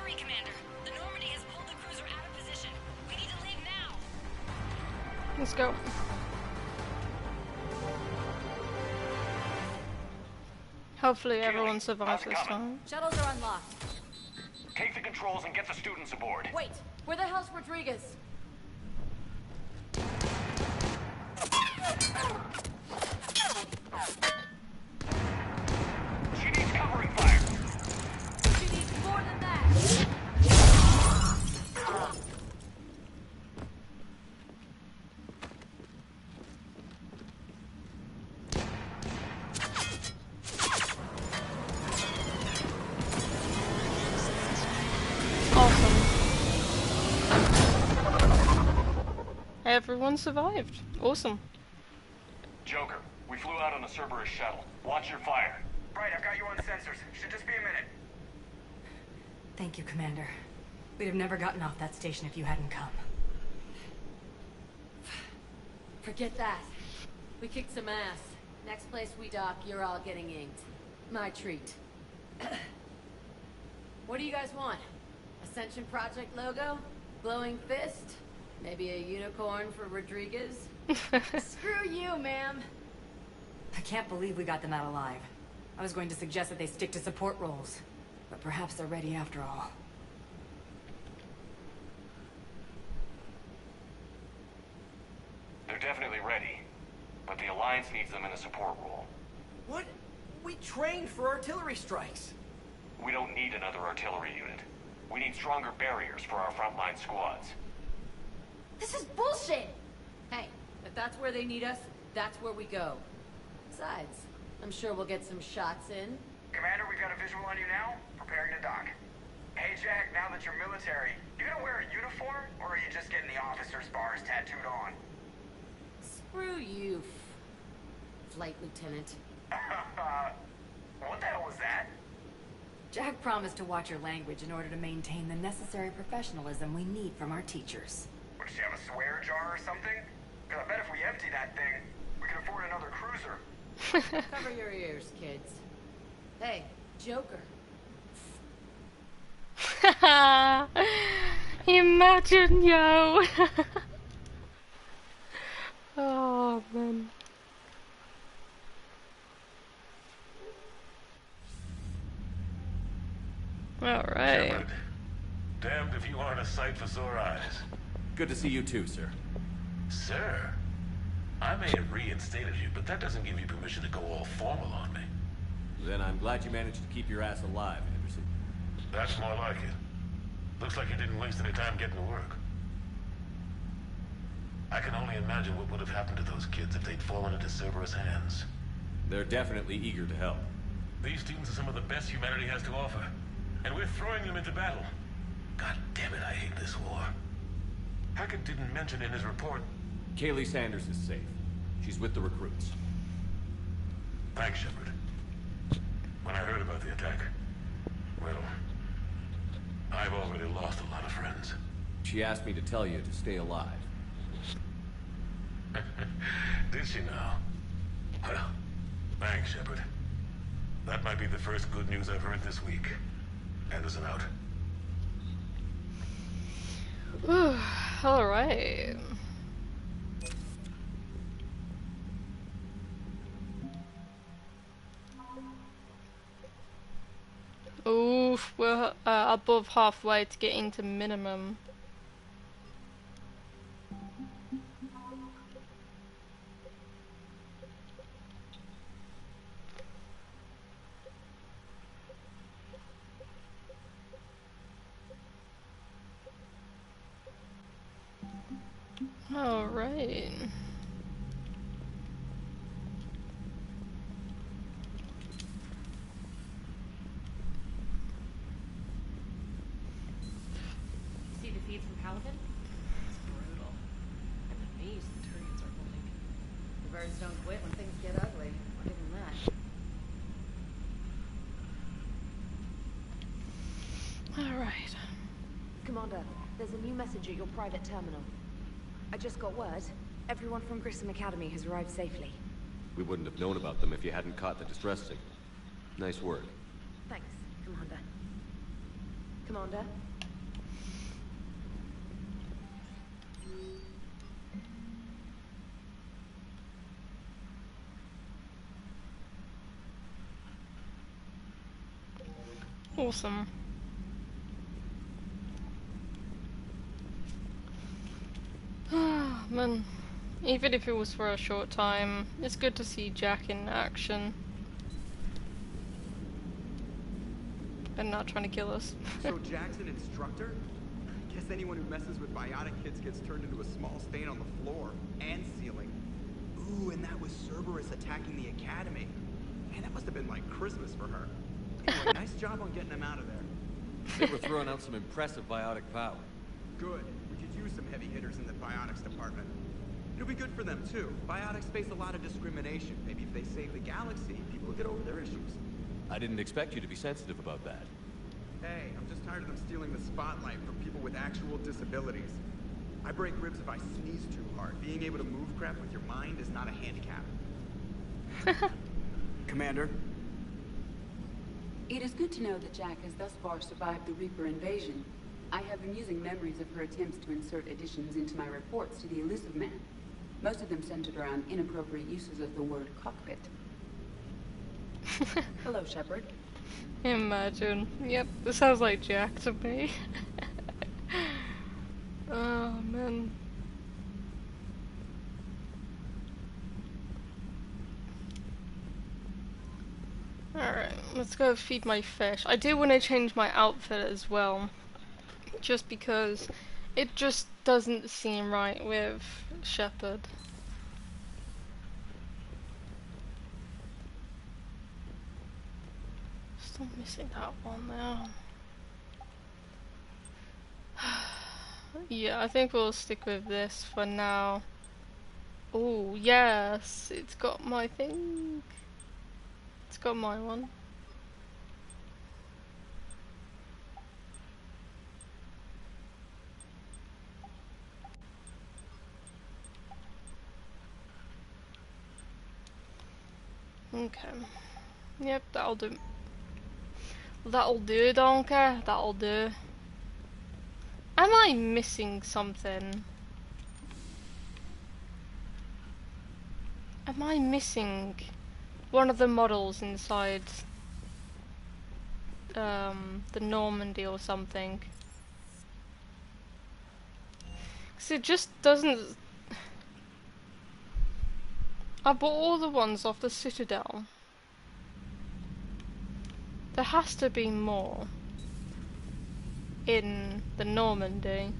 Hurry, Commander. The Normandy has pulled the cruiser out of position. We need to leave now. Let's go. Hopefully everyone survives this time. Shuttles are unlocked. Take the controls and get the students aboard. Wait, where the hell's Rodriguez? She needs covering fire. She needs more than that. Everyone survived. Awesome. Joker, we flew out on a Cerberus shuttle. Watch your fire. Right, I've got you on sensors. Should just be a minute. Thank you, Commander. We'd have never gotten off that station if you hadn't come. Forget that. We kicked some ass. Next place we dock, you're all getting inked. My treat. What do you guys want? Ascension Project logo? Glowing fist? Maybe a unicorn for Rodriguez? Screw you, ma'am. I can't believe we got them out alive. I was going to suggest that they stick to support roles. But perhaps they're ready after all. They're definitely ready. But the Alliance needs them in a support role. What? We trained for artillery strikes. We don't need another artillery unit. We need stronger barriers for our frontline squads. This is bullshit! Hey, if that's where they need us, that's where we go. Besides, I'm sure we'll get some shots in. Commander, we've got a visual on you now. Preparing to dock. Hey, Jack, now that you're military, you gonna wear a uniform, or are you just getting the officer's bars tattooed on? Screw you, Flight Lieutenant. What the hell was that? Jack promised to watch your language in order to maintain the necessary professionalism we need from our teachers. Would she have a swear jar or something? Because I bet if we empty that thing, we can afford another cruiser. Cover your ears, kids. Hey, Joker. Imagine, yo. Oh, man. Alright. Shepard, damned if you aren't a sight for sore eyes. Good to see you too, sir. Sir? I may have reinstated you, but that doesn't give you permission to go all formal on me. Then I'm glad you managed to keep your ass alive, Anderson. That's more like it. Looks like you didn't waste any time getting to work. I can only imagine what would have happened to those kids if they'd fallen into Cerberus' hands. They're definitely eager to help. These students are some of the best humanity has to offer. And we're throwing them into battle. God damn it, I hate this war. Hackett didn't mention in his report. Kaylee Sanders is safe. She's with the recruits. Thanks, Shepard. When I heard about the attack, well, I've already lost a lot of friends. She asked me to tell you to stay alive. Did she now? Well, thanks, Shepard. That might be the first good news I've heard this week. Anderson out. Alright. Oof, we're above halfway to getting to minimum. All right. See the feed from Paladin? It's brutal. And the beast the turrets are holding. The birds don't quit when things get ugly. I'll give them that. All right. Commander, there's a new message at your private terminal. I just got word. Everyone from Grissom Academy has arrived safely. We wouldn't have known about them if you hadn't caught the distress signal. Nice work. Thanks, Commander. Commander? Awesome. Man, even if it was for a short time, it's good to see Jack in action. And not trying to kill us. So Jack's an instructor? Guess anyone who messes with biotic kids gets turned into a small stain on the floor and ceiling. Ooh, and that was Cerberus attacking the academy. Man, that must have been like Christmas for her. Anyway, nice job on getting them out of there. They were throwing out some impressive biotic power. Good. We could use some heavy hitters in the biotics department. It'll be good for them too. Biotics face a lot of discrimination. Maybe if they save the galaxy, people will get over their issues. I didn't expect you to be sensitive about that. Hey, I'm just tired of them stealing the spotlight from people with actual disabilities. I break ribs if I sneeze too hard. Being able to move crap with your mind is not a handicap. Commander? It is good to know that Jack has thus far survived the Reaper invasion. I have been using memories of her attempts to insert additions into my reports to the Elusive Man. Most of them centered around inappropriate uses of the word cockpit. Hello, Shepard. Imagine. Yep, this sounds like Jack to me. Oh, man. Alright, let's go feed my fish. I do want to change my outfit as well. Just because it just doesn't seem right with Shepard. Still missing that one now. Yeah, I think we'll stick with this for now. Oh, yes, it's got my thing. It's got my one. Okay. Yep, that'll do. That'll do, donkey. That'll do. Am I missing something? Am I missing one of the models inside the Normandy or something? 'Cause it just doesn't. I bought all the ones off the Citadel. There has to be more in the Normandy.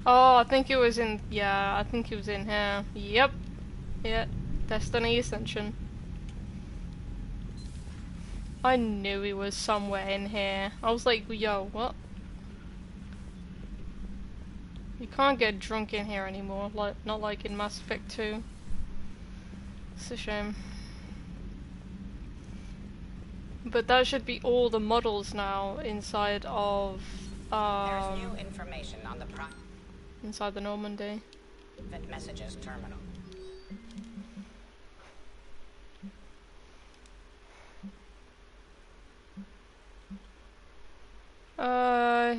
Oh, I think it was in, yeah, I think it was in here. Yep. Yeah, Destiny Ascension. I knew he was somewhere in here. I was like, yo, what? You can't get drunk in here anymore, like not like in Mass Effect 2. It's a shame. But that should be all the models now inside of There's new information on the inside the Normandy. private messages terminal.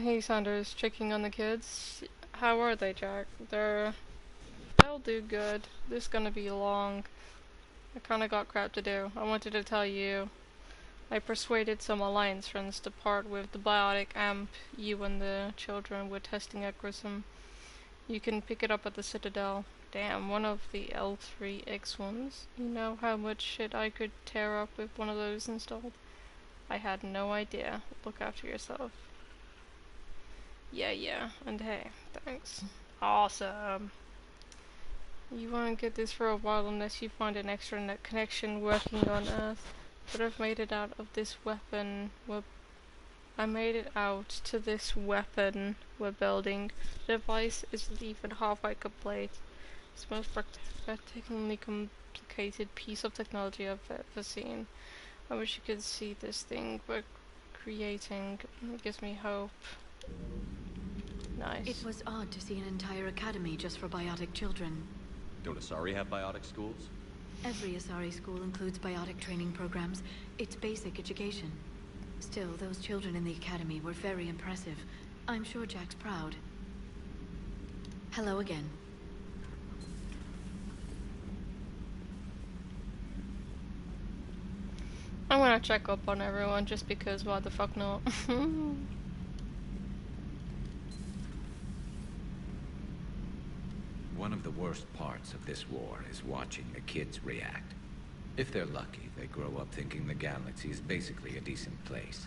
Hey Sanders, checking on the kids. How are they, Jack? They'll do good. This is gonna be long. I kinda got crap to do. I wanted to tell you, I persuaded some Alliance friends to part with the biotic amp you and the children were testing at Grissom. You can pick it up at the Citadel. Damn, one of the L3X ones. You know how much shit I could tear up with one of those installed? I had no idea. Look after yourself. Yeah, and hey, thanks. Awesome. You won't get this for a while unless you find an extra net connection working on Earth. But I've made it out of this weapon. I made it out to this weapon we're building. The device isn't even halfway complete. It's the most particularly complicated piece of technology I've ever seen. I wish you could see this thing we're creating. It gives me hope. Nice. It was odd to see an entire academy just for biotic children. Don't Asari have biotic schools? Every Asari school includes biotic training programs. It's basic education. Still, those children in the academy were very impressive. I'm sure Jack's proud. Hello again. I'm gonna check up on everyone just because why the fuck not? One of the worst parts of this war is watching the kids react. If they're lucky, they grow up thinking the galaxy is basically a decent place.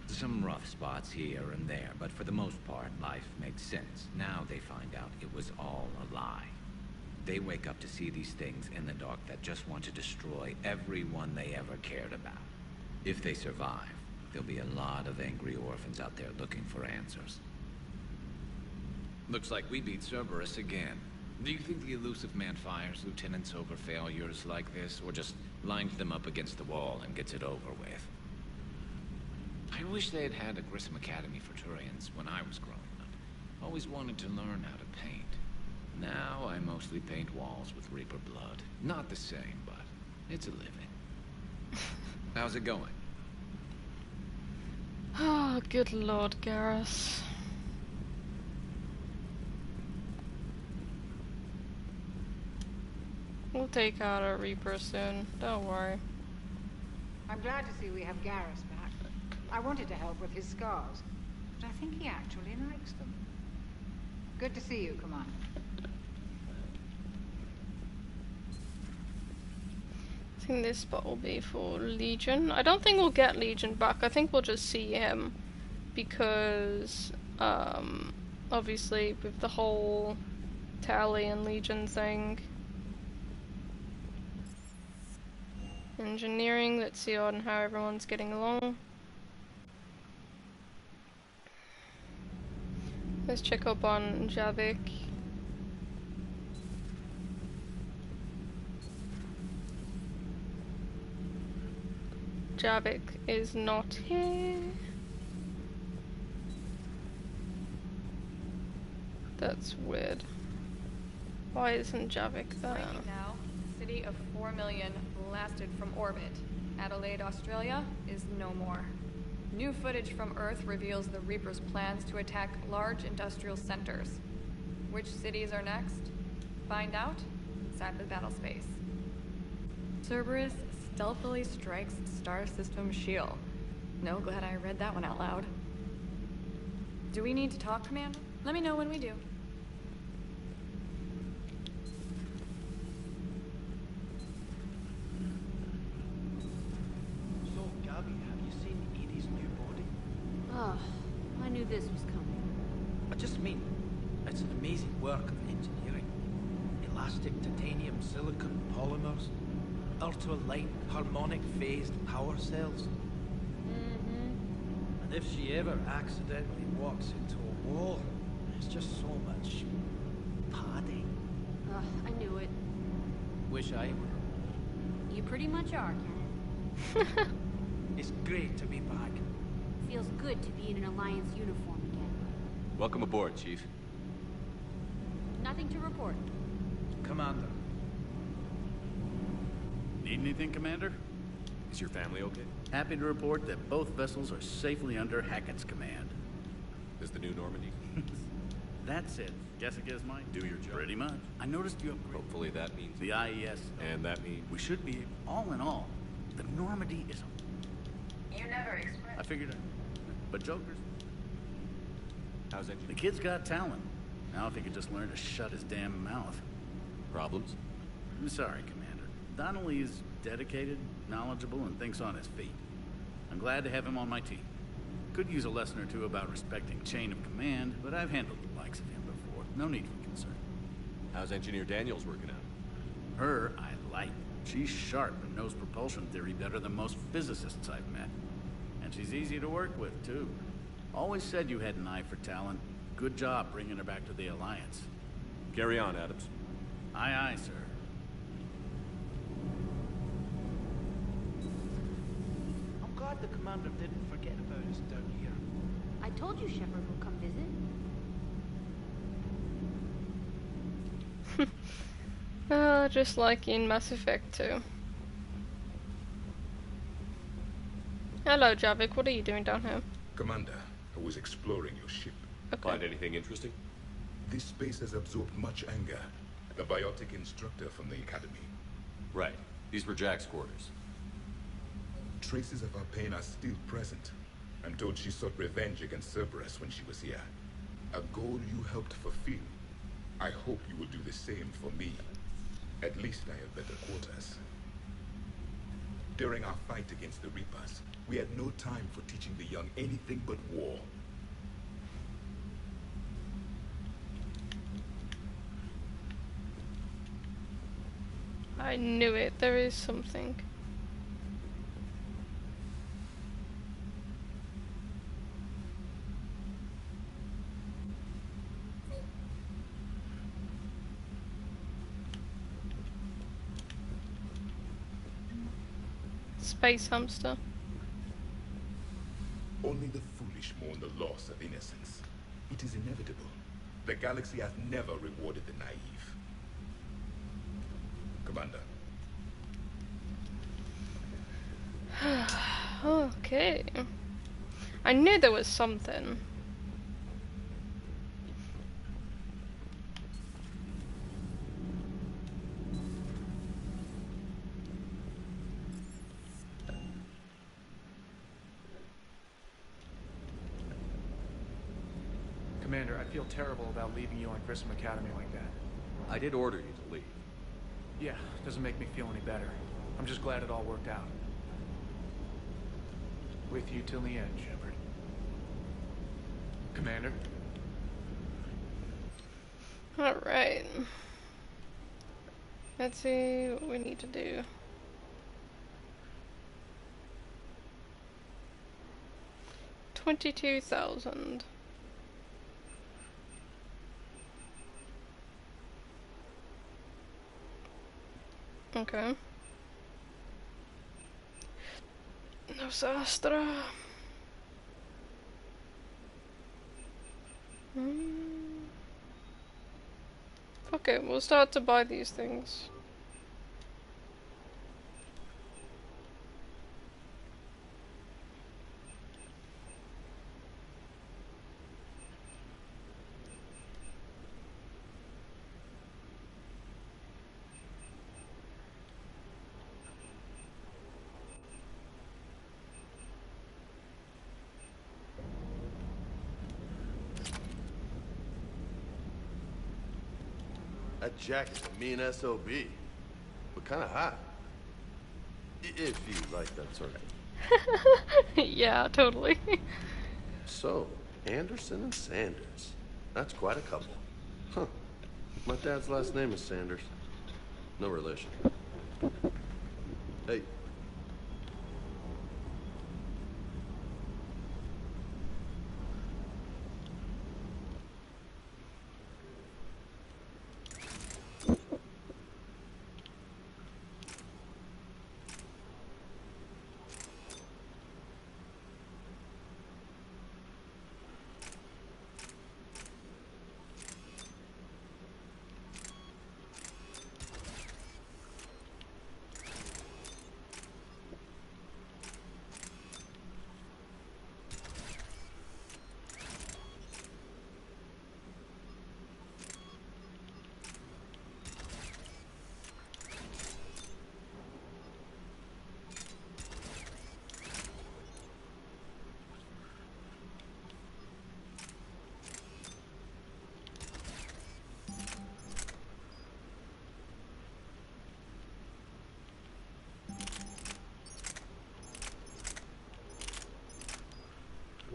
Some rough spots here and there, but for the most part, life makes sense. Now they find out it was all a lie. They wake up to see these things in the dark that just want to destroy everyone they ever cared about. If they survive, there'll be a lot of angry orphans out there looking for answers. Looks like we beat Cerberus again. Do you think the elusive man fires lieutenants over failures like this, or just lines them up against the wall and gets it over with? I wish they had had a Grissom Academy for Turians when I was growing up. Always wanted to learn how to paint. Now I mostly paint walls with Reaper blood. Not the same, but it's a living. How's it going? Oh, good lord, Garrus. We'll take out our Reaper soon, don't worry. I'm glad to see we have Garrus back. I wanted to help with his scars, but I think he actually likes them. Good to see you, Commander. I think this spot will be for Legion. I don't think we'll get Legion back. I think we'll just see him because, obviously with the whole Tally and Legion thing. Engineering, let's see on how everyone's getting along. Let's check up on Javik. Javik is not here. That's weird. Why isn't Javik there? Breaking now. City of 4 million blasted from orbit. Adelaide, Australia is no more. New footage from Earth reveals the Reaper's plans to attack large industrial centers. Which cities are next? Find out inside the battle space. Cerberus stealthily strikes Star System shield. No, glad I read that one out loud. Do we need to talk, Commander? Let me know when we do. So, Gabby, have you seen Edie's new body? Oh, I knew this was coming. I just mean, it's an amazing work of engineering. Elastic titanium silicon polymers, ultra-light harmonic phased power cells. And if she ever accidentally walks into a wall, there's just so much padding. I knew it. Wish I were. You pretty much are, Kenneth. It's great to be back. Feels good to be in an Alliance uniform again. Welcome aboard, Chief. Nothing to report. Commander. Need anything, Commander? Is your family okay? Happy to report that both vessels are safely under Hackett's command. Is the new Normandy? That's it. Guess it gives mine. Do your job. Pretty much. I noticed you upgraded. Hopefully that means... The IES. And that means... We should be... All in all, the Normandy is... You never expressed... I figured it. But Joker's... How's that? The kid's got talent. Now if he could just learn to shut his damn mouth. Problems? I'm sorry, Commander. Donnelly is dedicated, knowledgeable, and thinks on his feet. I'm glad to have him on my team. Could use a lesson or two about respecting chain of command, but I've handled the likes of him before. No need for concern. How's Engineer Daniels working out? Her, I like. She's sharp and knows propulsion theory better than most physicists I've met. And she's easy to work with, too. Always said you had an eye for talent. Good job bringing her back to the Alliance. Carry on, Adams. Aye, aye, sir. glad the commander didn't forget about us down here. I told you Shepard will come visit. Just like in Mass Effect 2. Hello, Javik. What are you doing down here? Commander, I was exploring your ship. Okay. Find anything interesting? This space has absorbed much anger. The biotic instructor from the Academy. Right. These were Jack's quarters. Traces of her pain are still present. I'm told she sought revenge against Cerberus when she was here. A goal you helped fulfill. I hope you will do the same for me. At least I have better quarters. During our fight against the Reapers, we had no time for teaching the young anything but war. I knew it. There is something. Space hamster. Only the foolish mourn the loss of innocence. It is inevitable. The galaxy has never rewarded the naive. Commander. Okay. I knew there was something. Commander, I feel terrible about leaving you on Grissom Academy like that. I did order you to leave. Yeah, doesn't make me feel any better. I'm just glad it all worked out. With you till the end, Shepard. Commander? Alright. Let's see what we need to do. $22,000. Okay. No sastra. Okay, we'll start to buy these things. That jacket's a mean SOB, but kind of hot. If you like that sort of thing. Yeah, totally. So, Anderson and Sanders. That's quite a couple. Huh. My dad's last name is Sanders. No relation. Hey.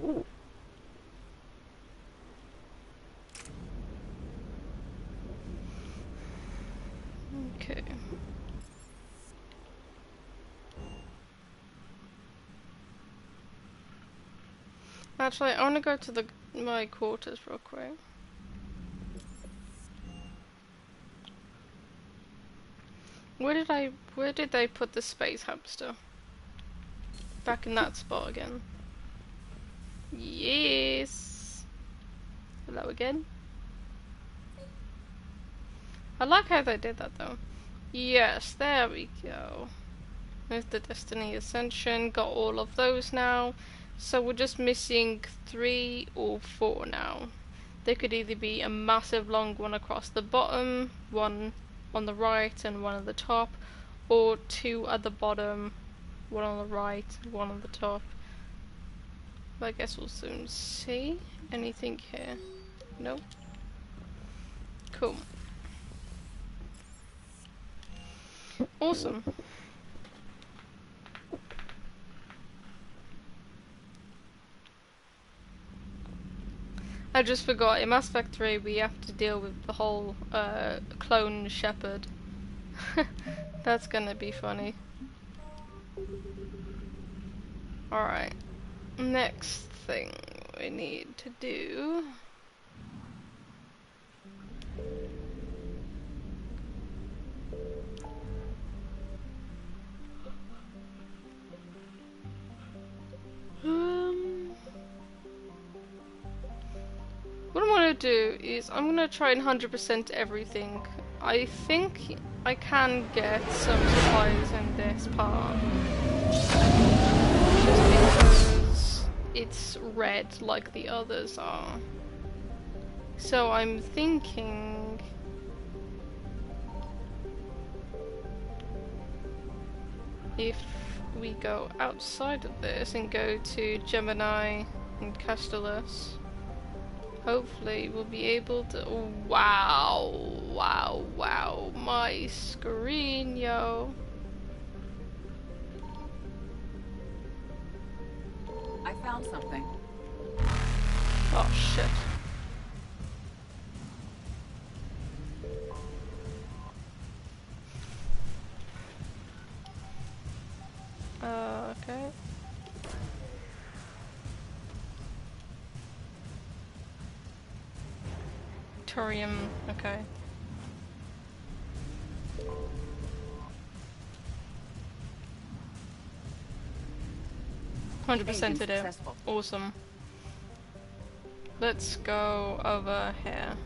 Ooh. Okay. Actually, I want to go to my quarters real quick. Where did they put the space hamster? back in that spot again. Yes. Hello again. I like how they did that though. Yes, there we go. There's the Destiny Ascension. Got all of those now. So we're just missing 3 or 4 now. There could either be a massive long one across the bottom, one on the right and one at the top, or 2 at the bottom, one on the right, one on the top. But I guess we'll soon see. Anything here? Nope. Cool. Awesome. I just forgot, in Mass Effect 3 we have to deal with the whole clone Shepard. That's gonna be funny. Alright, next thing we need to do... what I'm gonna do is I'm gonna try and 100% everything. I think I can get some supplies in this part. Just because it's red like the others are. So I'm thinking... if we go outside of this and go to Gemini and Castellus, hopefully we'll be able to... wow, wow, wow, my screen, yo. I found something. Oh, shit. Okay. Thorium, okay. %'d it. Awesome. Let's go over here.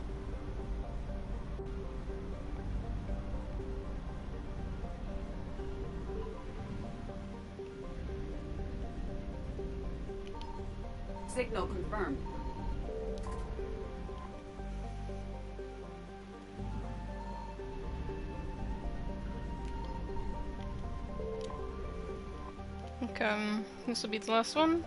Signal confirmed. Okay, this will be the last one.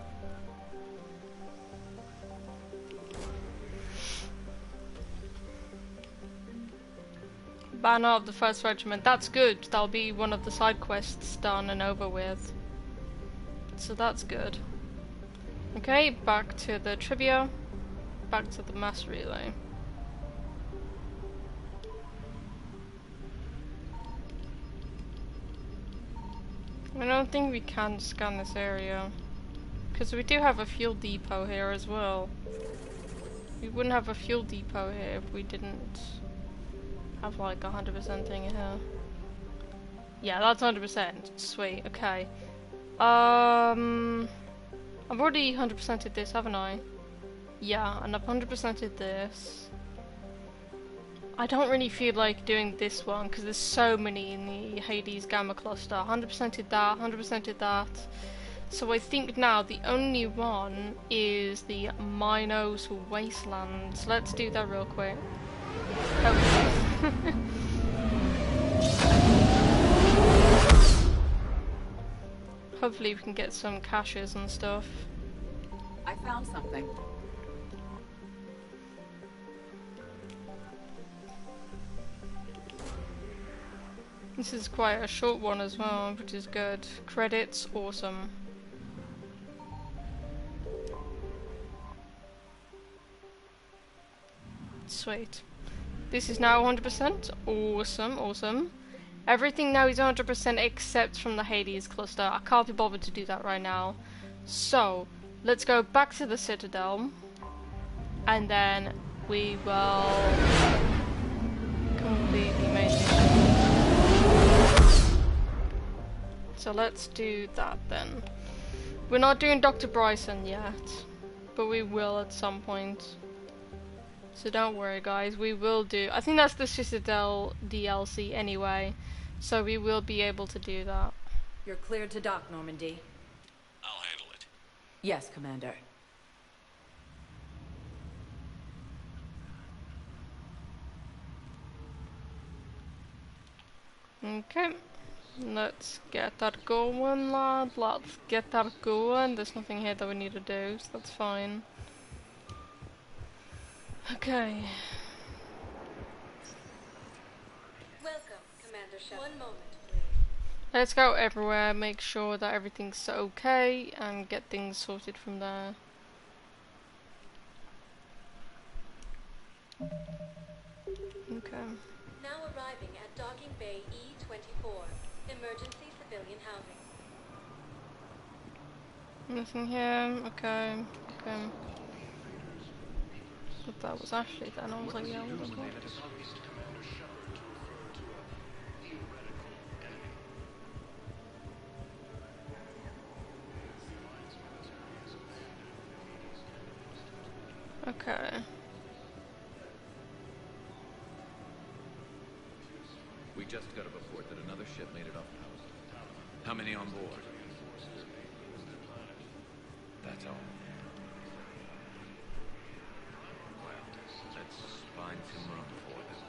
Banner of the 1st Regiment. That's good. That'll be one of the side quests done and over with. So that's good. Okay, back to the trivia. Back to the mass relay. I don't think we can scan this area. Because we do have a fuel depot here as well. We wouldn't have a fuel depot here if we didn't have like 100% thing here. Yeah, that's 100%. Sweet, okay. I've already 100%ed this, haven't I? Yeah, and I've 100%ed this. I don't really feel like doing this one because there's so many in the Hades Gamma Cluster. 100%ed that, 100%ed that. So I think now the only one is the Minos Wastelands. Let's do that real quick. Hopefully. Hopefully we can get some caches and stuff. I found something. This is quite a short one as well, which is good. Credits, awesome. Sweet. This is now 100%. Awesome, awesome. Everything now is 100% except from the Hades cluster. I can't be bothered to do that right now. So, let's go back to the Citadel. And then we will complete the main mission. So let's do that then. We're not doing Dr. Bryson yet, but we will at some point. So don't worry guys, we will do... I think that's the Citadel DLC anyway, so we will be able to do that. You're cleared to dock, Normandy. I'll handle it. Yes, Commander. Okay, let's get that going, lad. Let's get that going. There's nothing here that we need to do, so that's fine. Okay. Welcome, Commander Shepard. 1 moment, please. Let's go everywhere, make sure that everything's okay, and get things sorted from there. Okay. Now arriving at Docking Bay E24, emergency civilian housing. Nothing here, okay, okay. But that was Ashley then, I was like, yeah, what was that? Okay. We just got a report that another ship made it off coast. How many on board? That's all. Well, let's find some room for them.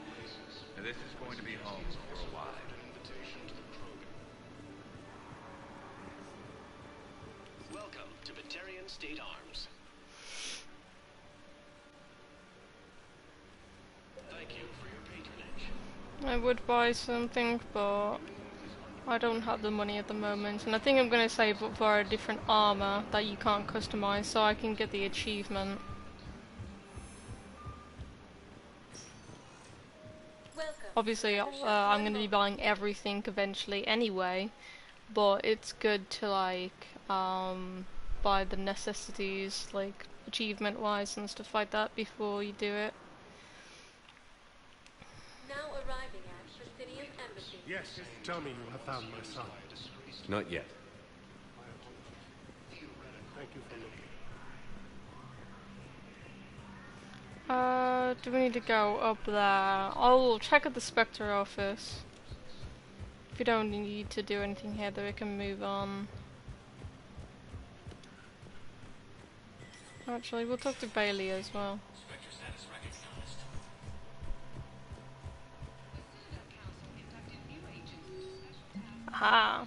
Now, this is going to be home for a while. Welcome to Batarian State Arms. Thank you for your patronage. I would buy something, but I don't have the money at the moment, and I think I'm going to save up for a different armor that you can't customize so I can get the achievement. Obviously, I'm going to be buying everything eventually anyway, but it's good to like buy the necessities, like achievement wise and stuff like that, before you do it. Now arriving at Presidium Embassy. Yes, tell me you have found my son. Not yet. Thank you for looking. Do we need to go up there? I'll check at the Spectre office. If we don't need to do anything here, then we can move on. Actually, we'll talk to Bailey as well. Aha!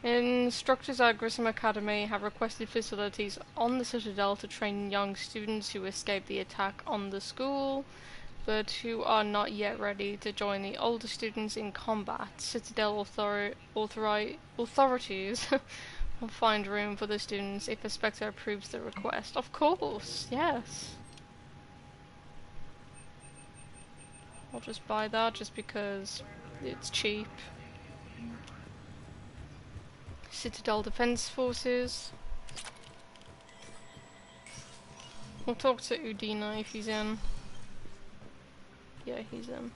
Instructors at Grissom Academy have requested facilities on the Citadel to train young students who escaped the attack on the school, but who are not yet ready to join the older students in combat. Citadel authorities will find room for the students if a Spectre approves the request. Of course, yes. I'll just buy that just because it's cheap. Citadel Defense Forces. We'll talk to Udina if he's in. Yeah, he's in.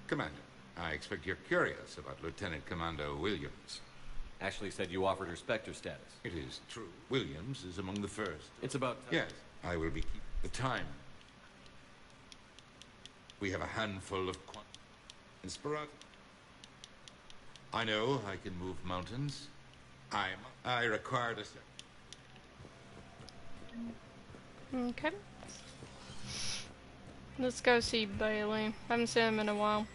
Commander, I expect you're curious about Lieutenant Commander Williams. Ashley said you offered her Spectre status. It is true. Williams is among the first. It's about time. Yes, I will be keeping the time. We have a handful of Inspirat. I know I can move mountains. I require this. Okay. Let's go see Bailey. Haven't seen him in a while.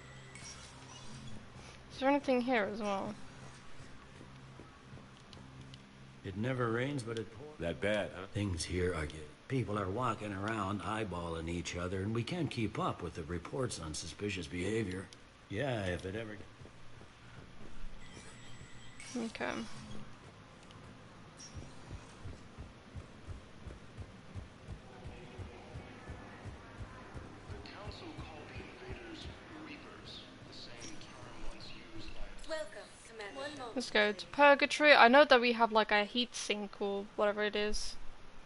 Is there anything here as well? It never rains, but it pours. That bad, huh? Things here are getting... People are walking around eyeballing each other, and we can't keep up with the reports on suspicious behavior. Yeah, if it ever... Okay. The Council called the invaders Reapers, the same term once used by... Welcome, Commander. 1 moment. Let's go to Purgatory. I know that we have like a heat sink or whatever it is.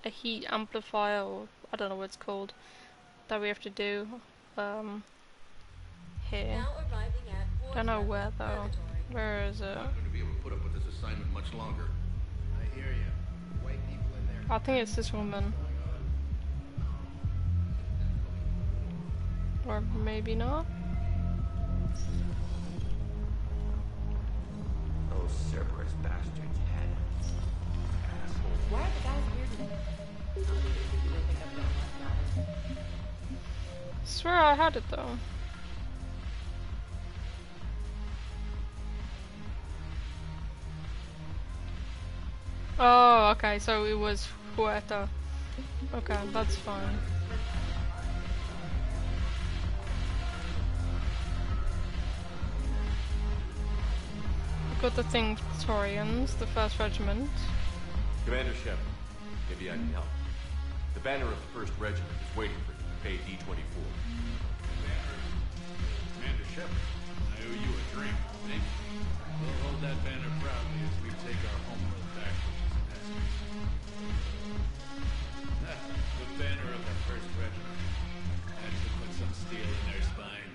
A heat amplifier, or I don't know what it's called. That we have to do. Here. Now arriving at Don't know where though. Where is it? I'm not going to be able to put up with this assignment much longer. hear you. White people in there. I think it's this woman. Or maybe not. Those Cerberus bastards had it. Assholes. Why are the guys here today? Swear I had it though. Oh, okay, so it was Huerta. Okay, that's fine. Got the thing, Praetorians, the 1st Regiment. Commander Shepard, maybe I can help. The banner of the 1st Regiment is waiting for you, Bay D-24. Commander Shepard, I owe you a drink, thank you. We'll hold that banner proudly as we take our homeworld back from these peasants. The banner of the 1st Regiment. Had to put some steel in their spine.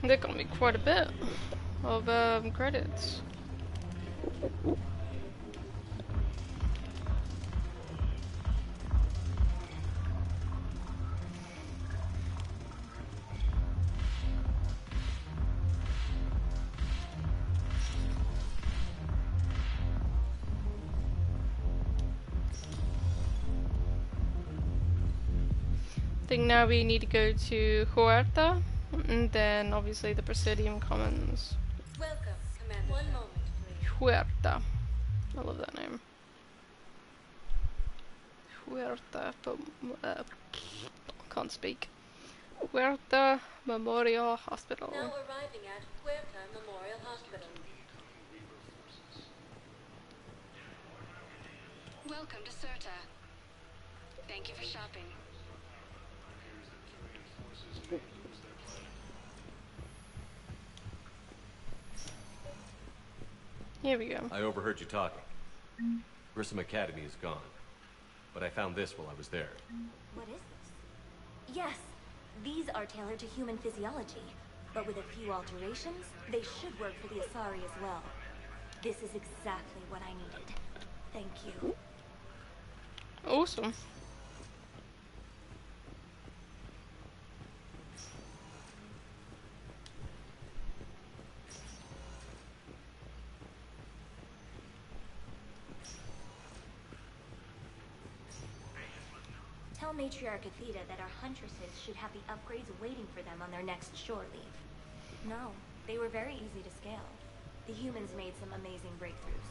They got me quite a bit of credits. I think now we need to go to Huerta, and then obviously the Presidium Commons. Welcome, Commander. One moment, please. Huerta. I love that name. Huerta, can't speak. Huerta Memorial Hospital. Now arriving at Huerta Memorial Hospital. Welcome to Certa. Thank you for shopping. Here we go. I overheard you talking. Grissom Academy is gone. But I found this while I was there. What is this? Yes, these are tailored to human physiology, but with a few alterations, they should work for the Asari as well. This is exactly what I needed. Thank you. Awesome. Tell Matriarch Athena that our huntresses should have the upgrades waiting for them on their next shore leave. No, they were very easy to scale. The humans made some amazing breakthroughs.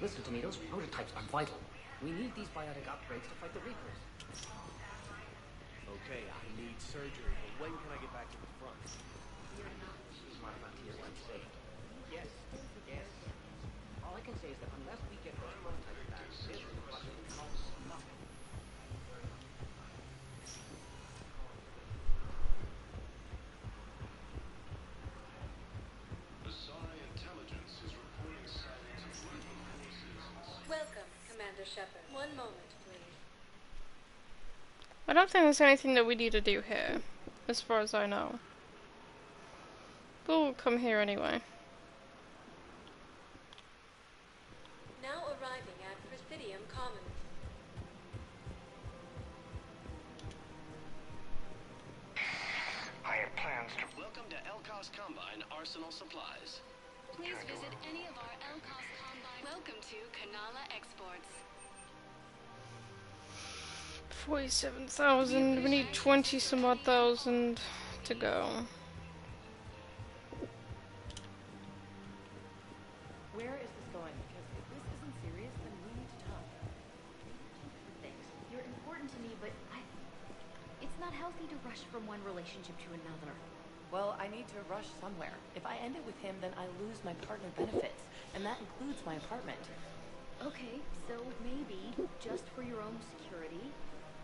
Listen to me, those prototypes are vital. We need these biotic upgrades to fight the Reapers. Okay, I need surgery, but when can I get back to the front? You're not my frontier, let's say. Yes, yes. All I can say is that unless we get those prototypes back, this is what we call nothing. Asari intelligence is reporting sightings of Reaper forces. Welcome, Commander Shepard. One moment, please. I don't think there's anything that we need to do here, as far as I know. But we'll come here anyway. Now arriving at Presidium Commons. I have plans to... Welcome to Elcos Combine Arsenal Supplies. Please visit any of our Elcos Combine. Welcome to Kanala Exports. 47,000. We need 20 some odd thousand to go. Where is this going? Because if this isn't serious, then we need to talk. Thanks. You're important to me, but it's not healthy to rush from one relationship to another. Well, I need to rush somewhere. If I end it with him, then I lose my partner benefits, and that includes my apartment. Okay, so maybe, just for your own security,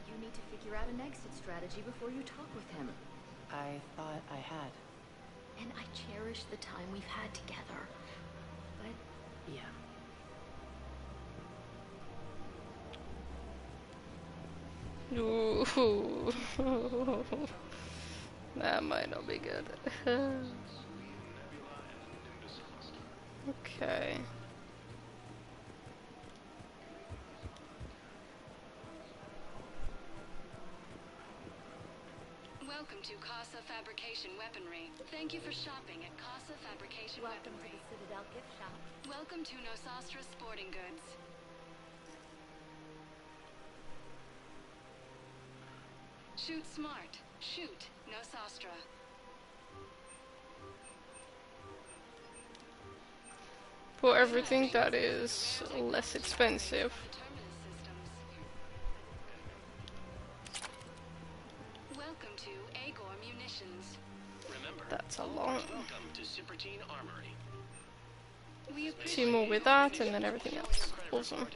you need to figure out an exit strategy before you talk with him. I thought I had. And I cherish the time we've had together. But... yeah. Ooh. Ooh. That might not be good. Okay. Welcome to Casa Fabrication Weaponry. Thank you for shopping at Casa Fabrication Weaponry. Welcome to the Citadel gift shop. Welcome to Nosastra Sporting Goods. Shoot smart. Shoot Nosastra. For everything that is less expensive. Welcome to Agor Munitions. Remember, That's a lot. welcome to Cypertine Armory. We 2 more with that, and then everything else. Awesome.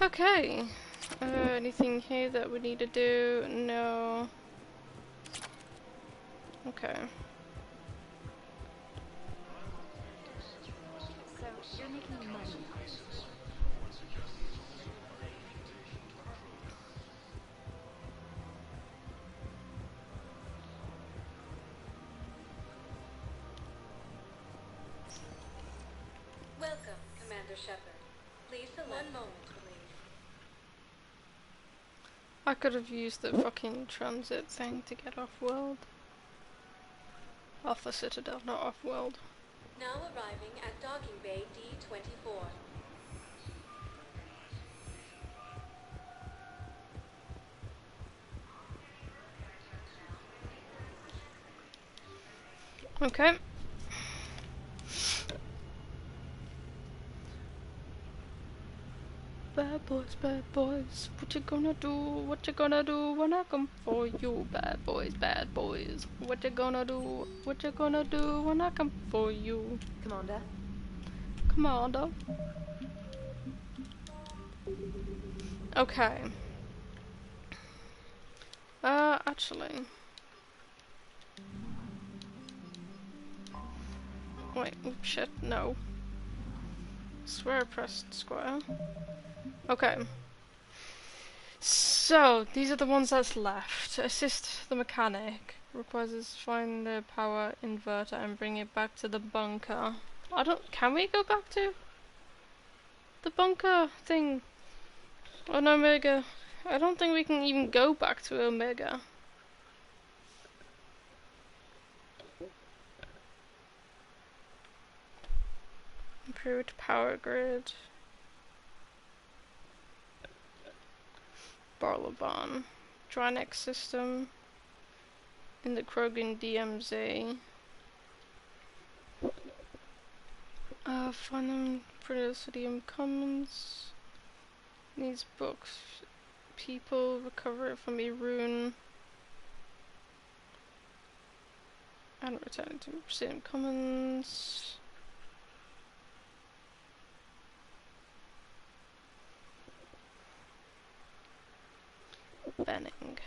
Okay. Anything here that we need to do? No. Okay. So, you're making money. Welcome, Commander Shepard. Please select 1 moment, please. I could have used the fucking transit thing to get off-world. Off the Citadel, not off-world. Now arriving at Docking Bay D-24. Okay. Bad boys, what you gonna do? What you gonna do when I come for you? Bad boys, what you gonna do? What you gonna do when I come for you? Commander? Commander? Okay. Actually. Wait, oops, shit, no. Swear I pressed square. Okay. So, these are the ones that's left. Assist the mechanic. Requires us to find the power inverter and bring it back to the bunker. Can we go back to the bunker thing on Omega? I don't think we can even go back to Omega. Improved power grid. Barlaban. Drynex system. In the Krogan DMZ. Find Presidium Commons. Needs books. People recover it from a rune. And return it to Presidium Commons. Benning.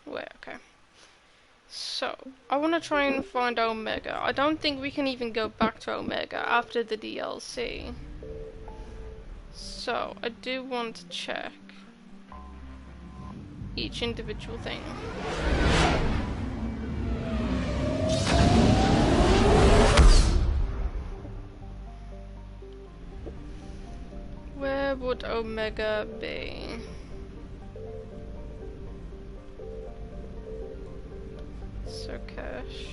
Wait, okay. So, I want to try and find Omega. I don't think we can even go back to Omega after the DLC. So, I do want to check each individual thing. Where would Omega be? Sarkash.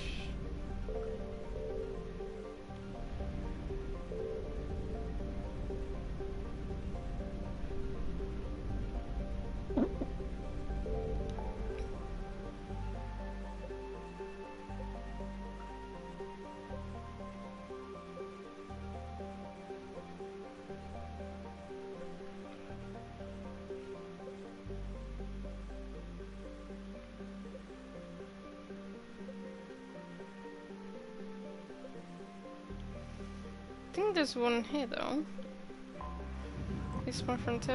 I think there's one here though. It's my friend too.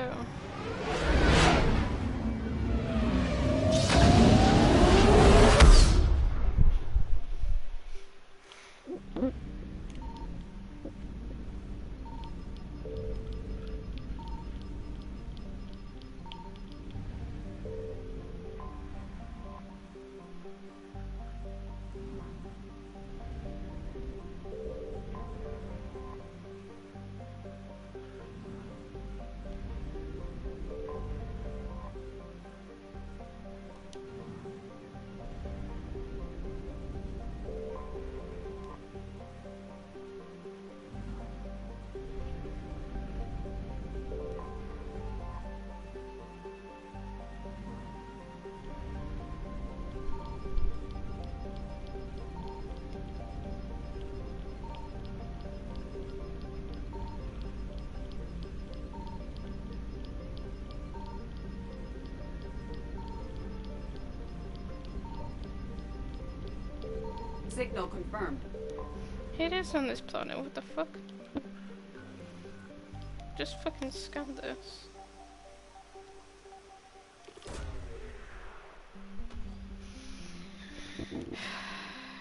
Signal confirmed. It is on this planet, what the fuck? Just fucking scan this.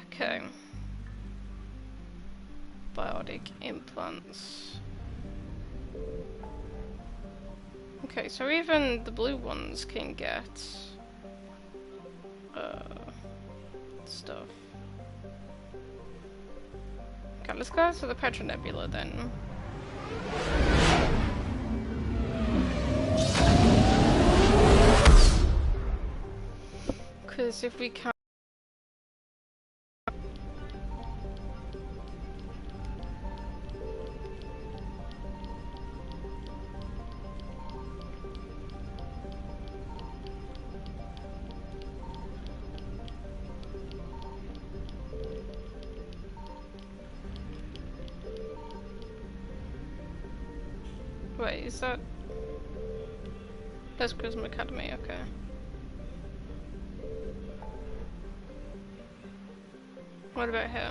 Okay. Biotic implants. Okay, so even the blue ones can get stuff. Okay, let's go to the Petra Nebula then. Because if we can't. Wait, is that... That's Prism Academy, okay. What about here?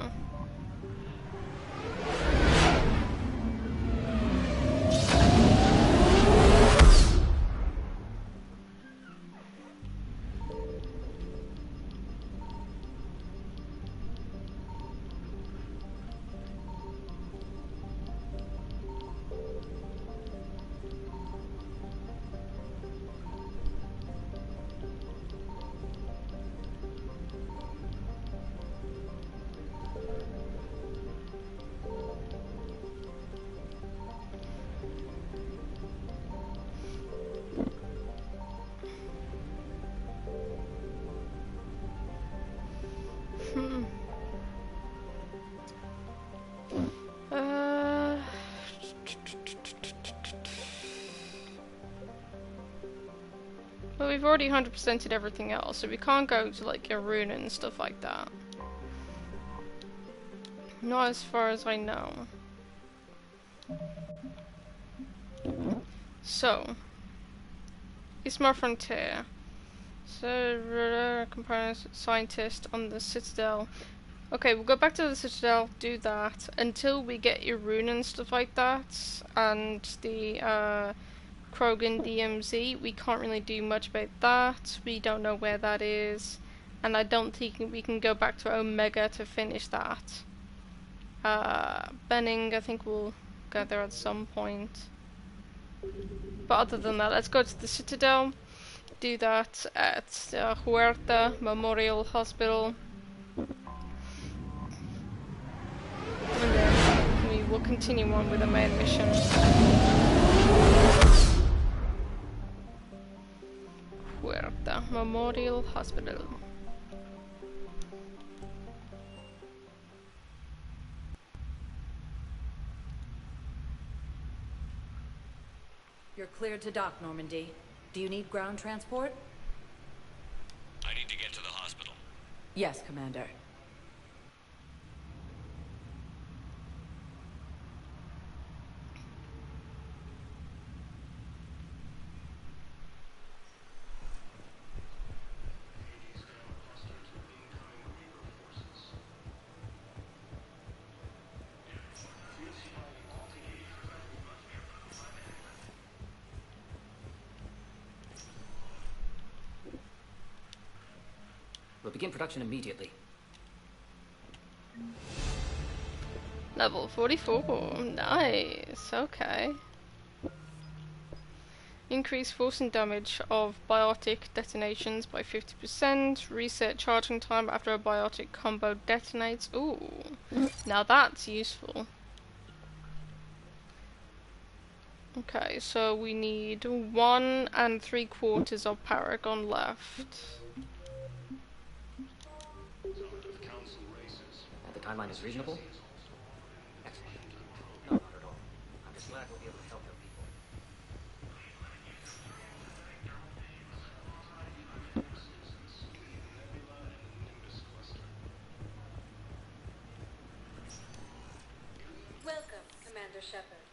Well, we've already 100%ed everything else, so we can't go to like Aruna and stuff like that. Not as far as I know. So, Ismar Frontier. So, component scientist on the Citadel. Okay, we'll go back to the Citadel, do that, until we get Iruna and stuff like that, and the, Krogan DMZ. We can't really do much about that, we don't know where that is, and I don't think we can go back to Omega to finish that. Benning, I think we'll go there at some point. But other than that, let's go to the Citadel, do that at Huerta Memorial Hospital. And then we will continue on with the main mission. Huerta Memorial Hospital. You're cleared to dock, Normandy. Do you need ground transport? I need to get to the hospital. Yes, Commander. We'll begin production immediately. Level 44, nice, okay. Increase force and damage of biotic detonations by 50%, reset charging time after a biotic combo detonates. Ooh, now that's useful. Okay, so we need 1 3/4 of Paragon left. The timeline is reasonable? Excellent. No, not at all. I'm just glad we'll be able to help your people. Welcome, Commander Shepard.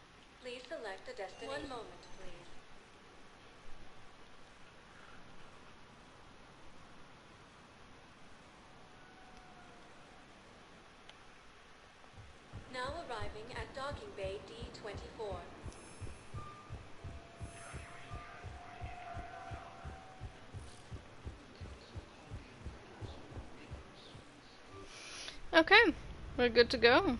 Please select a destination. One moment, please. arriving at docking bay D24. Okay, we're good to go.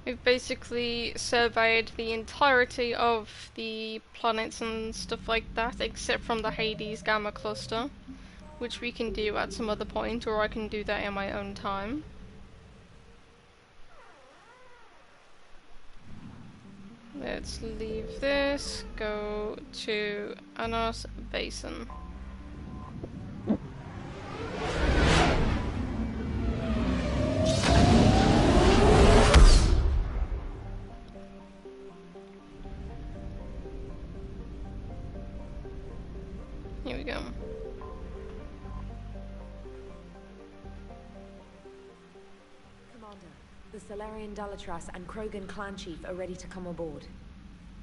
We've basically surveyed the entirety of the planets and stuff like that, except from the Hades Gamma Cluster, which we can do at some other point, or I can do that in my own time. Let's leave this, go to Anos Basin. Here we go. Commander, the Solarian Dalatras and Krogan clan chief are ready to come aboard.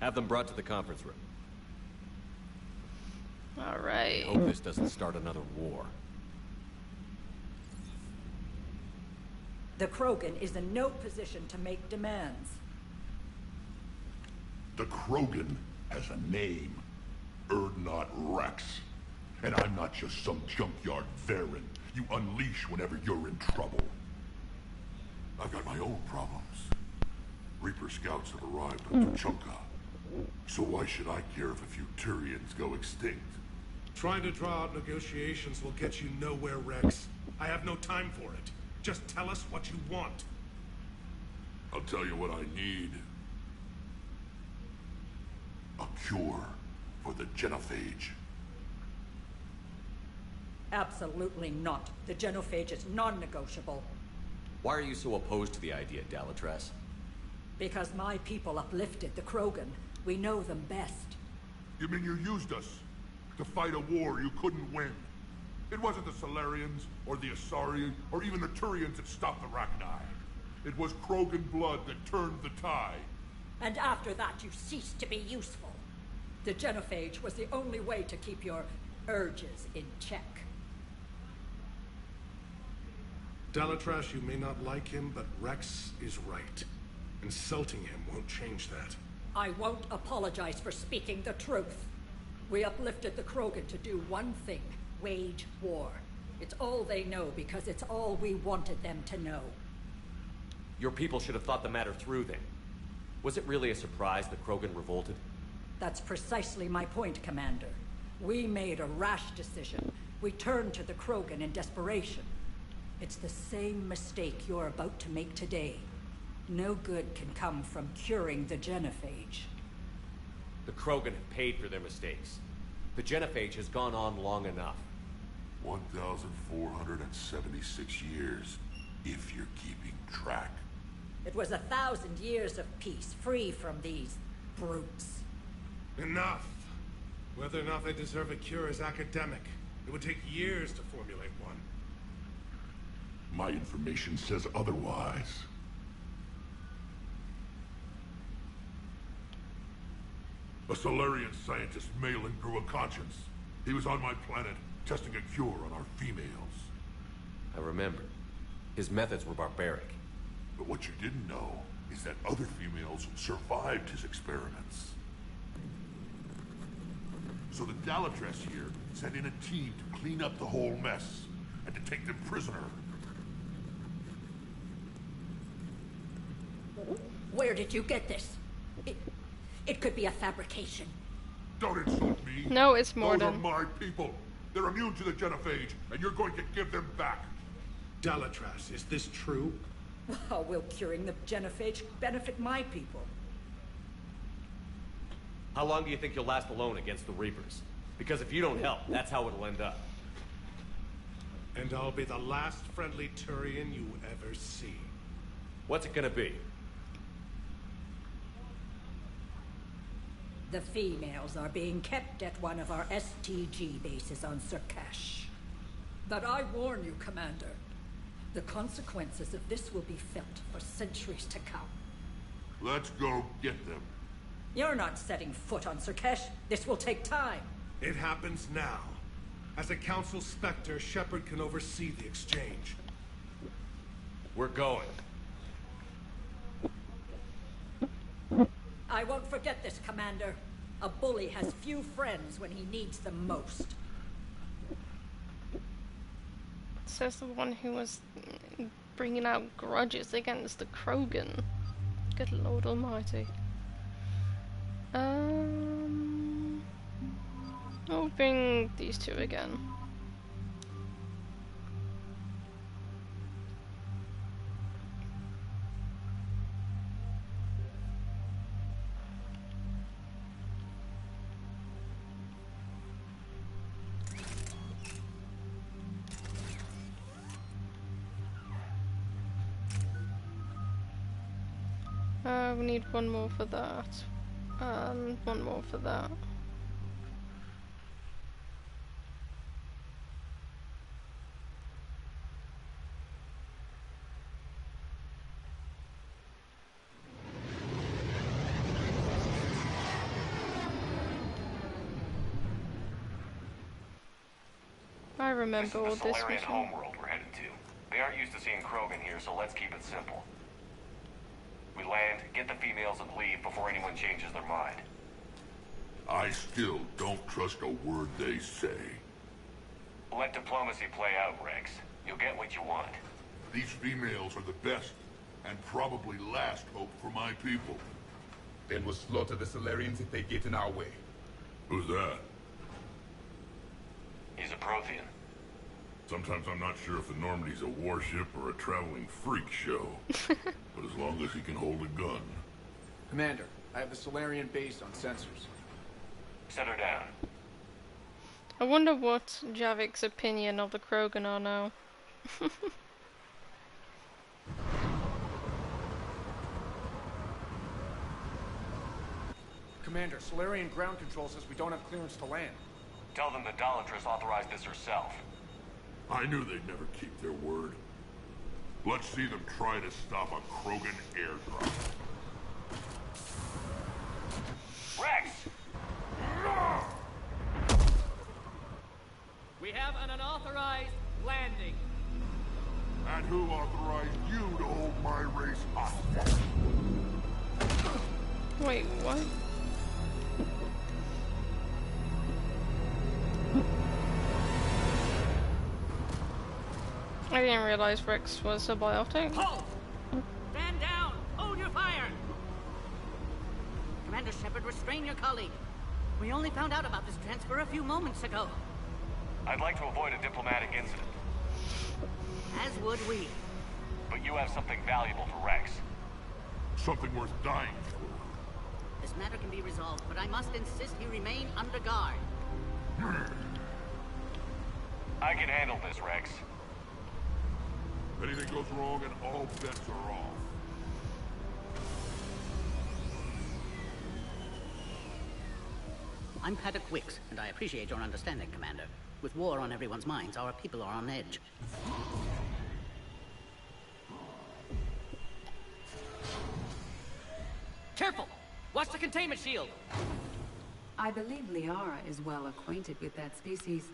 Have them brought to the conference room. Alright. I hope this doesn't start another war. The Krogan is in no position to make demands. The Krogan has a name. Urdnot Rex. And I'm not just some junkyard Varen you unleash whenever you're in trouble. I've got my own problems. Reaper scouts have arrived on Tuchanka. So why should I care if a few Turians go extinct? Trying to draw out negotiations will get you nowhere, Rex. I have no time for it. Just tell us what you want. I'll tell you what I need. A cure for the genophage. Absolutely not. The genophage is non-negotiable. Why are you so opposed to the idea, Dalatras? Because my people uplifted the Krogan. We know them best. You mean you used us to fight a war you couldn't win? It wasn't the Solarians, or the Asari, or even the Turians that stopped the Rachni. It was Krogan blood that turned the tide. And after that, you ceased to be useful. The genophage was the only way to keep your urges in check. Dalatras, you may not like him, but Rex is right. Insulting him won't change that. I won't apologize for speaking the truth. We uplifted the Krogan to do one thing: wage war. It's all they know because it's all we wanted them to know. Your people should have thought the matter through then. Was it really a surprise that Krogan revolted? That's precisely my point, Commander. We made a rash decision. We turned to the Krogan in desperation. It's the same mistake you're about to make today. No good can come from curing the genophage. The Krogan have paid for their mistakes. The genophage has gone on long enough. 1,476 years, if you're keeping track. It was 1,000 years of peace, free from these brutes. Enough! Whether or not they deserve a cure is academic. It would take years to formulate one. My information says otherwise. A Solarian scientist, Malin, grew a conscience. He was on my planet, testing a cure on our females. I remember. His methods were barbaric. But what you didn't know is that other females survived his experiments. So the Dalatras here sent in a team to clean up the whole mess, and to take them prisoner. Where did you get this? It could be a fabrication. Don't insult me. No, it's more Those than... are my people. They're immune to the genophage, and you're going to give them back. Dalatras, is this true? How will curing the genophage benefit my people? How long do you think you'll last alone against the Reapers? Because if you don't help, that's how it'll end up. And I'll be the last friendly Turian you ever see. What's it gonna be? The females are being kept at one of our STG bases on Surkash. But I warn you, Commander, the consequences of this will be felt for centuries to come. Let's go get them. You're not setting foot on Surkash. This will take time. It happens now. As a Council Spectre, Shepard can oversee the exchange. We're going. I won't forget this, Commander. A bully has few friends when he needs them most. Says the one who was bringing out grudges against the Krogan. Good Lord Almighty. I'll bring these two again. We need one more for that, and one more for that. I remember all This is this the Solarian mission. homeworld we're headed to. They aren't used to seeing Krogan here, so let's keep it simple. We land, get the females, and leave before anyone changes their mind. I still don't trust a word they say. Let diplomacy play out, Rex. You'll get what you want. These females are the best, and probably last hope for my people. Then we'll slaughter the Solarians if they get in our way. Who's that? He's a Prothean. Sometimes I'm not sure if the Normandy's a warship or a traveling freak show. But as long as he can hold a gun. Commander, I have the Solarian base on sensors. Set her down. I wonder what Javik's opinion of the Krogan are now. Commander, Solarian ground control says we don't have clearance to land. Tell them the Dolatress authorized this herself. I knew they'd never keep their word. Let's see them try to stop a Krogan airdrop. Rex! We have an unauthorized landing. And who authorized you to hold my race hostage? Wait, what? I didn't realize Rex was a biotic. Halt! Stand down! Hold your fire! Commander Shepard, restrain your colleague. We only found out about this transfer a few moments ago. I'd like to avoid a diplomatic incident. As would we. But you have something valuable for Rex. Something worth dying for. This matter can be resolved, but I must insist he remain under guard. I can handle this, Rex. If anything goes wrong, and all bets are off. I'm Paddock Wicks, and I appreciate your understanding, Commander. With war on everyone's minds, our people are on edge. Careful! Watch the containment shield! I believe Liara is well acquainted with that species.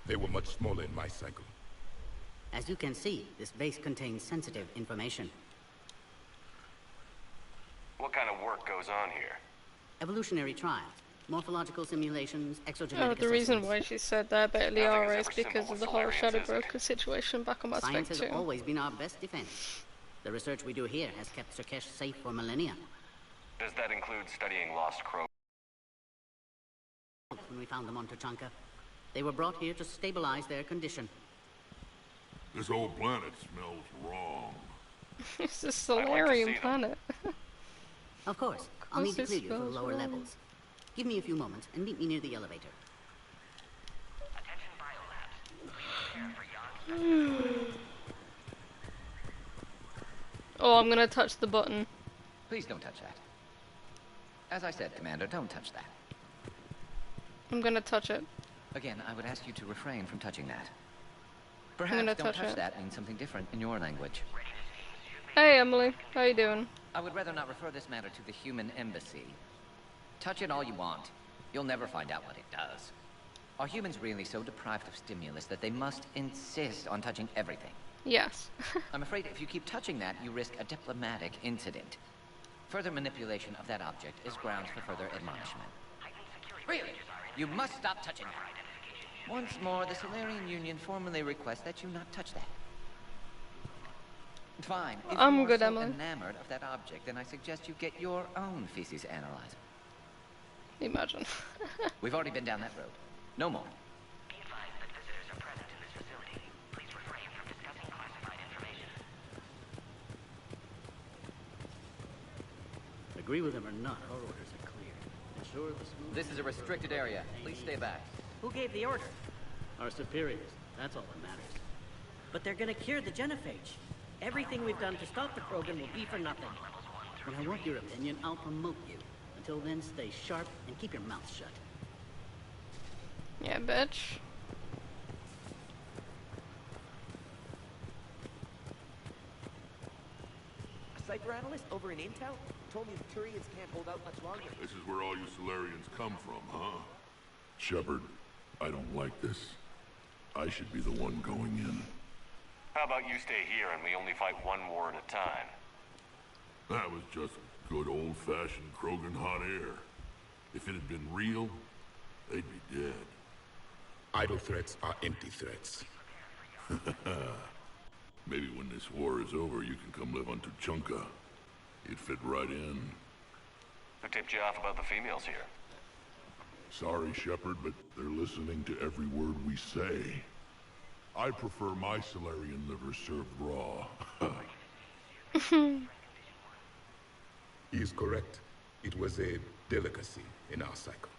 They were much smaller in my cycle. As you can see, this base contains sensitive information. What kind of work goes on here? Evolutionary trials, morphological simulations, exogenetic Oh, the reason assessments. why she said that about Liara is because of the whole Shadow Broker situation back on Mass Science Effect has 2. always been our best defense. The research we do here has kept Surkesh safe for millennia. Does that include studying lost Krogan? When we found them on Tuchanka, they were brought here to stabilize their condition. This whole planet smells wrong. It's a Solarian planet. Of course, I'll need to it clear you to the smells lower wrong. levels. Give me a few moments and meet me near the elevator. Oh, I'm gonna touch the button. Please don't touch that. As I said, Commander, don't touch that. I'm gonna touch it. Again, I would ask you to refrain from touching that. gonna Perhaps don't touch touch it. that means something different in your language. Hey, Emily. How you doing? I would rather not refer this matter to the human embassy. Touch it all you want. You'll never find out what it does. Are humans really so deprived of stimulus that they must insist on touching everything? Yes. I'm afraid if you keep touching that, you risk a diplomatic incident. Further manipulation of that object is grounds for further admonishment. Really? You must stop touching that. Once more, the Solarian Union formally requests that you not touch that. Fine. If I'm you are good, so Emily. enamored of that object, then I suggest you get your own feces analyzer. Imagine. We've already been down that road. No more. Agree with him or not, our orders are clear. Ensure the smooth... This is a restricted area. Please stay back. Who gave the order? Our superiors. That's all that matters. But they're gonna cure the genophage. Everything we've done to stop the Krogan will be for nothing. When I want your opinion, I'll promote you. Until then, stay sharp and keep your mouth shut. Yeah, bitch. A cyber analyst over in Intel told me the Turians can't hold out much longer. This is where all you Solarians come from, huh? Shepard, I don't like this. I should be the one going in. How about you stay here and we only fight one war at a time? That was just good old-fashioned Krogan hot air. If it had been real, they'd be dead. Idle threats are empty threats. Maybe when this war is over, you can come live on Tuchanka. You'd fit right in. Who tipped you off about the females here? Sorry, Shepard, but they're listening to every word we say. I prefer my Solarian liver served raw. He is correct. It was a delicacy in our cycle.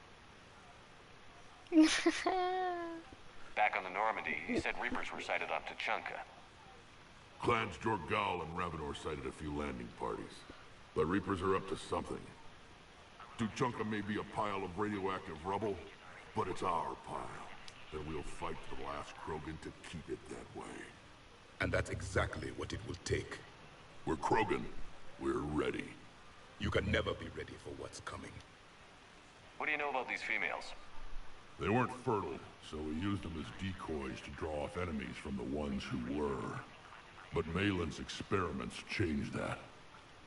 Back on the Normandy, he said Reapers were sighted on Tuchanka. Clans Jorgal and Ravenor sighted a few landing parties. The Reapers are up to something. Tuchanka may be a pile of radioactive rubble, but it's our pile. And we'll fight to the last Krogan to keep it that way. And that's exactly what it will take. We're Krogan. We're ready. You can never be ready for what's coming. What do you know about these females? They weren't fertile, so we used them as decoys to draw off enemies from the ones who were. But Malin's experiments changed that.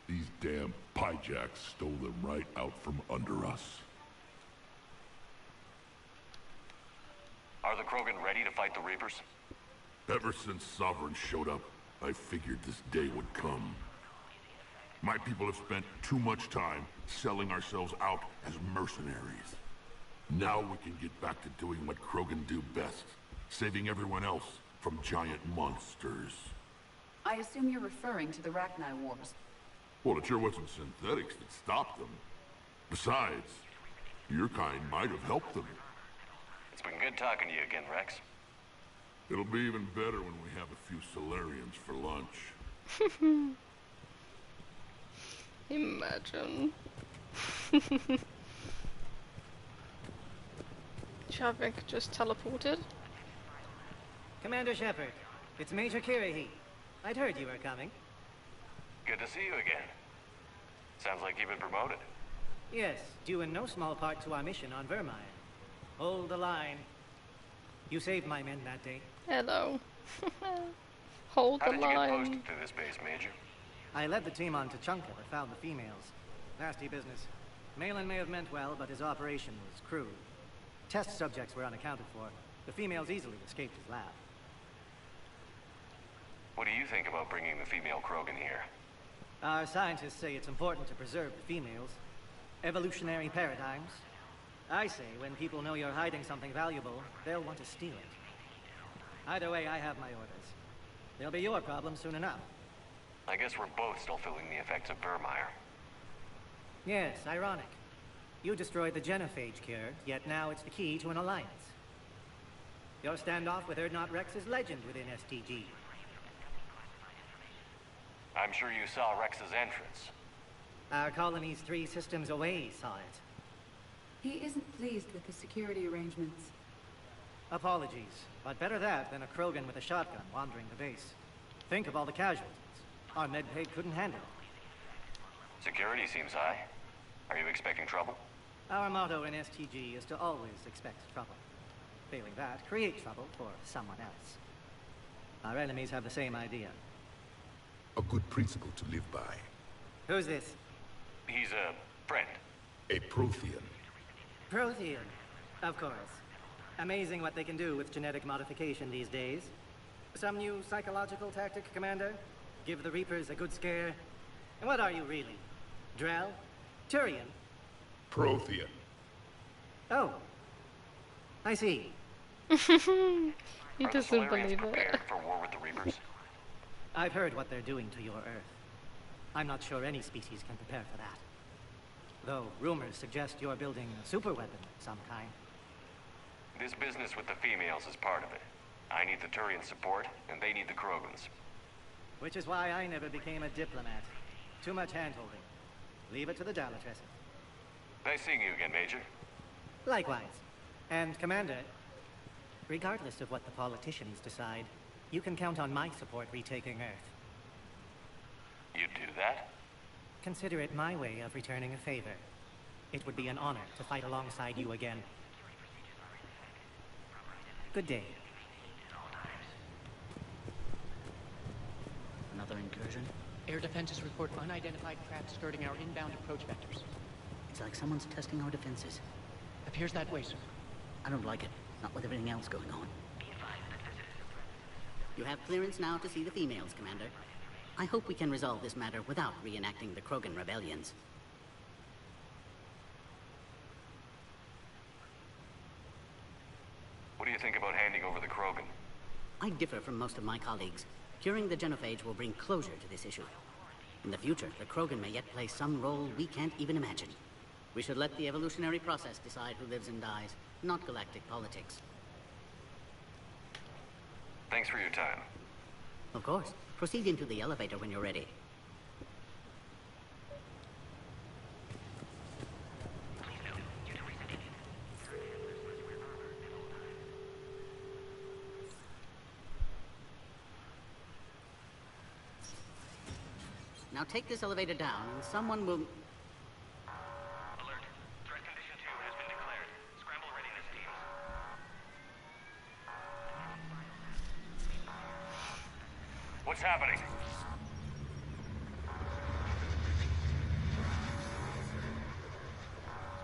These damn pyjacks stole them right out from under us. Are the Krogan ready to fight the Reapers? Ever since Sovereign showed up, I figured this day would come. My people have spent too much time selling ourselves out as mercenaries. Now we can get back to doing what Krogan do best, saving everyone else from giant monsters. I assume you're referring to the Rachni Wars. Well, it sure wasn't synthetics that stopped them. Besides, your kind might have helped them. It's been good talking to you again, Rex. It'll be even better when we have a few Solarians for lunch. Imagine. Chavik just teleported. Commander Shepard, it's Major Kirihi. I'd heard you were coming. Good to see you again. Sounds like you've been promoted. Yes, due in no small part to our mission on Vermire. Hold the line. You saved my men that day. Hello. Hold the line. How did you get posted to this base, Major? I led the team on Tuchanka but found the females. Nasty business. Malin may have meant well, but his operation was crude. Test subjects were unaccounted for. The females easily escaped his lab. What do you think about bringing the female Krogan here? Our scientists say it's important to preserve the females. Evolutionary paradigms. I say when people know you're hiding something valuable, they'll want to steal it. Either way, I have my orders. They'll be your problem soon enough. I guess we're both still feeling the effects of Vermire. Yes, ironic. You destroyed the genophage cure, yet now it's the key to an alliance. Your standoff with Erdnot Rex is legend within STG. I'm sure you saw Rex's entrance. Our colony's 3 systems away saw it. He isn't pleased with the security arrangements. Apologies, but better that than a Krogan with a shotgun wandering the base. Think of all the casualties. Our medbay couldn't handle it. Security seems high. Are you expecting trouble? Our motto in STG is to always expect trouble. Failing that, create trouble for someone else. Our enemies have the same idea. A good principle to live by. Who's this? He's a friend. A Prothean. Prothean. Of course. Amazing what they can do with genetic modification these days. Some new psychological tactic, Commander? Give the Reapers a good scare? And what are you really? Drell? Turian? Prothean. Oh. I see. He doesn't believe it. For war with the Reapers? I've heard what they're doing to your Earth. I'm not sure any species can prepare for that. Though rumors suggest you're building a superweapon of some kind. This business with the females is part of it. I need the Turian support, and they need the Krogans. Which is why I never became a diplomat. Too much hand-holding. Leave it to the Dalatresses. Nice seeing you again, Major. Likewise. And, Commander, regardless of what the politicians decide, you can count on my support retaking Earth. You do that? Consider it my way of returning a favor. It would be an honor to fight alongside you again. Good day. Another incursion? Air defenses report unidentified craft skirting our inbound approach vectors. It's like someone's testing our defenses. Appears that way, sir. I don't like it. Not with everything else going on. You have clearance now to see the females, Commander. I hope we can resolve this matter without reenacting the Krogan rebellions. What do you think about handing over the Krogan? I differ from most of my colleagues. Curing the genophage will bring closure to this issue. In the future, the Krogan may yet play some role we can't even imagine. We should let the evolutionary process decide who lives and dies, not galactic politics. Thanks for your time. Of course. Proceed into the elevator when you're ready. Now take this elevator down, and someone will... Alert. Threat condition 2 has been declared. Scramble readiness teams. What's happening?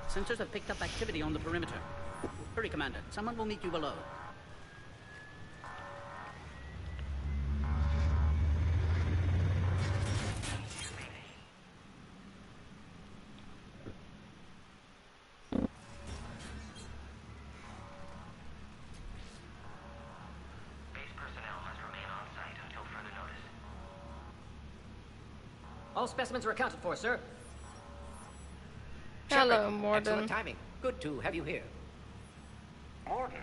Sensors have picked up activity on the perimeter. Hurry, Commander. Someone will meet you below. All specimens are accounted for, sir. Hello, Shepard, Morden. excellent timing. Good to have you here. Morden?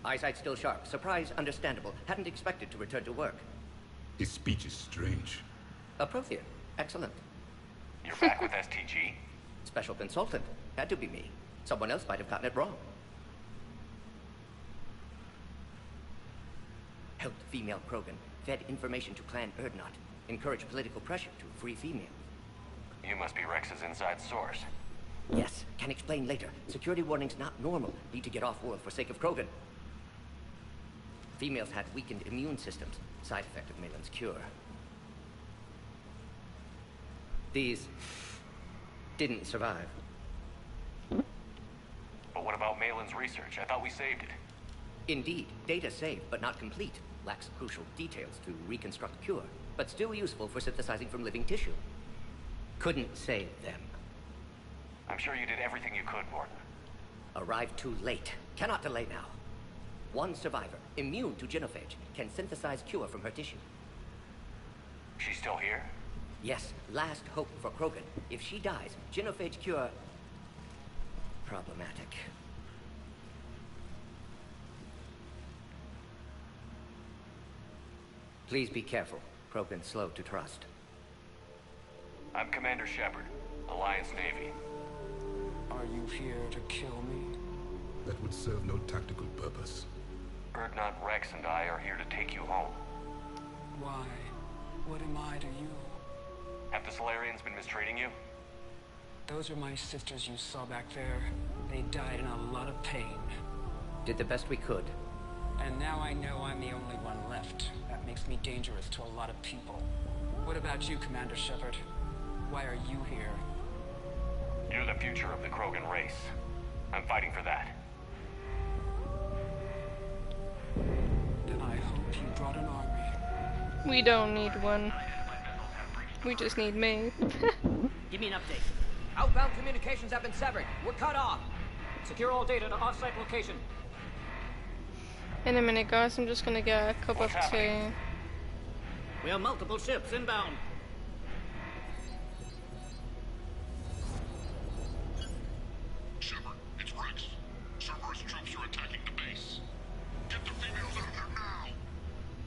Eyesight still sharp. Surprise understandable. Hadn't expected to return to work. His speech is strange. A Prothean. Excellent. You're back with STG? Special consultant. Had to be me. Someone else might have gotten it wrong. Helped female Krogan. Fed information to Clan Urdnot. Encouraged political pressure to free females. You must be Rex's inside source. Yes, can explain later. Security warnings not normal. Need to get off-world for sake of Krogan. Females had weakened immune systems. Side effect of Malin's cure. These didn't survive. But what about Malin's research? I thought we saved it. Indeed, data saved, but not complete. Lacks crucial details to reconstruct cure, but still useful for synthesizing from living tissue. Couldn't save them. I'm sure you did everything you could, Morden. Arrived too late. Cannot delay now. One survivor, immune to genophage, can synthesize cure from her tissue. She's still here? Yes, last hope for Krogan. If she dies, genophage cure... problematic. Please be careful. Krogan slow to trust. I'm Commander Shepard, Alliance Navy. Are you here to kill me? That would serve no tactical purpose. Urdnot, Rex, and I are here to take you home. Why? What am I to you? Have the Solarians been mistreating you? Those are my sisters you saw back there. They died in a lot of pain. Did the best we could. And now I know I'm the only one left. That makes me dangerous to a lot of people. What about you, Commander Shepard? Why are you here? You're the future of the Krogan race. I'm fighting for that. Then I hope you brought an army. We don't need one. We just need me. Give me an update. Outbound communications have been severed. We're cut off. Secure all data to off-site location. In a minute, guys. I'm just gonna get a cup of tea. We have multiple ships inbound. Shepard, it's Rex. Cerberus troops are attacking the base. Get the females out of there now!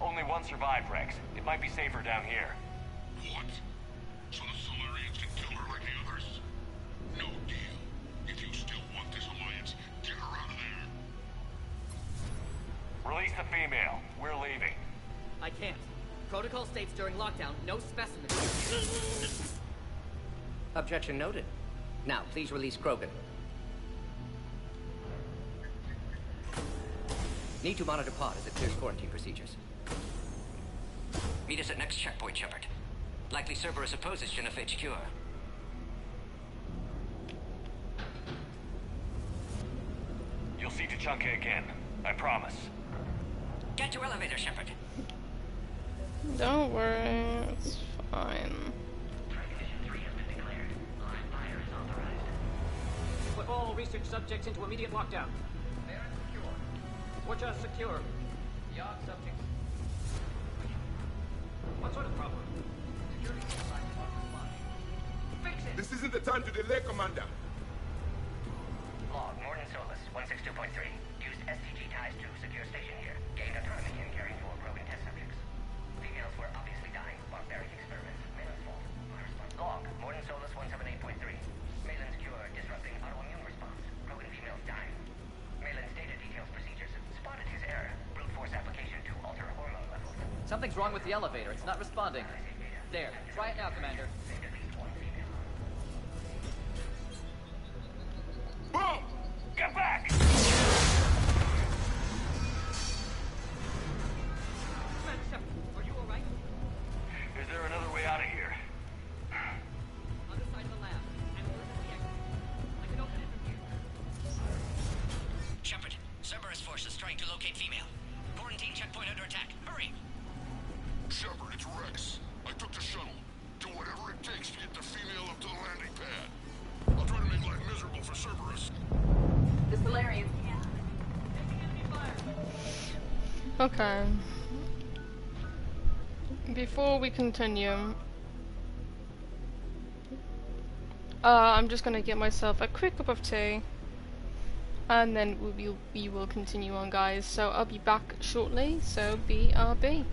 Only one survived, Rex. It might be safer down here. What? So the Solarians can kill her like the others? No deal. If you still want this alliance, get her out of there. Release the female. We're leaving. I can't. Protocol states during lockdown, no specimens. Objection noted. Now, please release Krogan. Need to monitor pod as it clears quarantine procedures. Meet us at next checkpoint, Shepard. Likely Cerberus opposes genophage cure. You'll see Tuchanka again. I promise. Get to elevator, Shepard. Don't worry, it's fine. Put all research subjects into immediate lockdown. We're just secure. Yard subjects. What sort of problem? Security fix it. This isn't the time to delay, Commander. Log, Morton Solus, 162.3. Used STG ties to secure station here. Gained autonomy in caring for Krogan test subjects. Females were obviously dying. Barbaric experiments. Malen's fault. Log, Morton Solus, 178.3. Malen's cure disrupting autoimmune response. Krogan females dying. Malen's data details procedures. Spotted his error. Brute force application to alter hormone levels. Something's wrong with the elevator. It's not responding. There. Try it now, Commander. Boom! Get back! Are you alright? Is there another way out of here? Other side of the lab. And where's the exit? I can open it from here. Shepard, Cerberus force is trying to locate female. Quarantine checkpoint under attack. Hurry! Shepard, it's Rex. I took the shuttle. Do whatever it takes to get the female up to the landing pad. I'll try to make life miserable for Cerberus. The Solarians. Okay. Before we continue, I'm just gonna get myself a quick cup of tea, and then we will continue on, guys. So I'll be back shortly. So BRB.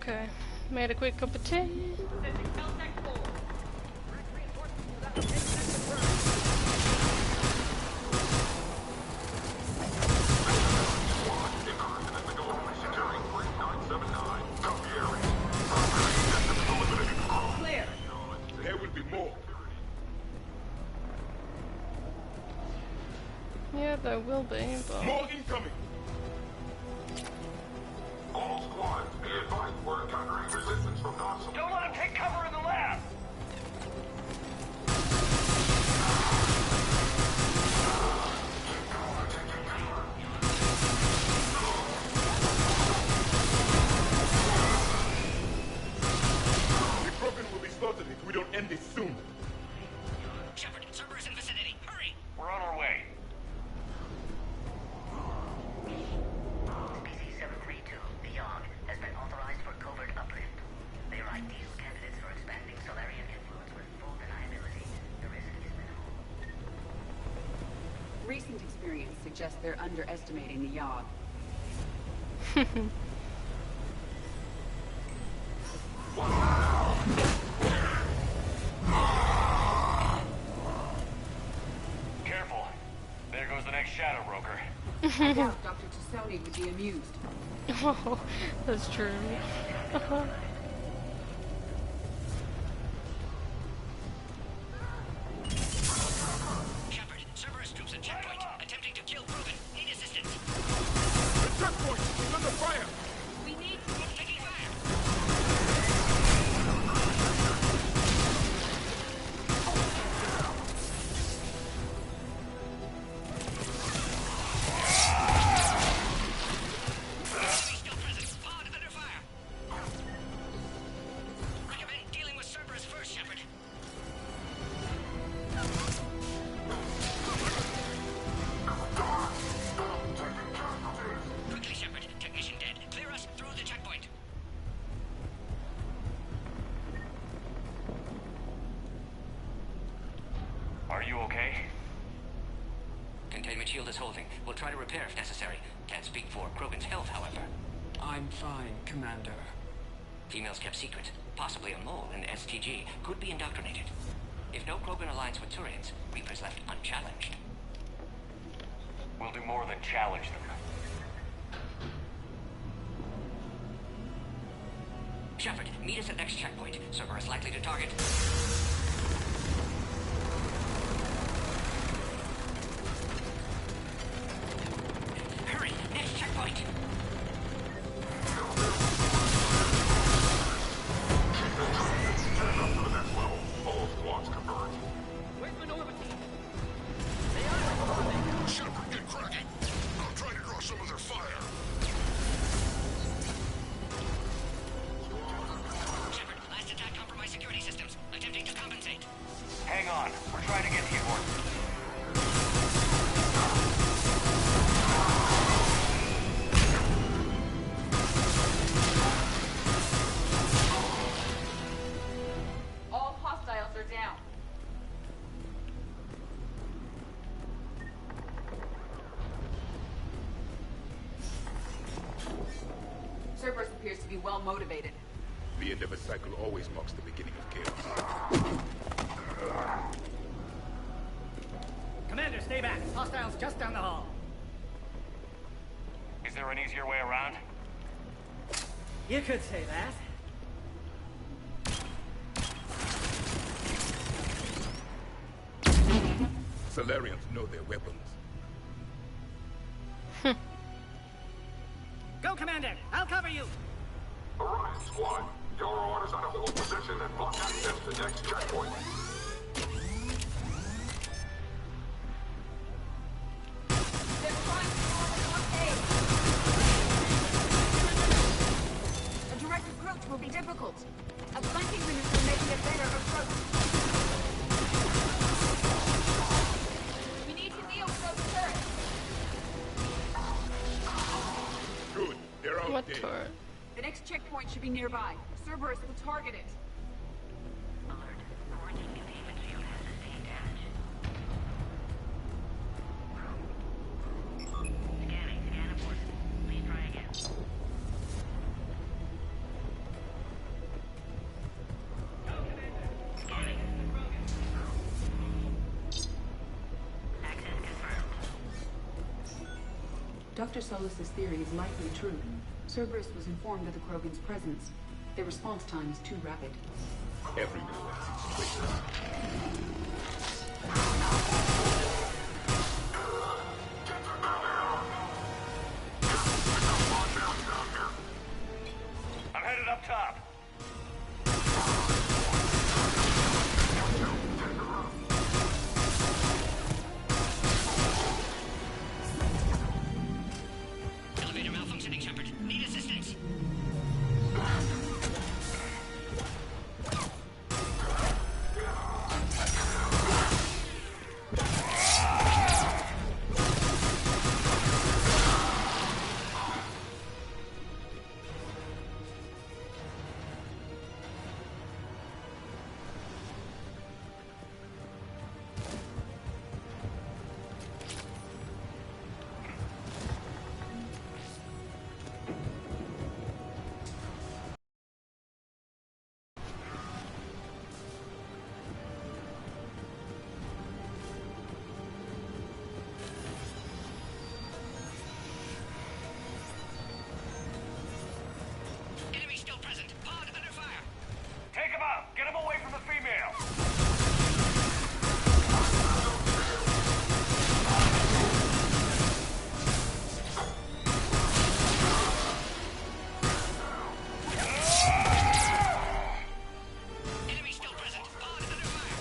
Okay, made a quick cup of tea. Clear. There will be more. Yeah, there will be, but... More incoming! All squads, be advised we're encountering resistance from Nazi. Don't let him take cover in the lab! The Krogan will be slaughtered if we don't end this soon. Shepard, Cerberus in vicinity. Hurry! We're on our way. Species 732, the Yogg, has been authorized for covert uplift. They are ideal candidates for expanding Solarian influence with full deniability. The risk is minimal. Recent experience suggests they're underestimating the Yogg. Careful. There goes the next shadow broker. I doubt Dr. Tassoni would be amused. Oh, that's true. Shepard, Cerberus troops at checkpoint. Attempting to kill Krogan. Need assistance. The checkpoint is under fire! We need... What's taking fire? Enemy still present. Pod under fire. Recommend dealing with Cerberus first, Shepard. Quickly, Shepard. Technician dead. Clear us through the checkpoint. Are you okay? Containment shield is holding. We'll try to repair if necessary. Can't speak for Krogan's health, however. I'm fine, Commander. Females kept secret. Possibly a mole in STG. Could be indoctrinated. If no Krogan aligns with Turians, Reaper's left unchallenged. We'll do more than challenge them. Shepard, meet us at next checkpoint. Cerberus likely to target. Hurry! Next checkpoint! All squads converge. Where's Minority? Shepard, get cracking. I'm trying to draw some of their fire. Shepard, last attack compromised security systems. Attempting to compensate. Hang on. We're trying to get to you, Gordon. All hostiles are down. Cerberus appears to be well motivated. The end of a cycle always marks the beginning of chaos. Commander, stay back. Hostiles just down the hall. Is there an easier way around? You could say that. Solarians know their weapons. Go, Commander. I'll cover you. Orion squad, your orders are to hold position and block access to next checkpoint. They're trying to form a blockade. A direct approach will be difficult. A flanking maneuver may be a better approach. We need to neo-approach turret. Good, they're out What there. turret? The next checkpoint should be nearby. Cerberus will target it. Dr. Solus's theory is likely true. Cerberus was informed of the Krogan's presence. Their response time is too rapid. Everywhere has its traces. I'm headed up top. Elevator malfunctioning, Shepard. Need assistance. Enemy still present. Pod under fire. Take him out. Get him away from the female. Enemy still present. Pod under fire.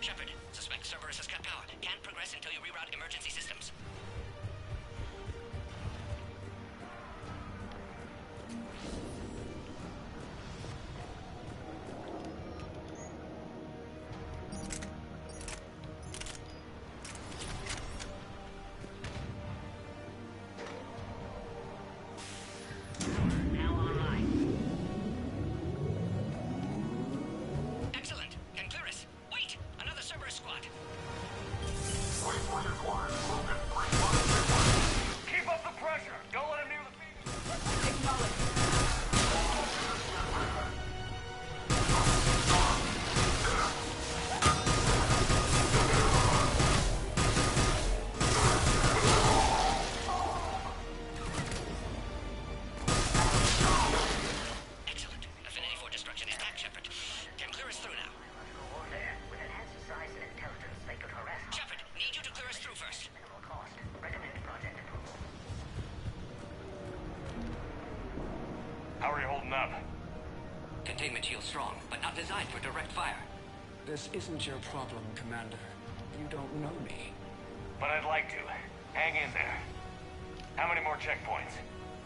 Shepard, suspect Cerberus has cut power. Can't progress until you reroute emergency systems. Excellent. Can clear us. Wait! Another Cerberus squad. Keep up the pressure. Don't let him near the female. Excellent. Affinity for destruction is back, Shepard. Can clear us through now. Warfare. With enhanced size and intelligence, they could harass Shepard, need you to clear us through first. minimal cost. Recommend project approval. How are you holding up? Containment shield strong, but not designed for direct fire. This isn't your problem, Commander. You don't know me. But I'd like to. Hang in there. How many more checkpoints?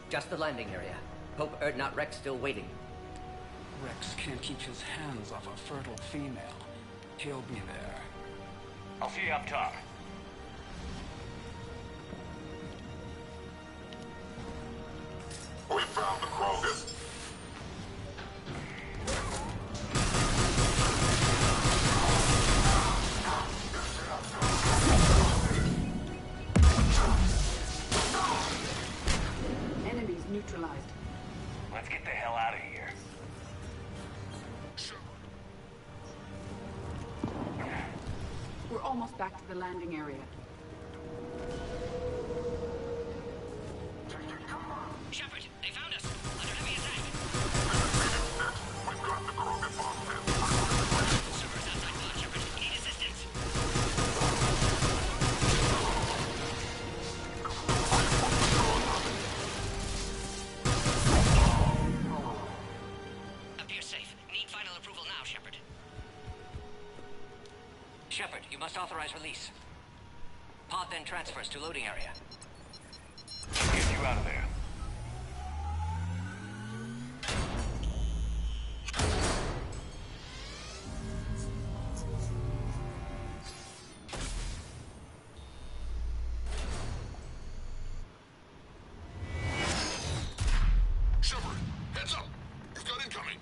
Just the landing area. Hope not Rex still waiting. Rex can't keep his hands off a fertile female. He'll be there. I'll see you up top. We found the Krogan. Enemies neutralized. Let's get the hell out of here. We're almost back to the landing area. Shepard, they found us. Under heavy attack. We've got the Krogan bombed. Cerberus outside pod, Shepard. Need assistance. Appears safe. Need final approval now, Shepard. Shepard, you must authorize release. Pod then transfers to loading area. Get you out of there. Shepard, heads up. You've got incoming.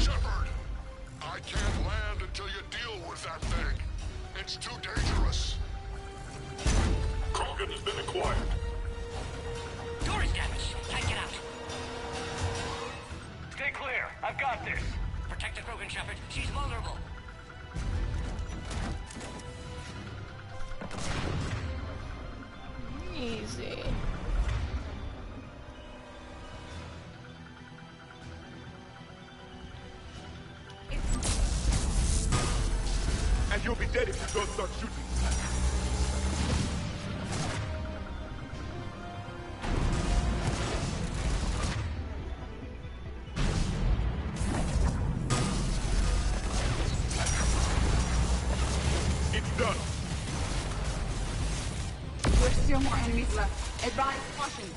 Shepard, I can't land until Krogan has been acquired. Door is damaged. Can't get out. Stay clear. I've got this. Protect the Krogan, Shepard. She's vulnerable. Easy. And you'll be dead if you don't start shooting. It's done. There's still more enemies left. Advise caution.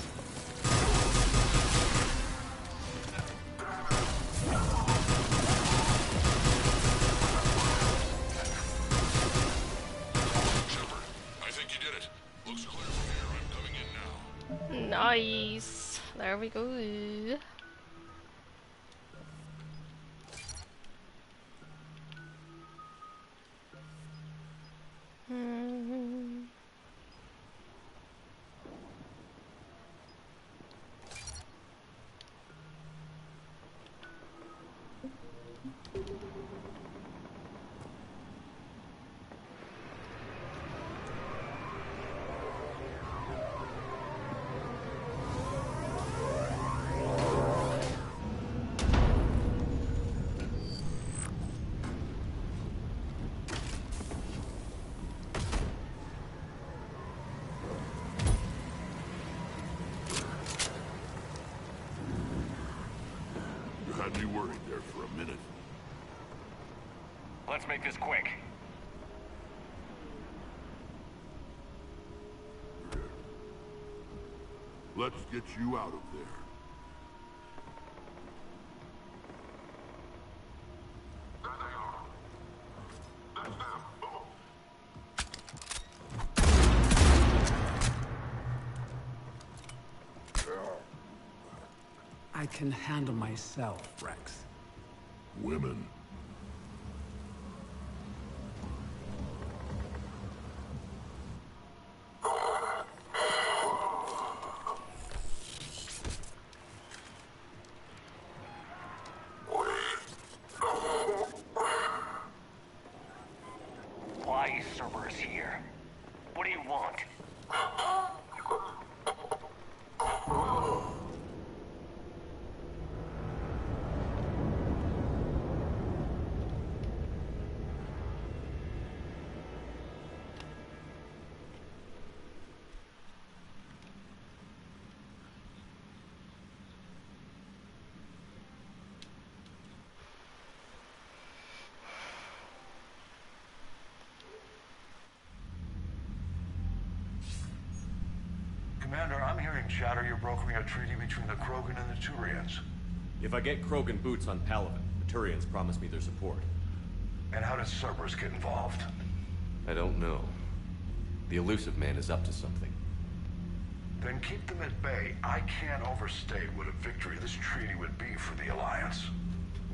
Shepard, I think you did it. Looks clear from here. I'm coming in now. Nice. There we go. You had me worried there for a minute. Let's make this quick. Let's get you out of there. I can handle myself, Rex. Women. Why is Cerberus here? What do you want? Commander, I'm hearing chatter you're brokering a treaty between the Krogan and the Turians. If I get Krogan boots on Palaven, the Turians promise me their support. And how does Cerberus get involved? I don't know. The elusive man is up to something. Then keep them at bay. I can't overstate what a victory this treaty would be for the Alliance.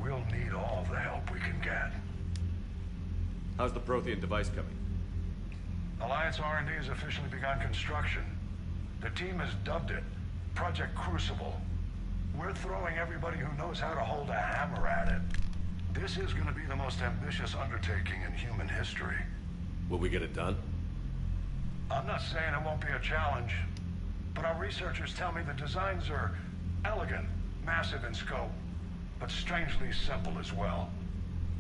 We'll need all the help we can get. How's the Prothean device coming? Alliance R&D has officially begun construction. The team has dubbed it Project Crucible. We're throwing everybody who knows how to hold a hammer at it. This is going to be the most ambitious undertaking in human history. Will we get it done? I'm not saying it won't be a challenge, but our researchers tell me the designs are elegant, massive in scope, but strangely simple as well.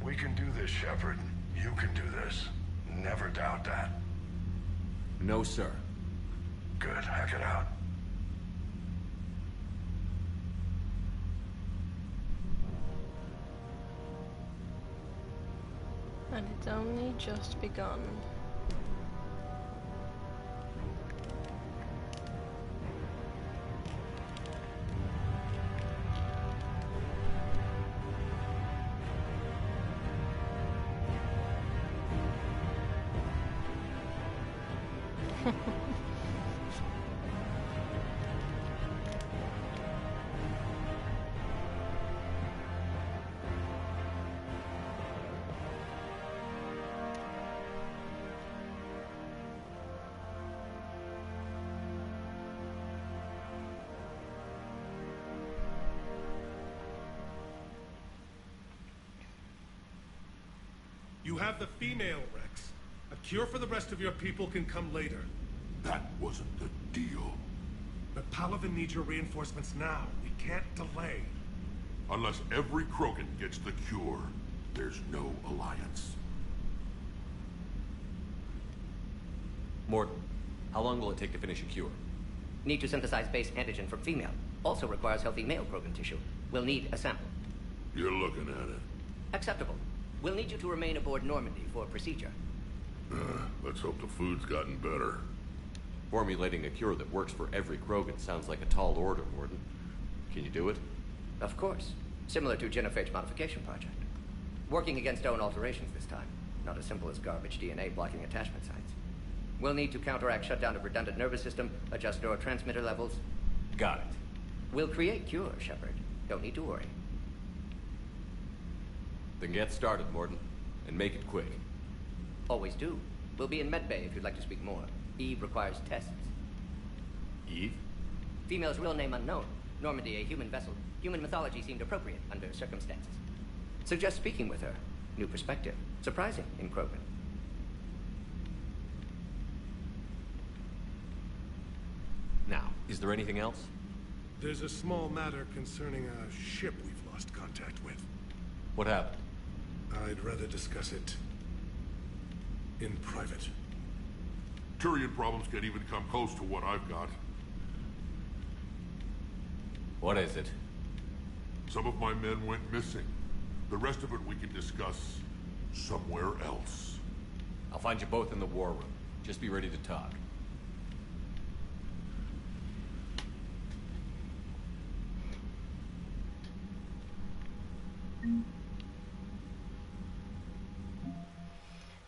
We can do this, Shepard. You can do this. Never doubt that. No, sir. Good. Hack it out. And it's only just begun. You have the female, Rex. A cure for the rest of your people can come later. That wasn't the deal. But Palaven needs your reinforcements now. We can't delay. Unless every Krogan gets the cure, there's no alliance. Morton, how long will it take to finish a cure? Need to synthesize base antigen from female. Also requires healthy male Krogan tissue. We'll need a sample. You're looking at it. Acceptable. We'll need you to remain aboard Normandy for procedure. Let's hope the food's gotten better. Formulating a cure that works for every Krogan sounds like a tall order, Morton. Can you do it? Of course. Similar to Genophage Modification Project. Working against own alterations this time. Not as simple as garbage DNA blocking attachment sites. We'll need to counteract shutdown of redundant nervous system, adjust neurotransmitter levels. Got it. We'll create cure, Shepard. Don't need to worry. Then get started, Morton. And make it quick. Always do. We'll be in medbay if you'd like to speak more. Eve requires tests. Eve? Female's real name unknown. Normandy, a human vessel. Human mythology seemed appropriate under circumstances. Suggest speaking with her. New perspective. Surprising in Krogan. Now, is there anything else? There's a small matter concerning a ship we've lost contact with. What happened? I'd rather discuss it in private. Turian problems can't even come close to what I've got. What is it? Some of my men went missing. The rest of it we can discuss somewhere else. I'll find you both in the war room. Just be ready to talk.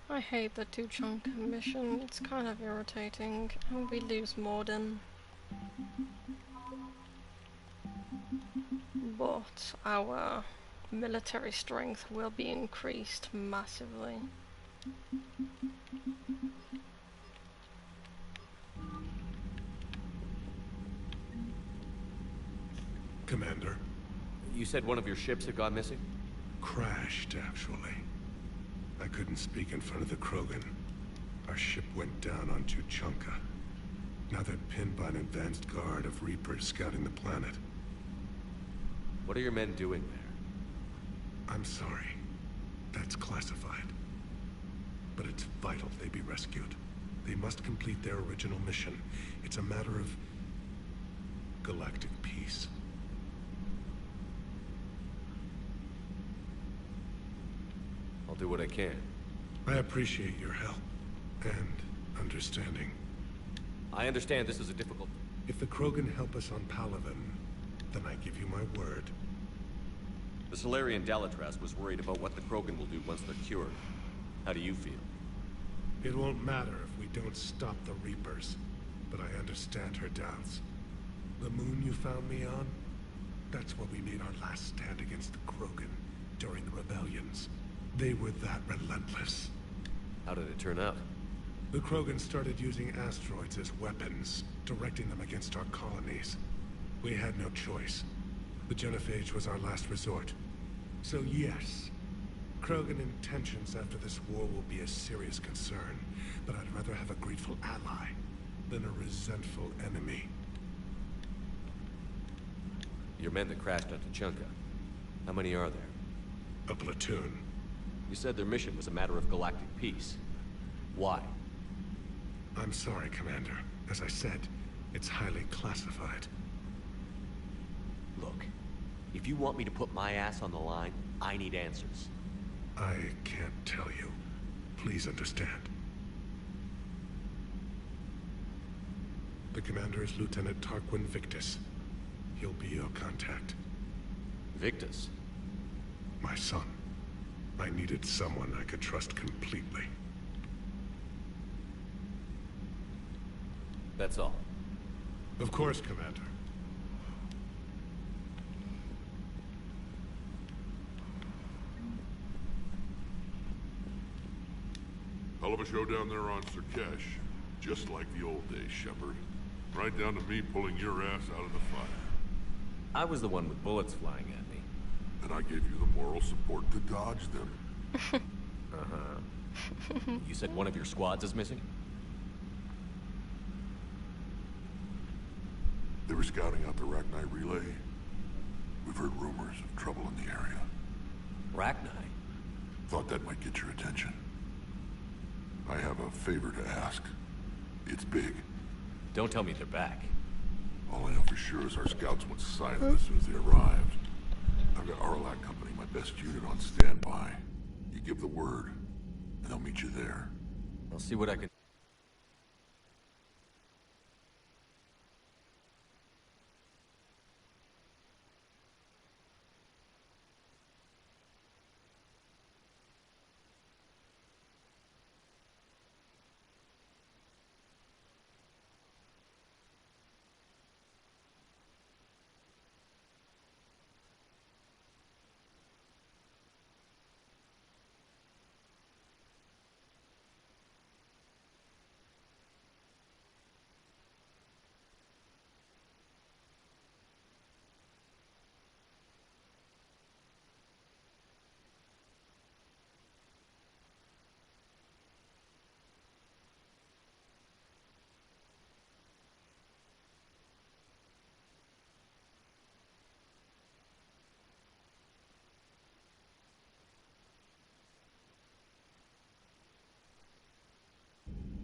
I hate the two-chunk mission. It's kind of irritating. And we lose Morden. But our military strength will be increased massively. Commander. You said one of your ships had gone missing? Crashed, actually. I couldn't speak in front of the Krogan. Our ship went down on Tuchanka. Now they're pinned by an advanced guard of Reapers scouting the planet. What are your men doing there? I'm sorry. That's classified. But it's vital they be rescued. They must complete their original mission. It's a matter of galactic peace. I'll do what I can. I appreciate your help and understanding. I understand this is a difficult... If the Krogan help us on Palaven, then I give you my word. The Solarian Dalitras was worried about what the Krogan will do once they're cured. How do you feel? It won't matter if we don't stop the Reapers, but I understand her doubts. The moon you found me on? That's where we made our last stand against the Krogan during the rebellions. They were that relentless. How did it turn out? The Krogan started using asteroids as weapons, directing them against our colonies. We had no choice. The Genophage was our last resort. So yes, Krogan intentions after this war will be a serious concern, but I'd rather have a grateful ally than a resentful enemy. Your men that crashed on Tuchanka. How many are there? A platoon. You said their mission was a matter of galactic peace. Why? I'm sorry, Commander. As I said, it's highly classified. Look, if you want me to put my ass on the line, I need answers. I can't tell you. Please understand. The commander is Lieutenant Tarquin Victus. He'll be your contact. Victus? My son. I needed someone I could trust completely. That's all. Of course, Commander. Hell of a show down there on Surkesh. Just like the old days, Shepard. Right down to me pulling your ass out of the fire. I was the one with bullets flying at me. And I gave you the moral support to dodge them. Uh-huh. You said one of your squads is missing? They were scouting out the Rachni relay. We've heard rumors of trouble in the area. Rachni? Thought that might get your attention. I have a favor to ask. It's big. Don't tell me they're back. All I know for sure is our scouts went silent as soon as they arrived. I've got Arlac Company, my best unit, on standby. You give the word, and they'll meet you there. I'll see what I can...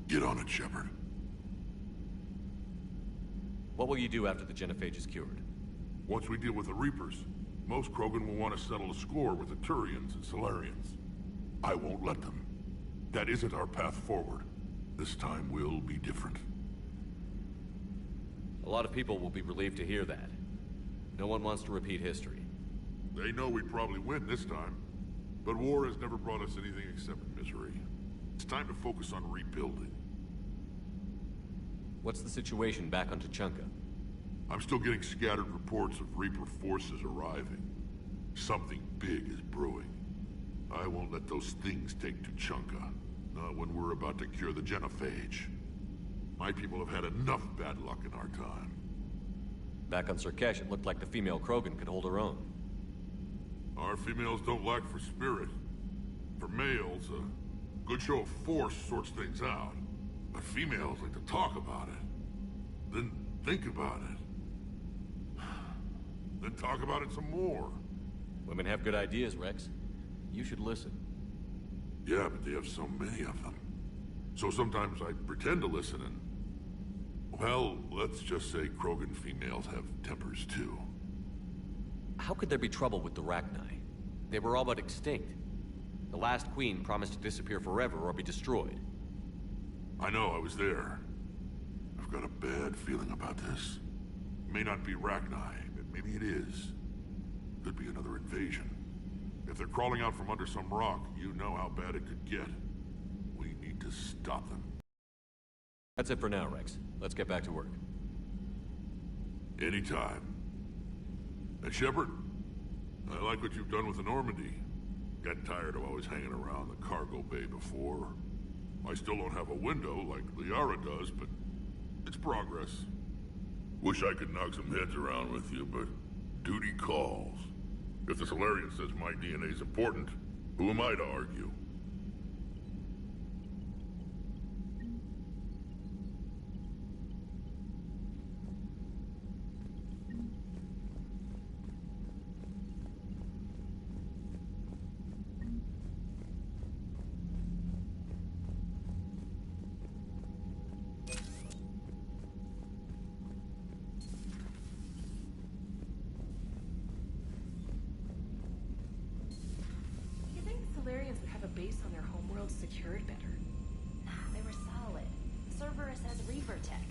Get on it, Shepard. What will you do after the genophage is cured? Once we deal with the Reapers, most Krogan will want to settle a score with the Turians and Solarians. I won't let them. That isn't our path forward. This time will be different. A lot of people will be relieved to hear that. No one wants to repeat history. They know we'd probably win this time. But war has never brought us anything except misery. It's time to focus on rebuilding. What's the situation back on Tuchanka? I'm still getting scattered reports of Reaper forces arriving. Something big is brewing. I won't let those things take Tuchanka. Not when we're about to cure the genophage. My people have had enough bad luck in our time. Back on Surkesh, it looked like the female Krogan could hold her own. Our females don't lack for spirit. For males, a good show of force sorts things out. But females like to talk about it. Then think about it. Then talk about it some more. Women have good ideas, Rex. You should listen. Yeah, but they have so many of them. So sometimes I pretend to listen and... Well, let's just say Krogan females have tempers too. How could there be trouble with the Rachni? They were all but extinct. The last queen promised to disappear forever or be destroyed. I know, I was there. I've got a bad feeling about this. It may not be Rachni, but maybe it is. Could be another invasion. If they're crawling out from under some rock, you know how bad it could get. We need to stop them. That's it for now, Rex. Let's get back to work. Anytime. And Shepard, I like what you've done with the Normandy. Got tired of always hanging around the cargo bay before. I still don't have a window like Liara does, but it's progress. Wish I could knock some heads around with you, but duty calls. If the Solarian says my DNA's important, who am I to argue? Secured better. They were solid. Cerberus has Reaper tech.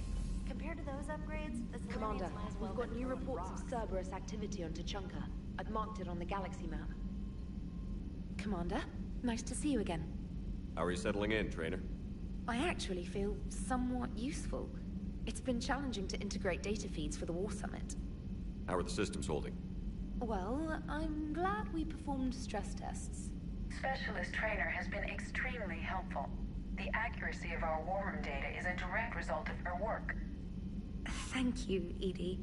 Compared to those upgrades, the Commander, Solarians might as well we've got have new thrown reports of rocks. Cerberus activity on Tuchanka. I've marked it on the galaxy map. Commander, nice to see you again. How are you settling in, Trainer? I actually feel somewhat useful. It's been challenging to integrate data feeds for the War Summit. How are the systems holding? Well, I'm glad we performed stress tests. Specialist Trainer has been extremely helpful. The accuracy of our war room data is a direct result of her work. Thank you, Edie.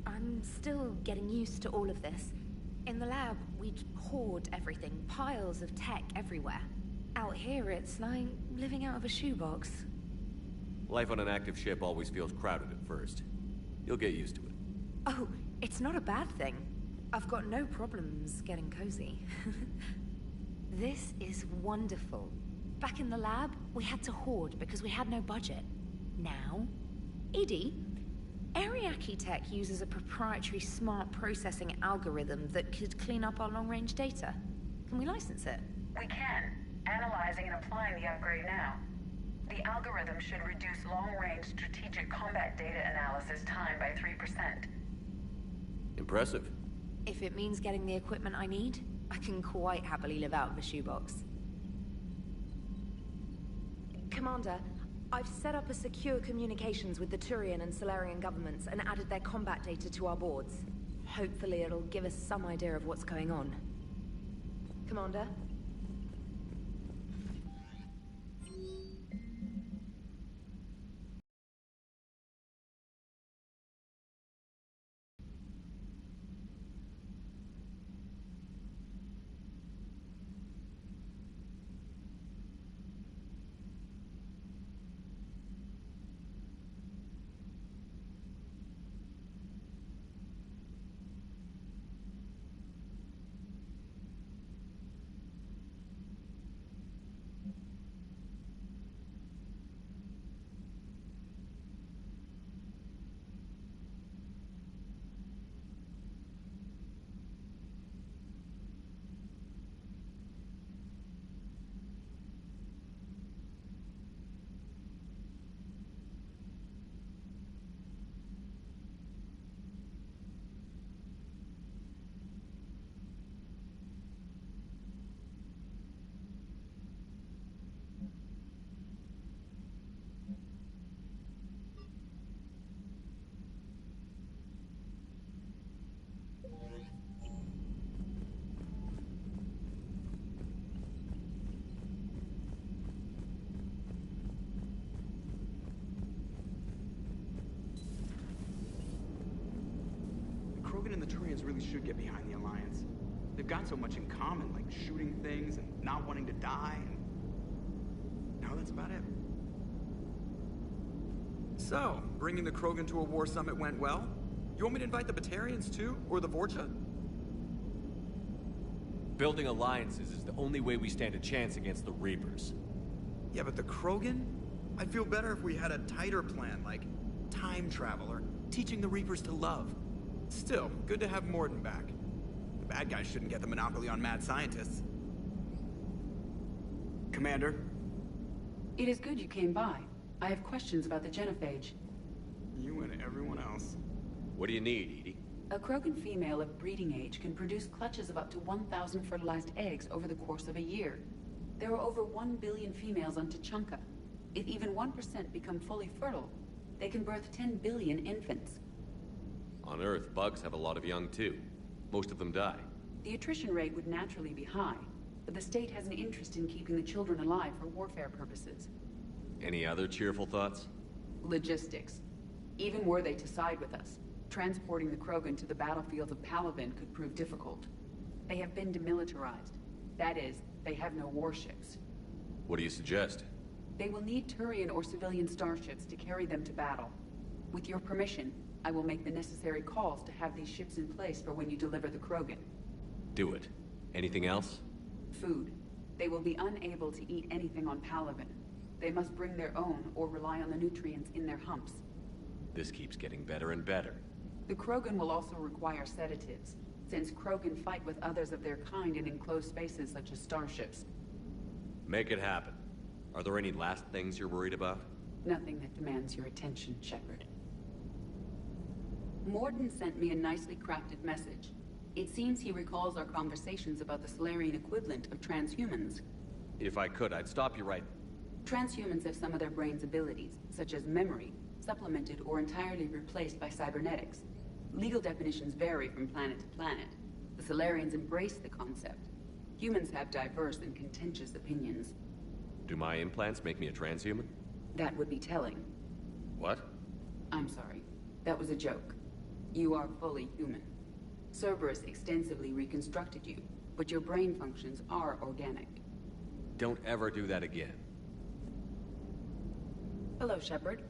I'm still getting used to all of this. In the lab, we'd hoard everything, piles of tech everywhere. Out here, it's like living out of a shoebox. Life on an active ship always feels crowded at first. You'll get used to it. Oh, it's not a bad thing. I've got no problems getting cozy. This is wonderful. Back in the lab, we had to hoard because we had no budget. Now, Edie, Ariake Tech uses a proprietary smart processing algorithm that could clean up our long-range data. Can we license it? We can. Analyzing and applying the upgrade now. The algorithm should reduce long-range strategic combat data analysis time by 3%. Impressive. If it means getting the equipment I need, I can quite happily live out of a shoebox. Commander, I've set up a secure communications with the Turian and Solarian governments and added their combat data to our boards. Hopefully it'll give us some idea of what's going on. Commander? Krogan and the Turians really should get behind the Alliance. They've got so much in common, like shooting things and not wanting to die, and... no, that's about it. So, bringing the Krogan to a war summit went well? You want me to invite the Batarians too? Or the Vorcha? Building alliances is the only way we stand a chance against the Reapers. Yeah, but the Krogan? I'd feel better if we had a tighter plan, like time travel or teaching the Reapers to love. Still, good to have Morden back. The bad guys shouldn't get the monopoly on mad scientists. Commander? It is good you came by. I have questions about the genophage. You and everyone else. What do you need, Edie? A Krogan female of breeding age can produce clutches of up to 1,000 fertilized eggs over the course of a year. There are over 1 billion females on Tuchanka. If even 1% become fully fertile, they can birth 10 billion infants. On Earth, bugs have a lot of young too. Most of them die. The attrition rate would naturally be high, but the state has an interest in keeping the children alive for warfare purposes. Any other cheerful thoughts? Logistics. Even were they to side with us, transporting the Krogan to the battlefields of Palaven could prove difficult. They have been demilitarized. That is, they have no warships. What do you suggest? They will need Turian or civilian starships to carry them to battle. With your permission, I will make the necessary calls to have these ships in place for when you deliver the Krogan. Do it. Anything else? Food. They will be unable to eat anything on Palaven. They must bring their own or rely on the nutrients in their humps. This keeps getting better and better. The Krogan will also require sedatives, since Krogan fight with others of their kind in enclosed spaces such as starships. Make it happen. Are there any last things you're worried about? Nothing that demands your attention, Shepard. Morden sent me a nicely crafted message. It seems he recalls our conversations about the Solarian equivalent of transhumans. If I could, I'd stop you right... Transhumans have some of their brain's abilities, such as memory, supplemented or entirely replaced by cybernetics. Legal definitions vary from planet to planet. The Solarians embrace the concept. Humans have diverse and contentious opinions. Do my implants make me a transhuman? That would be telling. What? I'm sorry. That was a joke. You are fully human. Cerberus extensively reconstructed you, but your brain functions are organic. don't ever do that again. Hello, Shepard.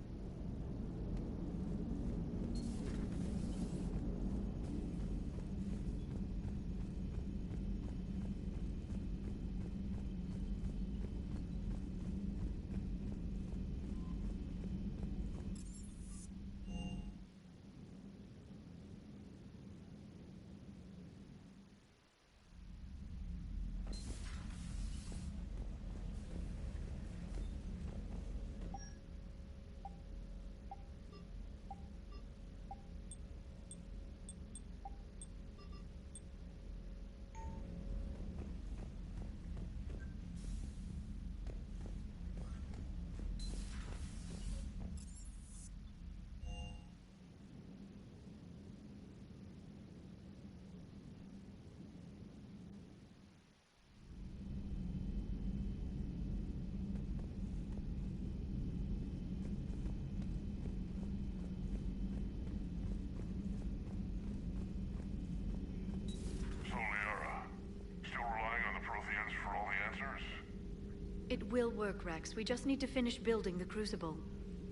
It will work, Rex. We just need to finish building the Crucible.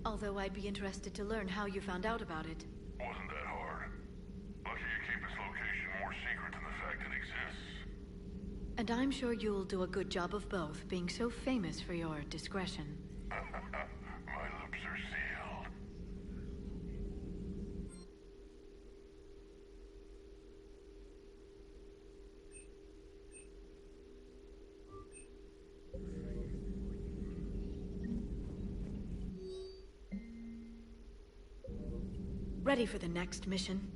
Although I'd be interested to learn how you found out about it. Wasn't that hard. Lucky you keep its location more secret than the fact it exists. And I'm sure you'll do a good job of both, being so famous for your discretion. My lips are sealed. Ready for the next mission?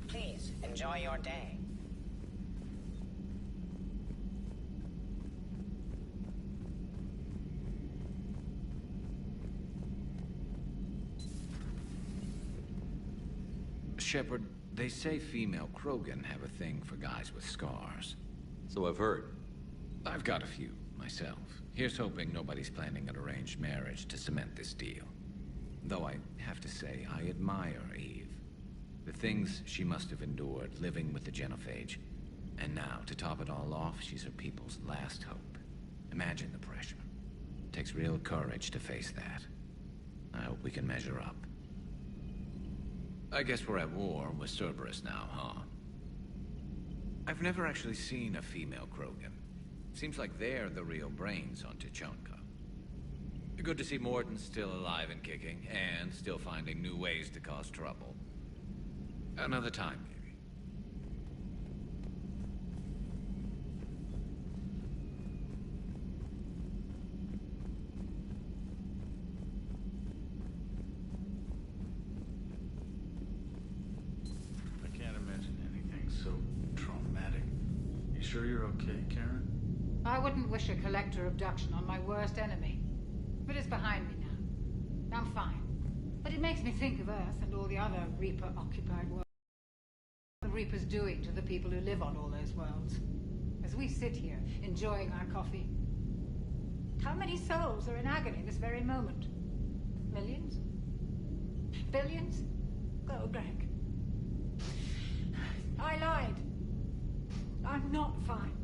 Please, enjoy your day. Shepard, they say female Krogan have a thing for guys with scars. So I've heard. I've got a few, myself. Here's hoping nobody's planning an arranged marriage to cement this deal. Though I have to say, I admire Eve. The things she must have endured living with the Genophage. And now, to top it all off, she's her people's last hope. Imagine the pressure. It takes real courage to face that. I hope we can measure up. I guess we're at war with Cerberus now, huh? I've never actually seen a female Krogan. Seems like they're the real brains on Tuchanka. Good to see Morton's still alive and kicking, and still finding new ways to cause trouble. Another time, maybe. I can't imagine anything so traumatic. You sure you're okay, Karen? I wouldn't wish a collector abduction on my worst enemy. But it's behind me now. I'm fine. But it makes me think of Earth and all the other Reaper-occupied worlds. What the Reaper's doing to the people who live on all those worlds. As we sit here, enjoying our coffee. How many souls are in agony this very moment? Millions? Billions? Oh, Greg. I lied. I'm not fine.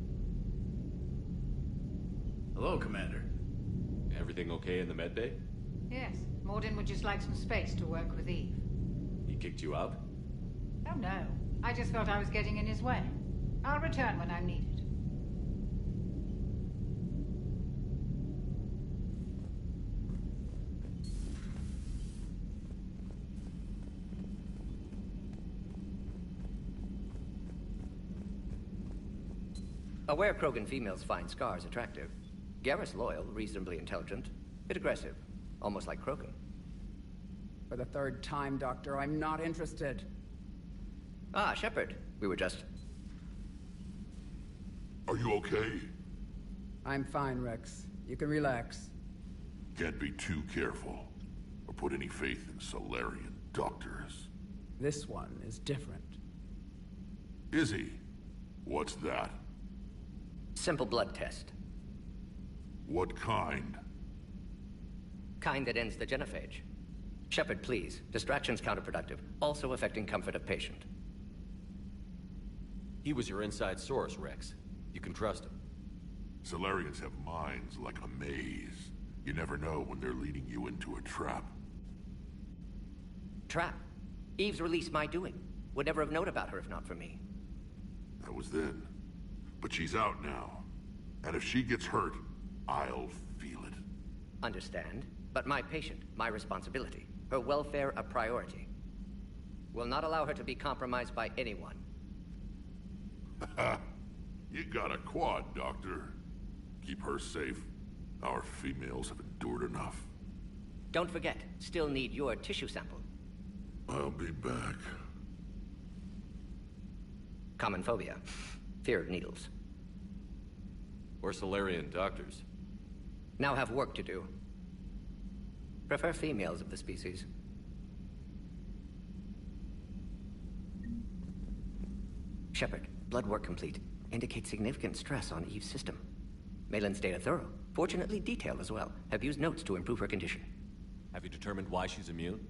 Hello, Commander. Everything okay in the med bay? Yes, Morden would just like some space to work with Eve. He kicked you out? Oh no, I just felt I was getting in his way. I'll return when I'm needed. Aware Krogan females find scars attractive. Garrus loyal, reasonably intelligent, bit aggressive, almost like Krogan. For the third time, Doctor, I'm not interested. Ah, Shepard. We were just... Are you okay? I'm fine, Rex. You can relax. Can't be too careful, or put any faith in Solarian doctors. This one is different. Is he? What's that? Simple blood test. What kind? Kind that ends the genophage. Shepard, please. Distraction's counterproductive, also affecting comfort of patient. He was your inside source, Rex. You can trust him. Solarians have minds like a maze. You never know when they're leading you into a trap. Trap? Eve's release my doing. Would never have known about her if not for me. That was then. But she's out now. And if she gets hurt, I'll feel it. Understand. But my patient, my responsibility. Her welfare a priority. Will not allow her to be compromised by anyone. You got a quad, Doctor. Keep her safe. Our females have endured enough. Don't forget, still need your tissue sample. I'll be back. Common phobia. Fear of needles. Or Solarian doctors. Now have work to do. Prefer females of the species. Shepard, blood work complete. Indicates significant stress on Eve's system. Malin's data thorough. Fortunately detailed as well. Have used notes to improve her condition. Have you determined why she's immune?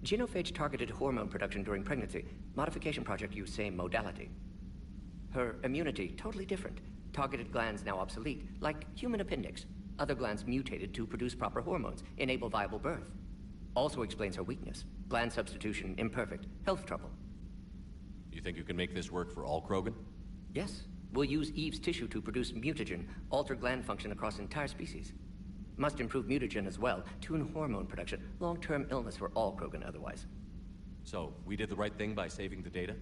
Genophage targeted hormone production during pregnancy. Modification project used same modality. Her immunity, totally different. Targeted glands now obsolete, like human appendix. Other glands mutated to produce proper hormones, enable viable birth. Also explains her weakness. Gland substitution imperfect. Health trouble. You think you can make this work for all Krogan? Yes. We'll use Eve's tissue to produce mutagen, alter gland function across entire species. Must improve mutagen as well, tune hormone production, long-term illness for all Krogan otherwise. So, we did the right thing by saving the data?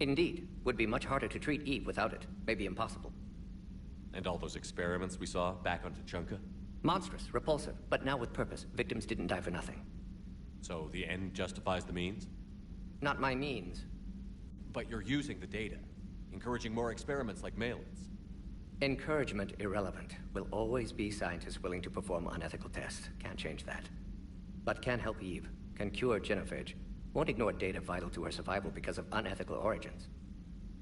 Indeed. Would be much harder to treat Eve without it. Maybe impossible. And all those experiments we saw back on Tuchanka? Monstrous, repulsive, but now with purpose. Victims didn't die for nothing. So the end justifies the means? Not my means. But you're using the data, encouraging more experiments like Malin's. Encouragement irrelevant. Will always be scientists willing to perform unethical tests. Can't change that. But can help Eve. Can cure genophage. Won't ignore data vital to her survival because of unethical origins.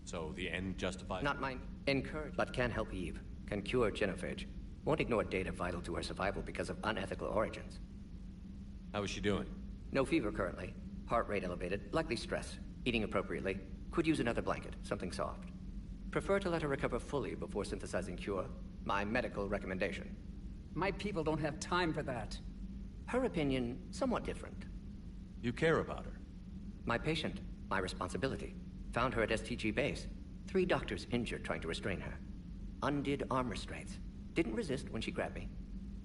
So the end justifies... Not mine. Encourage, but can help Eve. Can cure genophage. Won't ignore data vital to her survival because of unethical origins. How is she doing? No fever currently. Heart rate elevated. Likely stress. Eating appropriately. Could use another blanket. Something soft. Prefer to let her recover fully before synthesizing cure. My medical recommendation. My people don't have time for that. Her opinion, somewhat different. You care about her. My patient. My responsibility. Found her at STG base. 3 doctors injured trying to restrain her. Undid arm restraints. Didn't resist when she grabbed me.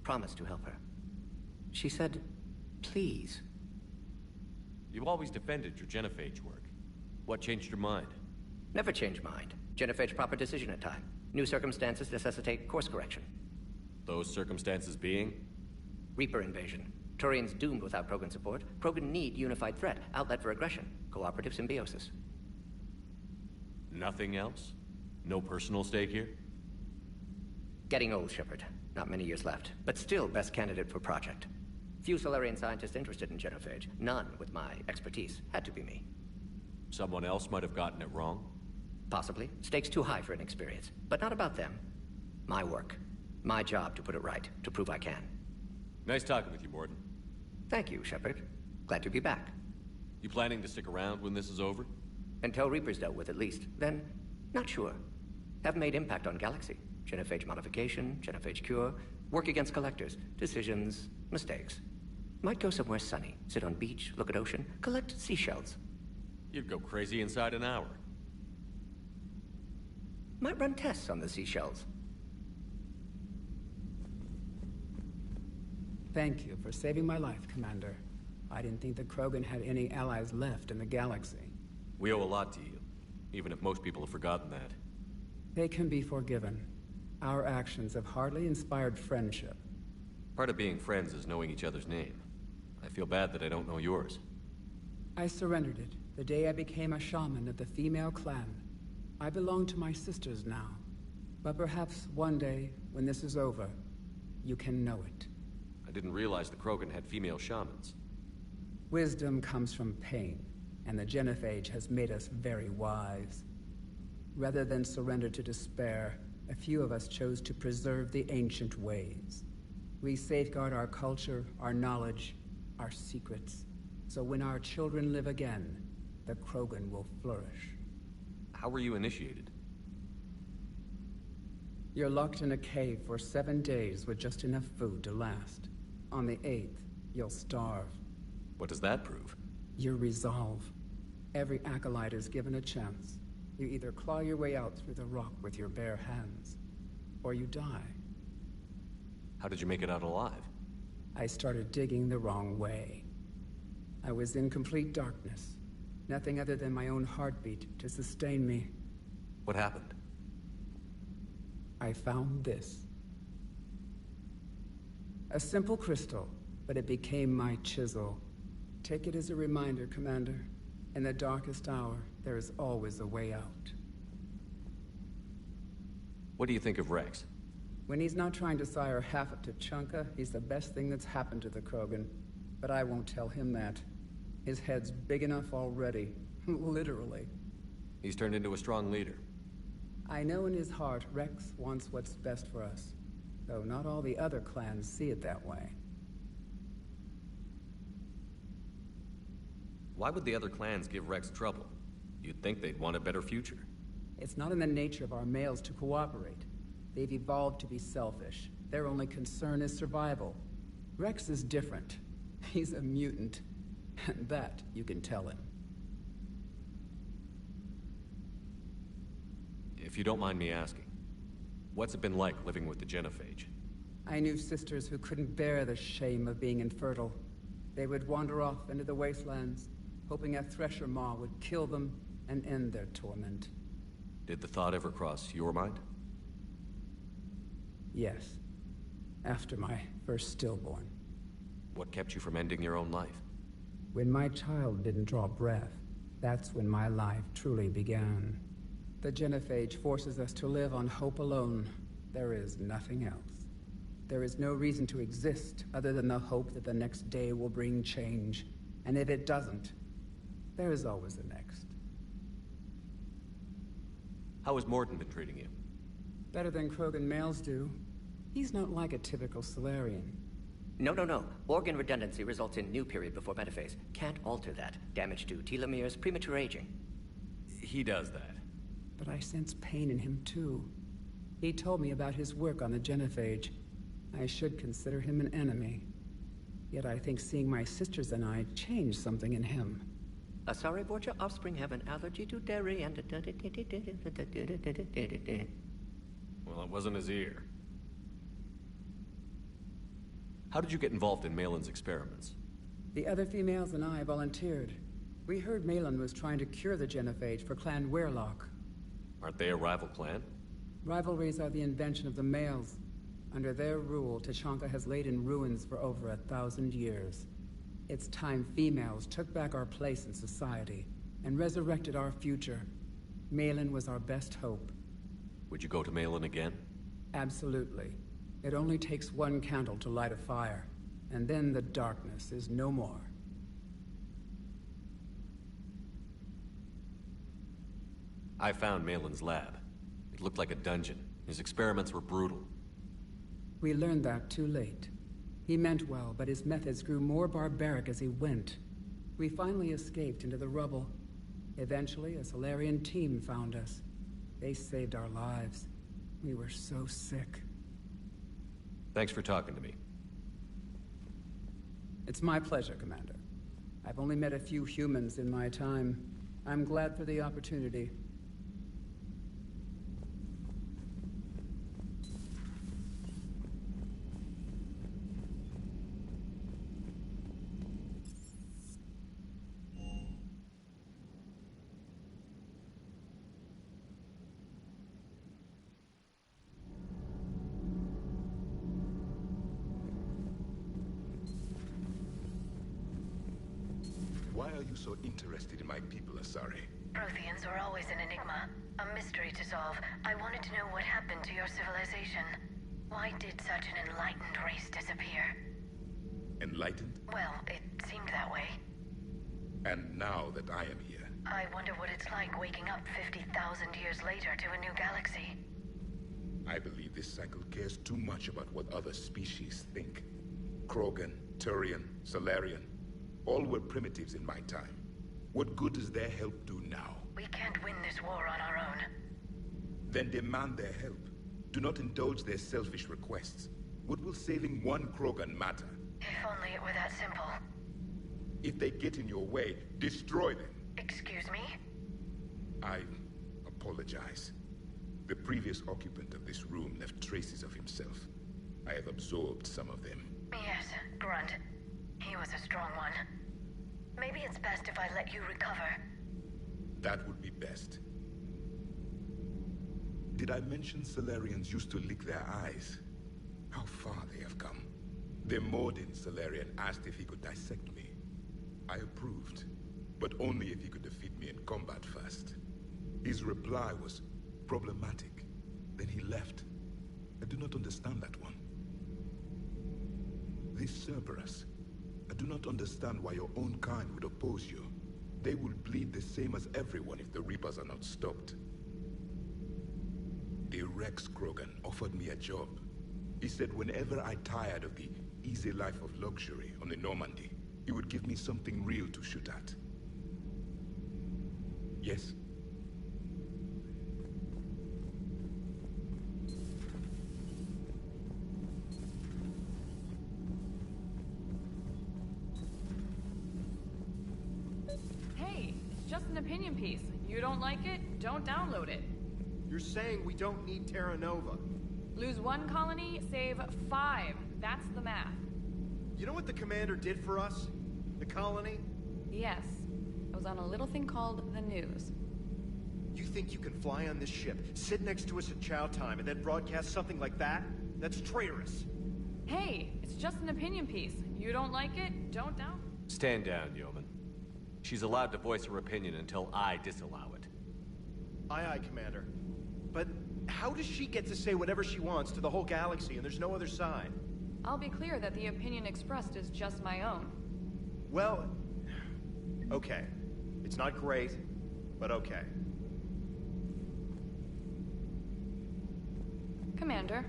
Promised to help her. She said, please. You always defended your genophage work. What changed your mind? Never change mind. Genophage proper decision at time. New circumstances necessitate course correction. Those circumstances being? Reaper invasion. Turians doomed without Krogan support. Krogan need unified threat. Outlet for aggression. Cooperative symbiosis. Nothing else? No personal stake here? Getting old, Shepard. Not many years left. But still best candidate for project. Few Solarian scientists interested in genophage. None with my expertise. Had to be me. Someone else might have gotten it wrong? Possibly. Stakes too high for inexperience. But not about them. My work. My job to put it right. To prove I can. Nice talking with you, Morden. Thank you, Shepard. Glad to be back. You planning to stick around when this is over? Until Reaper's dealt with, at least. Then, not sure. Have made impact on Galaxy. Genophage modification, genophage cure, work against collectors, decisions, mistakes. Might go somewhere sunny, sit on beach, look at ocean, collect seashells. You'd go crazy inside an hour. Might run tests on the seashells. Thank you for saving my life, Commander. I didn't think the Krogan had any allies left in the galaxy. We owe a lot to you, even if most people have forgotten that. They can be forgiven. Our actions have hardly inspired friendship. Part of being friends is knowing each other's name. I feel bad that I don't know yours. I surrendered it the day I became a shaman of the female clan. I belong to my sisters now. But perhaps one day, when this is over, you can know it. I didn't realize the Krogan had female shamans. Wisdom comes from pain, and the genophage has made us very wise. Rather than surrender to despair, a few of us chose to preserve the ancient ways. We safeguard our culture, our knowledge, our secrets. So when our children live again, the Krogan will flourish. How were you initiated? You're locked in a cave for 7 days with just enough food to last. On the 8th, you'll starve. What does that prove? Your resolve. Every acolyte is given a chance. You either claw your way out through the rock with your bare hands, or you die. How did you make it out alive? I started digging the wrong way. I was in complete darkness. Nothing other than my own heartbeat to sustain me. What happened? I found this. A simple crystal, but it became my chisel. Take it as a reminder, Commander. In the darkest hour, there is always a way out. What do you think of Rex? When he's not trying to sire half of Tuchanka, he's the best thing that's happened to the Krogan. But I won't tell him that. His head's big enough already. Literally. He's turned into a strong leader. I know in his heart Rex wants what's best for us. Though not all the other clans see it that way. Why would the other clans give Rex trouble? You'd think they'd want a better future. It's not in the nature of our males to cooperate. They've evolved to be selfish. Their only concern is survival. Rex is different. He's a mutant. And that you can tell him. If you don't mind me asking, what's it been like living with the genophage? I knew sisters who couldn't bear the shame of being infertile. They would wander off into the wastelands, hoping a thresher maw would kill them and end their torment. Did the thought ever cross your mind? Yes. After my first stillborn. What kept you from ending your own life? When my child didn't draw breath, that's when my life truly began. The genophage forces us to live on hope alone. There is nothing else. There is no reason to exist other than the hope that the next day will bring change. And if it doesn't, there is always the next. How has Mordin been treating you? Better than Krogan males do. He's not like a typical Solarian. No. Organ redundancy results in new period before metaphase. Can't alter that. Damage to telomeres, premature aging. He does that. But I sense pain in him too. He told me about his work on the genophage. I should consider him an enemy. Yet I think seeing my sisters and I changed something in him. Asari Borgia offspring have an allergy to dairy and... Well, it wasn't his ear. How did you get involved in Malin's experiments? The other females and I volunteered. We heard Malin was trying to cure the genophage for Clan Weirlock. Aren't they a rival clan? Rivalries are the invention of the males. Under their rule, Tuchanka has laid in ruins for over 1,000 years. It's time females took back our place in society and resurrected our future. Malin was our best hope. Would you go to Malin again? Absolutely. It only takes one candle to light a fire, and then the darkness is no more. I found Malin's lab. It looked like a dungeon. His experiments were brutal. We learned that too late. He meant well, but his methods grew more barbaric as he went. We finally escaped into the rubble. Eventually, a Solarian team found us. They saved our lives. We were so sick. Thanks for talking to me. It's my pleasure, Commander. I've only met a few humans in my time. I'm glad for the opportunity. Why are you so interested in my people, Asari? Protheans were always an enigma, a mystery to solve. I wanted to know what happened to your civilization. Why did such an enlightened race disappear? Enlightened? Well, it seemed that way. And now that I am here... I wonder what it's like waking up 50,000 years later to a new galaxy. I believe this cycle cares too much about what other species think. Krogan, Turian, Solarian. All were primitives in my time. What good does their help do now? We can't win this war on our own. Then demand their help. Do not indulge their selfish requests. What will saving one Krogan matter? If only it were that simple. If they get in your way, destroy them. Excuse me? I apologize. The previous occupant of this room left traces of himself. I have absorbed some of them. Yes, Grunt. He was a strong one. Maybe it's best if I let you recover. That would be best. Did I mention Solarians used to lick their eyes? How far they have come. The Mordin Solarian asked if he could dissect me. I approved, but only if he could defeat me in combat first. His reply was problematic. Then he left. I do not understand that one. This Cerberus, I do not understand why your own kind would oppose you. They will bleed the same as everyone if the Reapers are not stopped. The Rex Krogan offered me a job. He said whenever I tired of the easy life of luxury on the Normandy, he would give me something real to shoot at. Yes? Hey, it's just an opinion piece. You don't like it, don't download it. You're saying we don't need Terra Nova. Lose 1 colony, save 5. That's the math. You know what the commander did for us? The colony? Yes. I was on a little thing called the news. You think you can fly on this ship, sit next to us at chow time, and then broadcast something like that? That's traitorous. Hey, it's just an opinion piece. You don't like it, don't down. Stand down, Yeoman. She's allowed to voice her opinion until I disallow it. Aye, aye, Commander. But how does she get to say whatever she wants to the whole galaxy and there's no other side? I'll be clear that the opinion expressed is just my own. Well, okay. It's not great, but okay. Commander.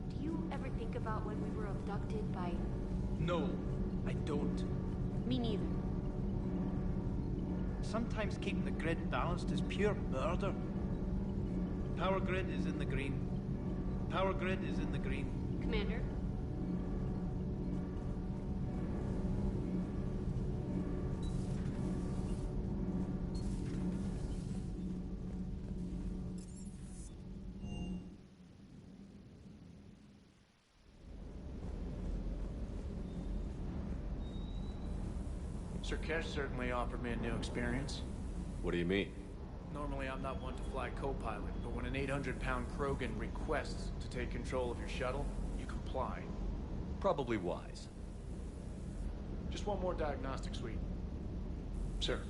Do you ever think about when we were abducted by... No, I don't. Me neither. Sometimes keeping the grid balanced is pure murder. Power grid is in the green. Power grid is in the green. Commander? Sir Kesh certainly offered me a new experience. What do you mean? Normally I'm not one to fly co-pilot, but when an 800-pound Krogan requests to take control of your shuttle, you comply. Probably wise. Just one more diagnostic suite. Sir.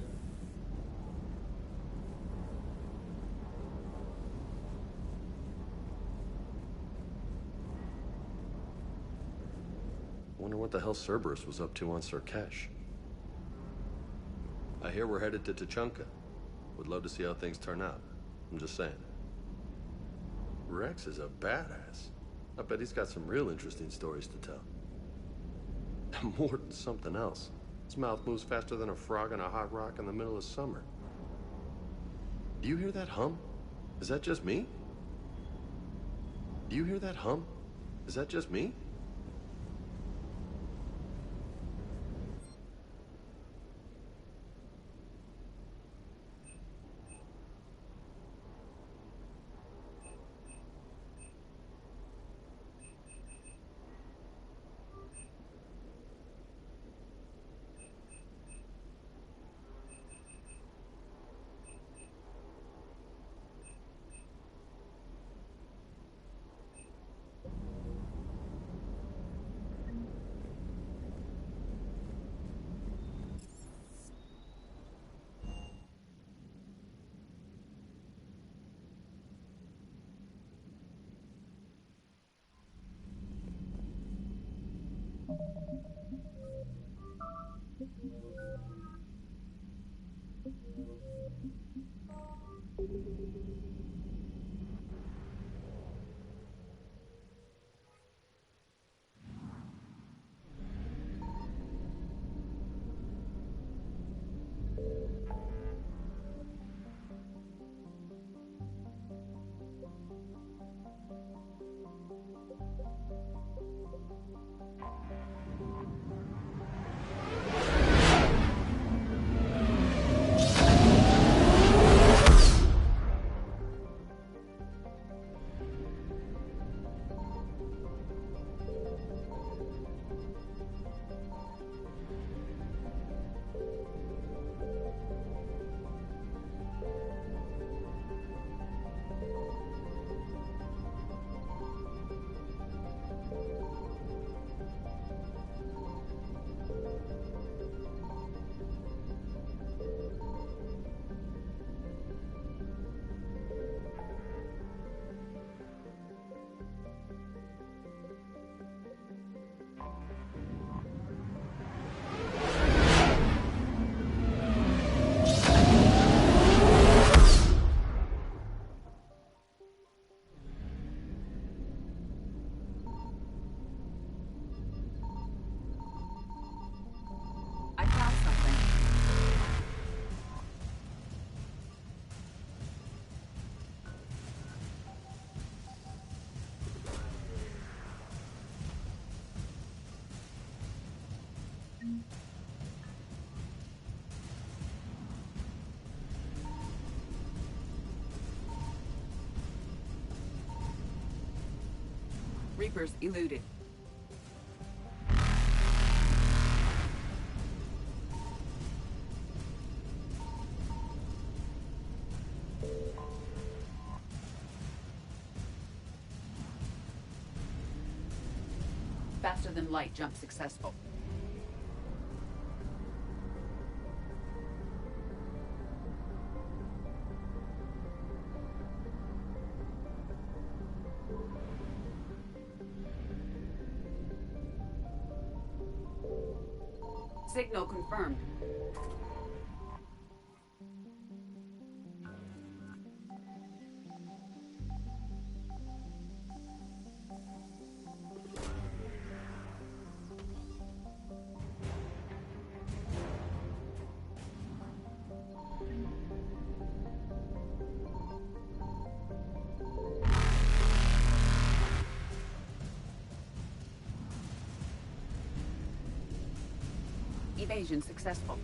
Wonder what the hell Cerberus was up to on Sir Kesh. I hear we're headed to Tuchanka. Would love to see how things turn out. I'm just saying. Rex is a badass. I bet he's got some real interesting stories to tell. More than something else. His mouth moves faster than a frog on a hot rock in the middle of summer. Do you hear that hum? Is that just me? Do you hear that hum? Is that just me? Reapers eluded. Faster than light jump successful. Signal confirmed. Evasion successful.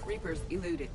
Reapers eluded.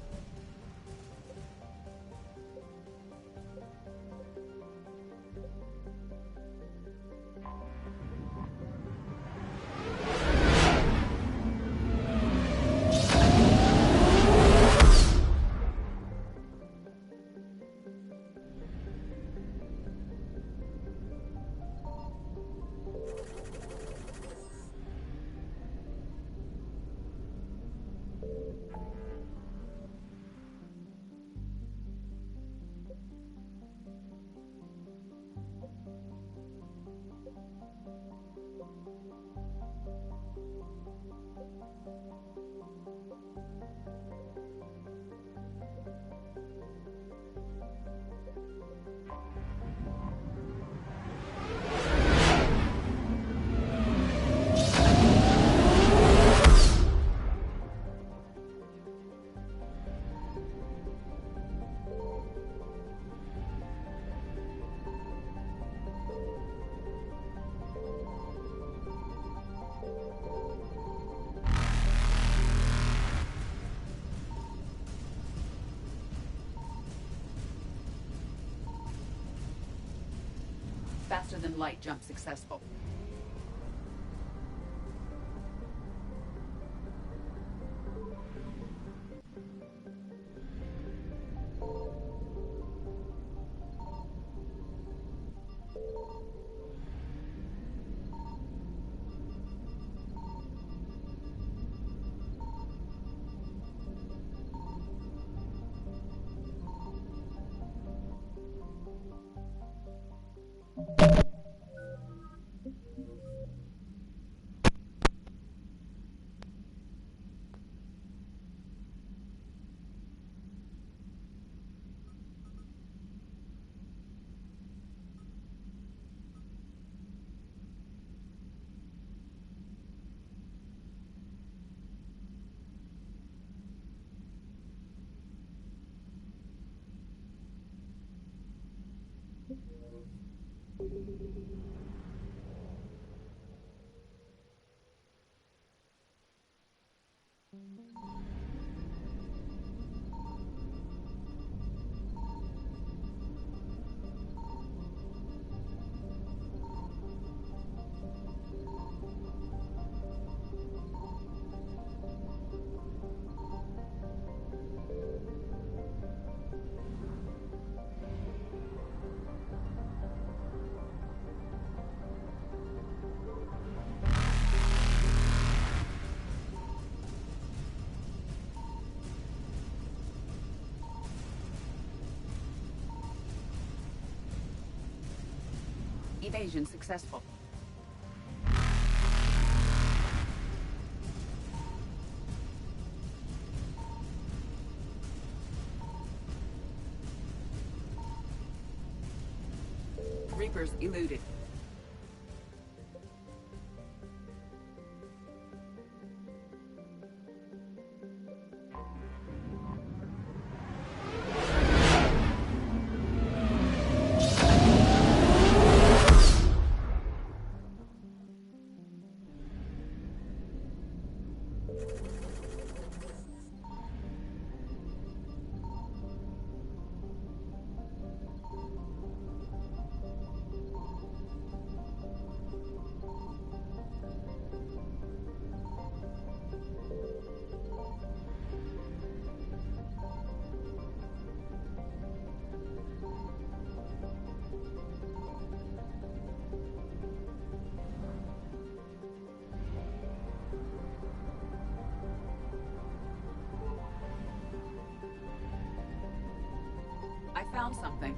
Faster than light jump successful. Evasion successful. Reapers eluded. found something.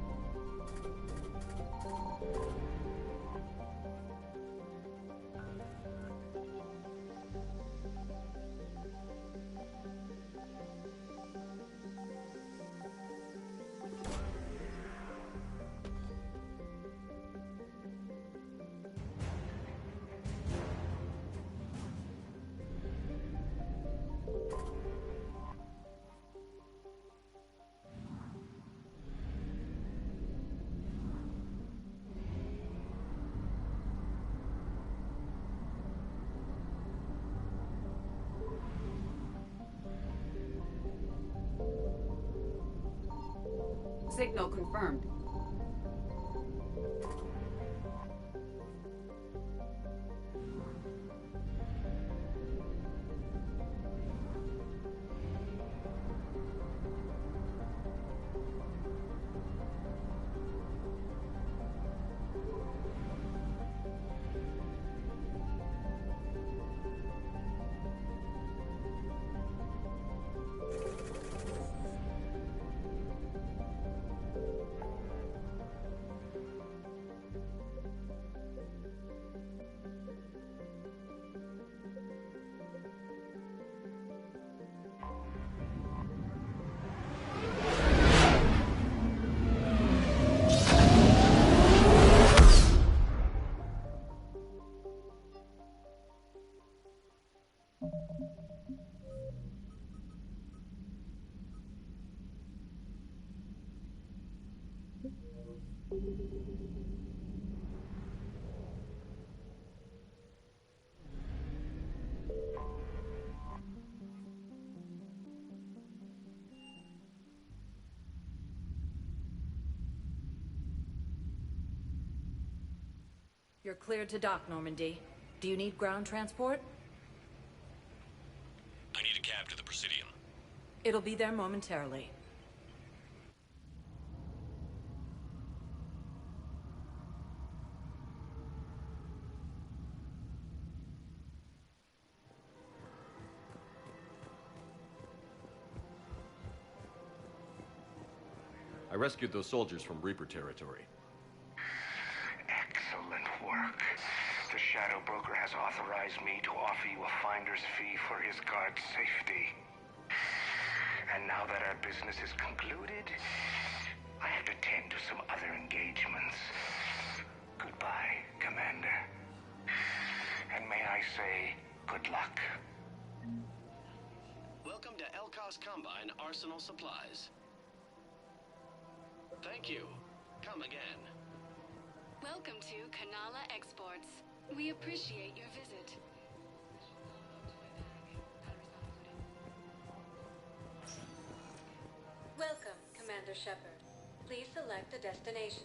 Signal confirmed. You're cleared to dock, Normandy. Do you need ground transport? I need a cab to the Presidium. It'll be there momentarily. I rescued those soldiers from Reaper territory. Excellent work. The Shadow Broker has authorized me to offer you a finder's fee for his guard's safety. And now that our business is concluded, I have to tend to some other engagements. Goodbye, Commander. And may I say, good luck. Welcome to Elkos Combine Arsenal Supplies. Thank you. Come again. Welcome to Kanala Exports. We appreciate your visit. Welcome, Commander Shepard. Please select a destination.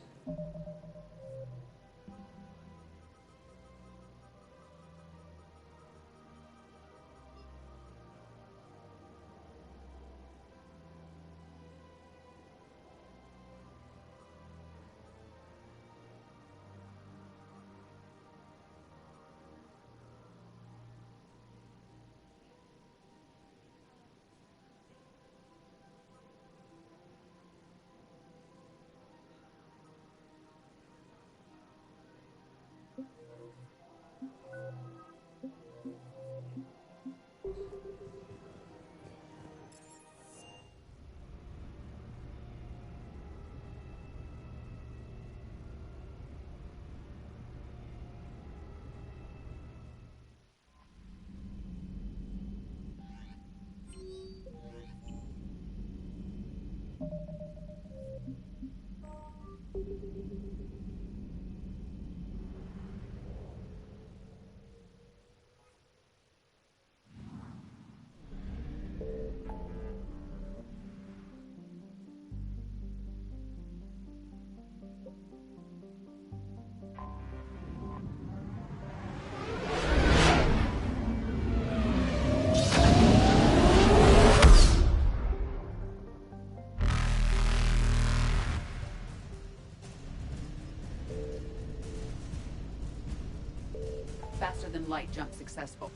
Faster than light jump successful.